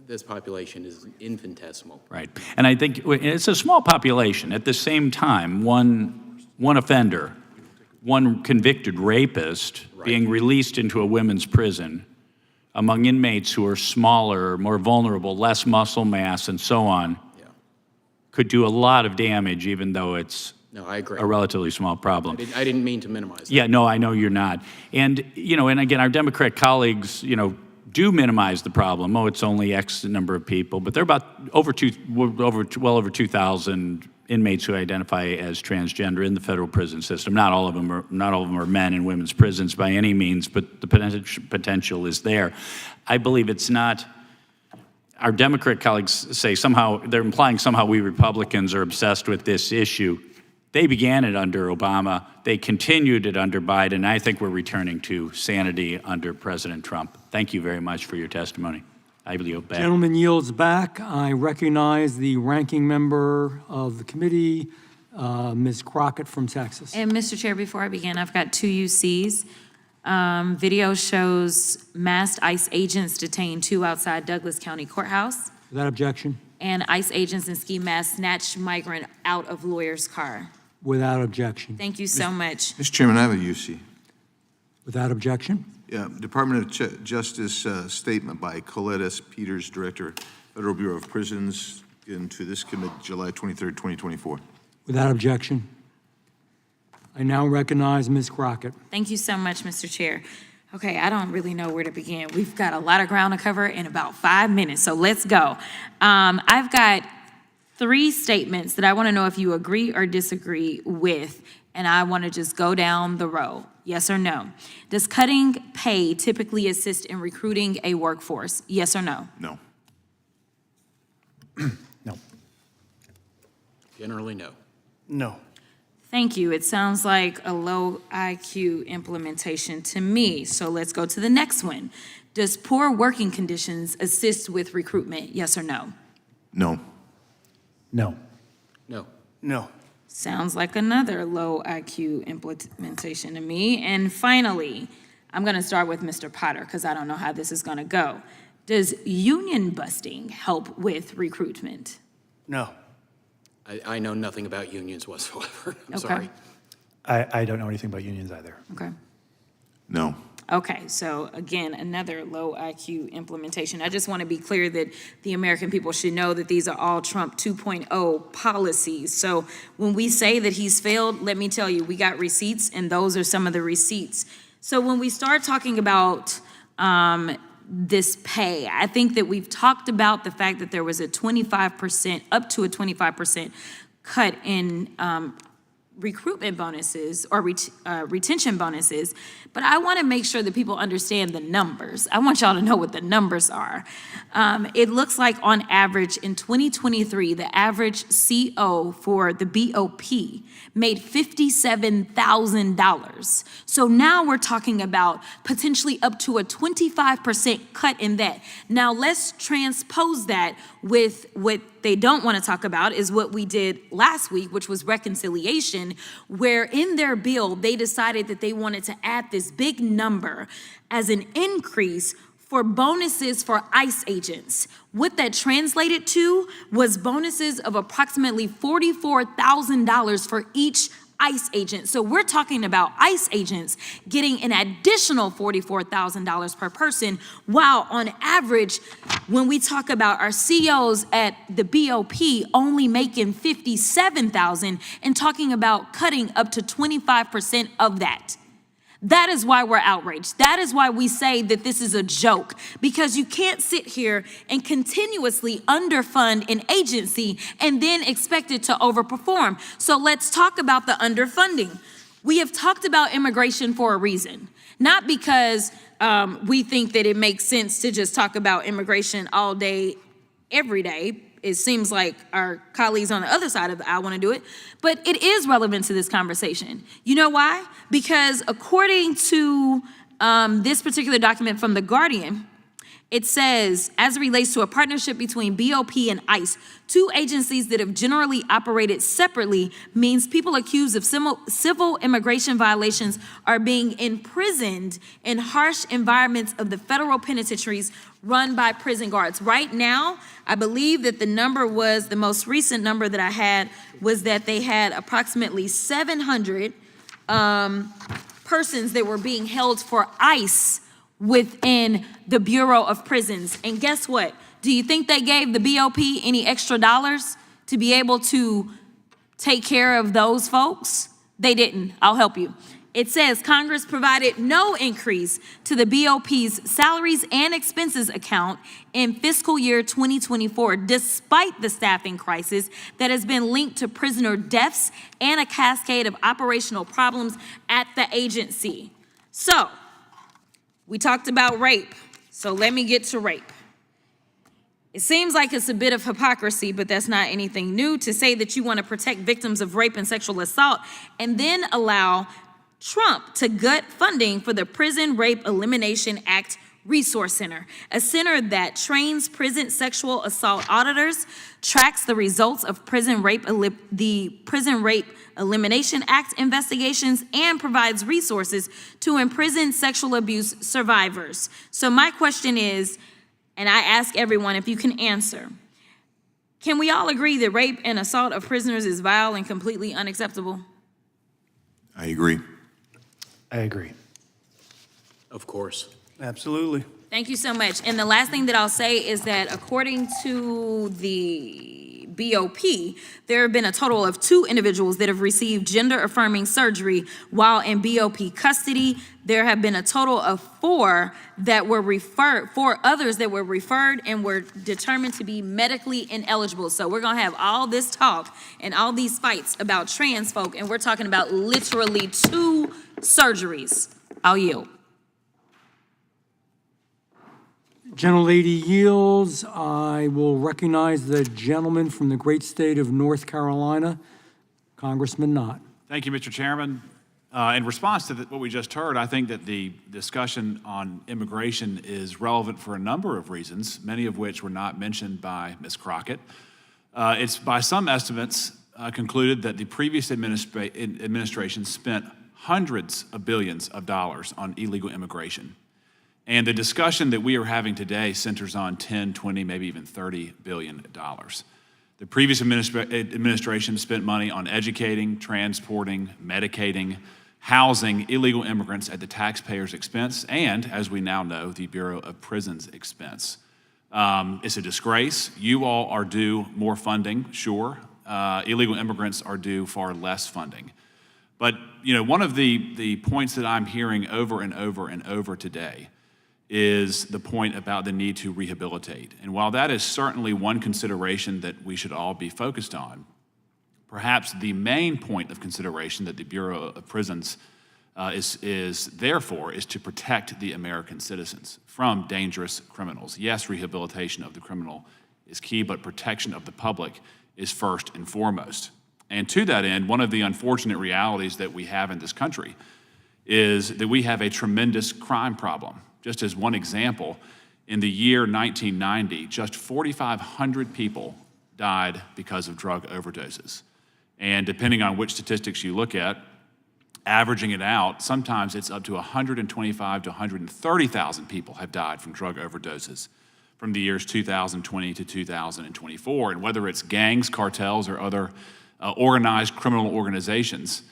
This population is infinitesimal. right? And I think it's a small population. At the same time, one offender, one convicted rapist being released into a women's prison among inmates who are smaller, more vulnerable, less muscle mass, and so on, could do a lot of damage, even though it's No, I agree. a relatively small problem. I didn't mean to minimize that. Yeah, no, I know you're not. And, and again, our Democrat colleagues, do minimize the problem. Oh, it's only X number of people, but there are about well over 2,000 inmates who identify as transgender in the federal prison system. Not all of them are men in women's prisons by any means, but the potential is there. I believe it's not. Our Democrat colleagues say they're implying somehow we Republicans are obsessed with this issue. They began it under Obama. They continued it under Biden. I think we're returning to sanity under President Trump. Thank you very much for your testimony. I yield back. Gentleman yields back. I recognize the ranking member of the committee, Ms. Crockett from Texas. And Mr. Chair, before I begin, I've got 2 UCs. Video shows masked ICE agents detain 2 outside Douglas County Courthouse. Without objection? And ICE agents in ski masks snatch migrant out of lawyer's car. Without objection. Thank you so much. Mr. Chairman, I have a UC. Without objection? Yeah, Department of Justice statement by Colette S. Peters, Director, Federal Bureau of Prisons, into this committee, July 23rd, 2024. Without objection. I now recognize Ms. Crockett. Thank you so much, Mr. Chair. Okay, I don't really know where to begin. We've got a lot of ground to cover in about 5 minutes, so let's go. I've got 3 statements that I want to know if you agree or disagree with, and I want to just go down the row. Yes or no? Does cutting pay typically assist in recruiting a workforce? Yes or no? No. No. Generally, no. No. Thank you. It sounds like a low IQ implementation to me. So let's go to the next one. Does poor working conditions assist with recruitment? Yes or no? No. No. No. No. Sounds like another low IQ implementation to me. And finally, I'm going to start with Mr. Potter because I don't know how this is going to go. Does union busting help with recruitment? No. I know nothing about unions whatsoever. I'm Okay. sorry. I don't know anything about unions either. Okay. No. Okay, so again, another low IQ implementation. I just want to be clear that the American people should know that these are all Trump 2.0 policies. So when we say that he's failed, let me tell you, we got receipts, and those are some of the receipts. So when we start talking about this pay, I think that we've talked about the fact that there was a 25%, up to a 25% cut in recruitment bonuses or retention bonuses, but I want to make sure that people understand the numbers. I want y'all to know what the numbers are. It looks like on average in 2023, the average CO for the BOP made $57,000. So now we're talking about potentially up to a 25% cut in that. Now let's transpose that with what they don't want to talk about is what we did last week, which was reconciliation, where in their bill, they decided that they wanted to add this big number as an increase for bonuses for ICE agents. What that translated to was bonuses of approximately $44,000 for each ICE agent. So we're talking about ICE agents getting an additional $44,000 per person, while on average, when we talk about our COs at the BOP only making $57,000 and talking about cutting up to 25% of that. That is why we're outraged. That is why we say that this is a joke, because you can't sit here and continuously underfund an agency and then expect it to overperform. So let's talk about the underfunding. We have talked about immigration for a reason, not because we think that it makes sense to just talk about immigration all day, every day. It seems like our colleagues on the other side of the aisle want to do it, but it is relevant to this conversation. You know why? Because according to this particular document from The Guardian, it says, as it relates to a partnership between BOP and ICE, two agencies that have generally operated separately, means people accused of civil immigration violations are being imprisoned in harsh environments of the federal penitentiaries run by prison guards. Right now, I believe that the most recent number that I had was that they had approximately 700 persons that were being held for ICE within the Bureau of Prisons. And guess what? Do you think they gave the BOP any extra dollars to be able to take care of those folks? They didn't. I'll help you. It says Congress provided no increase to the BOP's salaries and expenses account in fiscal year 2024, despite the staffing crisis that has been linked to prisoner deaths and a cascade of operational problems at the agency. So, we talked about rape, so let me get to rape. It seems like it's a bit of hypocrisy, but that's not anything new, to say that you want to protect victims of rape and sexual assault and then allow Trump to gut funding for the Prison Rape Elimination Act Resource Center, a center that trains prison sexual assault auditors, tracks the results of the Prison Rape Elimination Act investigations, and provides resources to imprisoned sexual abuse survivors. So my question is, and I ask everyone if you can answer, can we all agree that rape and assault of prisoners is vile and completely unacceptable? I agree. I agree. Of course. Absolutely. Thank you so much. And the last thing that I'll say is that according to the BOP, there have been a total of 2 individuals that have received gender-affirming surgery while in BOP custody. There have been a total of 4 that were referred, 4 others that were referred and were determined to be medically ineligible. So we're gonna have all this talk and all these fights about trans folk, and we're talking about literally 2 surgeries. I'll yield. Gentlelady yields. I will recognize the gentleman from the great state of North Carolina, Congressman Knott. Thank you, Mr. Chairman. In response to what we just heard, I think that the discussion on immigration is relevant for a number of reasons, many of which were not mentioned by Ms. Crockett. It's by some estimates concluded that the previous administration spent hundreds of billions of dollars on illegal immigration. And the discussion that we are having today centers on 10, 20, maybe even $30 billion. The previous administration spent money on educating, transporting, medicating, housing illegal immigrants at the taxpayer's expense and, as we now know, the Bureau of Prisons' expense. It's a disgrace. You all are due more funding, sure. Illegal immigrants are due far less funding. But, you know, one of the points that I'm hearing over and over and over today is the point about the need to rehabilitate. And while that is certainly one consideration that we should all be focused on, perhaps the main point of consideration that the Bureau of Prisons is there for is to protect the American citizens from dangerous criminals. Yes, rehabilitation of the criminal is key, but protection of the public is first and foremost. And to that end, one of the unfortunate realities that we have in this country is that we have a tremendous crime problem. Just as one example, in the year 1990, just 4,500 people died because of drug overdoses. And depending on which statistics you look at, averaging it out, sometimes it's up to 125 to 130,000 people have died from drug overdoses from the years 2020 to 2024. And whether it's gangs, cartels, or other organized criminal organizations,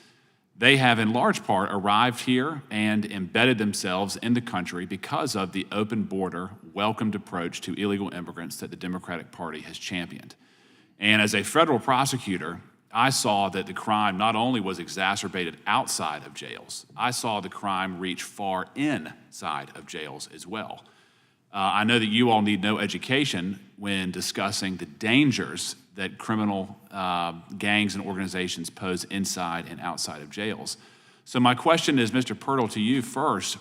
they have in large part arrived here and embedded themselves in the country because of the open border, welcomed approach to illegal immigrants that the Democratic Party has championed. And as a federal prosecutor, I saw that the crime not only was exacerbated outside of jails, I saw the crime reach far inside of jails as well. I know that you all need no education when discussing the dangers that criminal gangs and organizations pose inside and outside of jails. So my question is, Mr. Pirtle, to you first,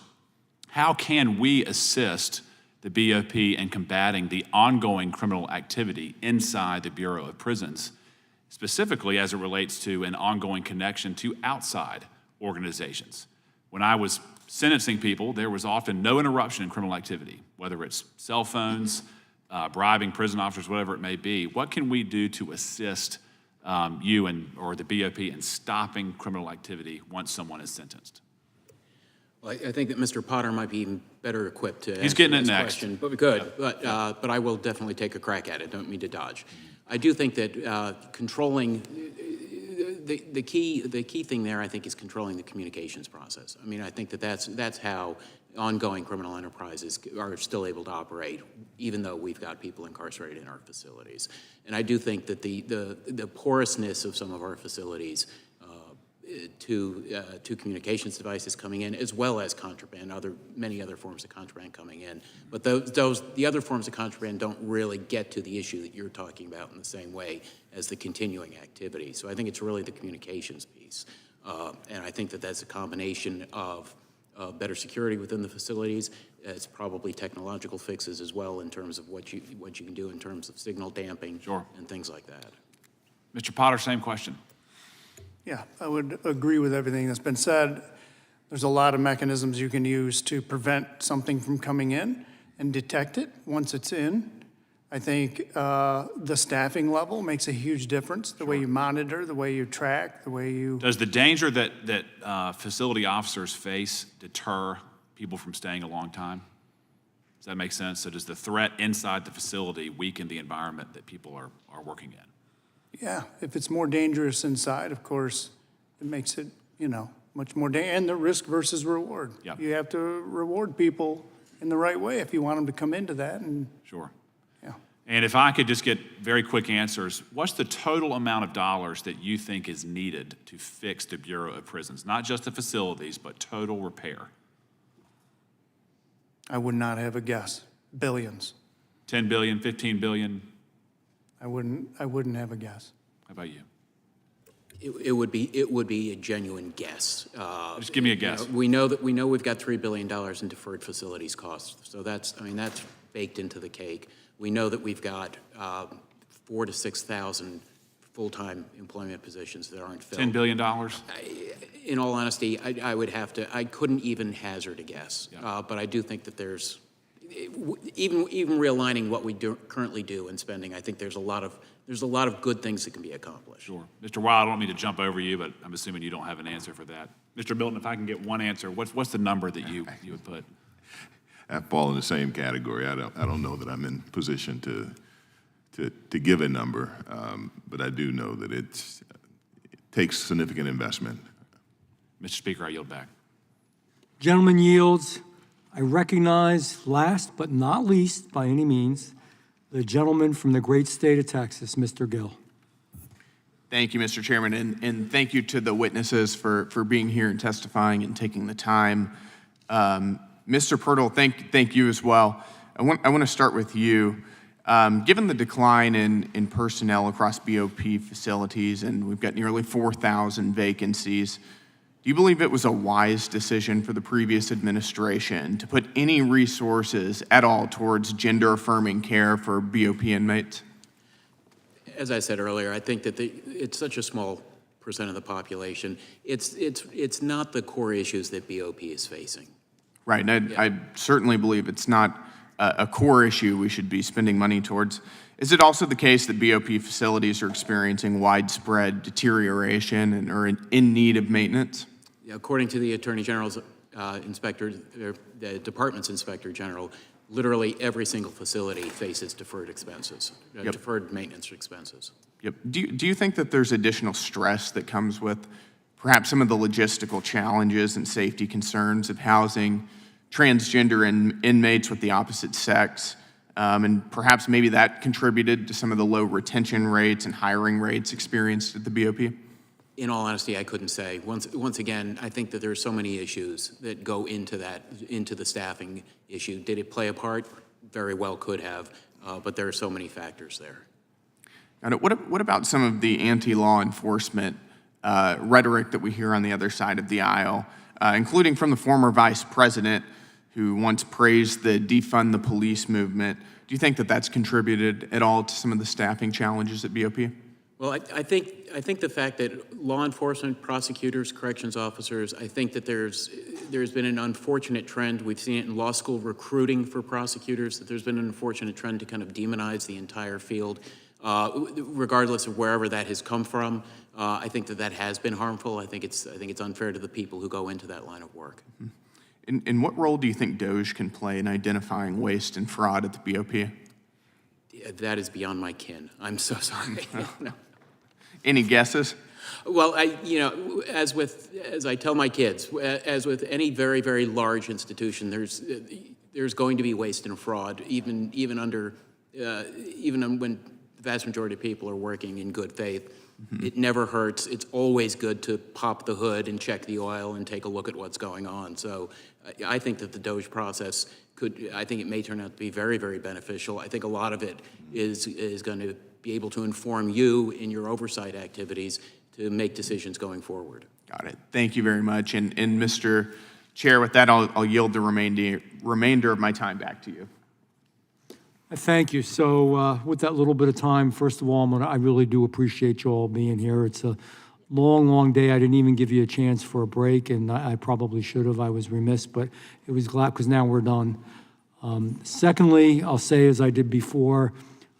how can we assist the BOP in combating the ongoing criminal activity inside the Bureau of Prisons, specifically as it relates to an ongoing connection to outside organizations? When I was sentencing people, there was often no interruption in criminal activity, whether it's cell phones, bribing prison officers, whatever it may be. What can we do to assist you or the BOP in stopping criminal activity once someone is sentenced? Well, I think that Mr. Potter might be even better equipped to He's answer getting it this next. question. But we could, but I will definitely take a crack at it. Don't mean to dodge. I do think that controlling the key thing there, I think, is controlling the communications process. I mean, I think that that's how ongoing criminal enterprises are still able to operate, even though we've got people incarcerated in our facilities. And I do think that the porousness of some of our facilities to communications devices coming in, as well as contraband, many other forms of contraband coming in. But the other forms of contraband don't really get to the issue that you're talking about in the same way as the continuing activity. So I think it's really the communications piece. And I think that that's a combination of better security within the facilities. It's probably technological fixes as well in terms of what you can do in terms of signal damping and things like that. Mr. Potter, same question. Yeah, I would agree with everything that's been said. There's a lot of mechanisms you can use to prevent something from coming in and detect it once it's in. I think the staffing level makes a huge difference, the way you monitor, the way you track, the way you... Does the danger that facility officers face deter people from staying a long time? Does that make sense? So does the threat inside the facility weaken the environment that people are working in? Yeah, if it's more dangerous inside, of course, it makes it, much more dangerous. And the risk versus reward. Yep. You have to reward people in the right way if you want them to come into that. And Sure. Yeah. And if I could just get very quick answers, what's the total amount of dollars that you think is needed to fix the Bureau of Prisons? Not just the facilities, but total repair. I would not have a guess. Billions. 10 billion, 15 billion? I wouldn't have a guess. How about you? It would be a genuine guess. Just give me a guess. We know we've got $3 billion in deferred facilities costs. So that's baked into the cake. We know that we've got 4,000 to 6,000 full-time employment positions that aren't filled. $10 billion? In all honesty, I couldn't even hazard a guess. Yeah. But I do think that there's, even realigning what we currently do in spending, I think there's a lot of good things that can be accomplished. Sure. Mr. Wild, I don't mean to jump over you, but I'm assuming you don't have an answer for that. Mr. Milton, if I can get one answer, what's the number that you would put? I fall in the same category. I don't know that I'm in position to give a number, but I do know that it takes significant investment. Mr. Speaker, I yield back. Gentleman yields. I recognize, last but not least by any means, the gentleman from the great state of Texas, Mr. Gill. Thank you, Mr. Chairman, and thank you to the witnesses for being here and testifying and taking the time. Mr. Pirtle, thank you as well. I want to start with you. Given the decline in personnel across BOP facilities, and we've got nearly 4,000 vacancies, do you believe it was a wise decision for the previous administration to put any resources at all towards gender-affirming care for BOP inmates? As I said earlier, I think that it's such a small percent of the population. It's not the core issues that BOP is facing. Right, and I certainly believe it's not a core issue we should be spending money towards. Is it also the case that BOP facilities are experiencing widespread deterioration and are in need of maintenance? According to the Attorney General's inspector, the department's inspector general, literally every single facility faces deferred expenses, deferred maintenance expenses. Yep. Do you think that there's additional stress that comes with perhaps some of the logistical challenges and safety concerns of housing transgender inmates with the opposite sex and perhaps maybe that contributed to some of the low retention rates and hiring rates experienced at the BOP? In all honesty, I couldn't say. Once again, I think that there are so many issues that go into the staffing issue. Did it play a part? Very well could have, but there are so many factors there. And what about some of the anti-law enforcement rhetoric that we hear on the other side of the aisle, including from the former vice president who once praised the defund the police movement? Do you think that that's contributed at all to some of the staffing challenges at BOP? Well, I think the fact that law enforcement, prosecutors, corrections officers, I think that there's been an unfortunate trend. We've seen it in law school recruiting for prosecutors, that there's been an unfortunate trend to kind of demonize the entire field, regardless of wherever that has come from. I think that has been harmful. I think it's unfair to the people who go into that line of work. In what role do you think DOJ can play in identifying waste and fraud at the BOP? That is beyond my kin. I'm so sorry. No. Any guesses? Well, as I tell my kids, as with any very, very large institution, there's going to be waste and fraud, even when the vast majority of people are working in good faith. Mm-hmm. It never hurts. It's always good to pop the hood and check the oil and take a look at what's going on. So I think that the DOJ process I think it may turn out to be very, very beneficial. I think a lot of it is going to be able to inform you in your oversight activities to make decisions going forward. Got it. Thank you very much. And Mr. Chair, with that, I'll yield the remainder of my time back to you. Thank you. So with that little bit of time, first of all, I really do appreciate you all being here. It's a long, long day. I didn't even give you a chance for a break, and I probably should have. I was remiss, but it was glad because now we're done. Secondly, I'll say as I did before,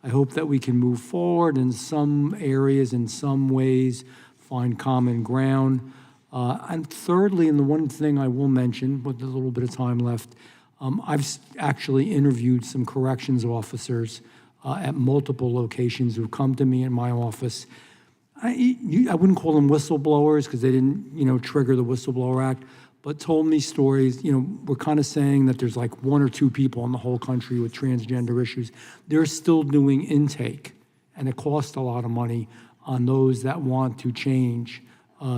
I hope that we can move forward in some areas, in some ways, find common ground. And thirdly, and the one thing I will mention with a little bit of time left, I've actually interviewed some corrections officers at multiple locations who've come to me in my office. I wouldn't call them whistleblowers because they didn't, trigger the Whistleblower Act, but told me stories. We're kind of saying that there's like 1 or 2 people in the whole country with transgender issues. They're still doing intake, and it costs a lot of money on those that want to change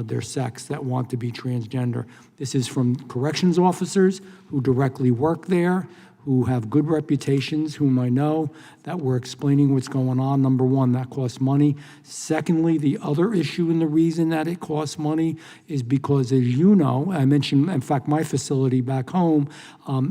their sex, that want to be transgender. This is from corrections officers who directly work there, who have good reputations, whom I know, that were explaining what's going on. Number one, that costs money. Secondly, the other issue and the reason that it costs money is because, as you know, I mentioned, in fact, my facility back home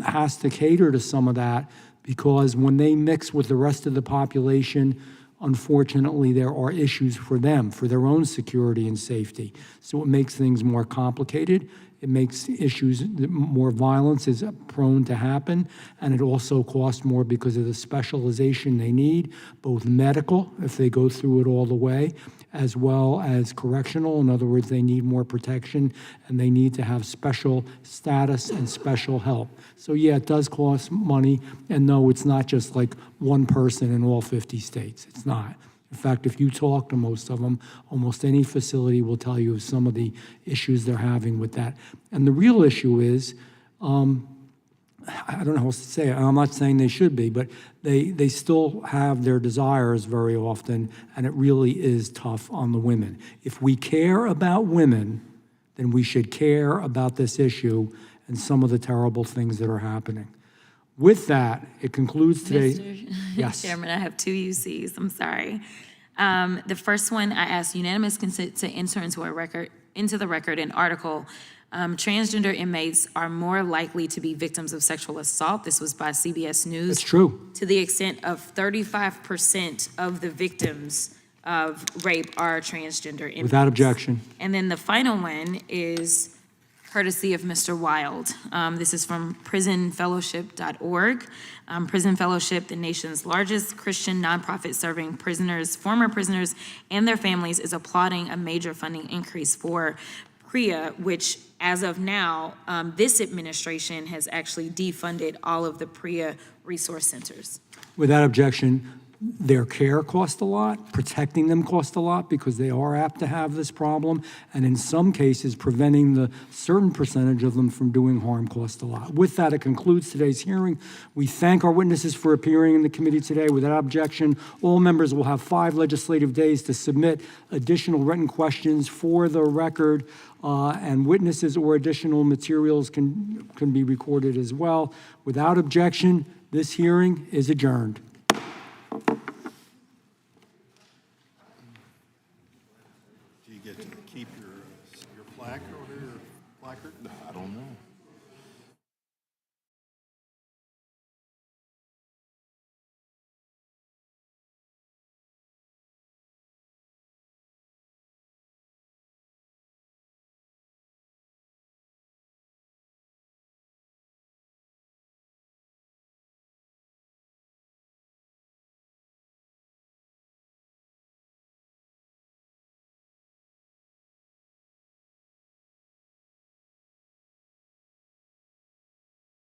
has to cater to some of that because when they mix with the rest of the population, unfortunately, there are issues for them, for their own security and safety. So it makes things more complicated. It makes issues, more violence is prone to happen, and it also costs more because of the specialization they need, both medical, if they go through it all the way, as well as correctional. In other words, they need more protection, and they need to have special status and special help. So yeah, it does cost money, and no, it's not just like one person in all 50 states. It's not. In fact, if you talk to most of them, almost any facility will tell you of some of the issues they're having with that. And the real issue is, I don't know how else to say it. I'm not saying they should be, but they still have their desires very often, and it really is tough on the women. If we care about women, then we should care about this issue and some of the terrible things that are happening. With that, it concludes today. Mr. Yes. Chairman, I have 2 UCs. I'm sorry. The first one, I asked unanimous consent to enter into the record an article. Transgender inmates are more likely to be victims of sexual assault. This was by CBS News. It's true. To the extent of 35% of the victims of rape are transgender inmates. Without objection. And then the final one is courtesy of Mr. Wild. This is from prisonfellowship.org. Prison Fellowship, the nation's largest Christian nonprofit serving prisoners, former prisoners, and their families, is applauding a major funding increase for PREA, which as of now, this administration has actually defunded all of the PREA resource centers. Without objection, Their care costs a lot, protecting them costs a lot because they are apt to have this problem, and in some cases, preventing the certain percentage of them from doing harm costs a lot. With that, it concludes today's hearing. We thank our witnesses for appearing in the committee today. Without objection, all members will have 5 legislative days to submit additional written questions for the record, and witnesses or additional materials can be recorded as well. Without objection, this hearing is adjourned. Do you get to keep your plaque or your placard? I don't know.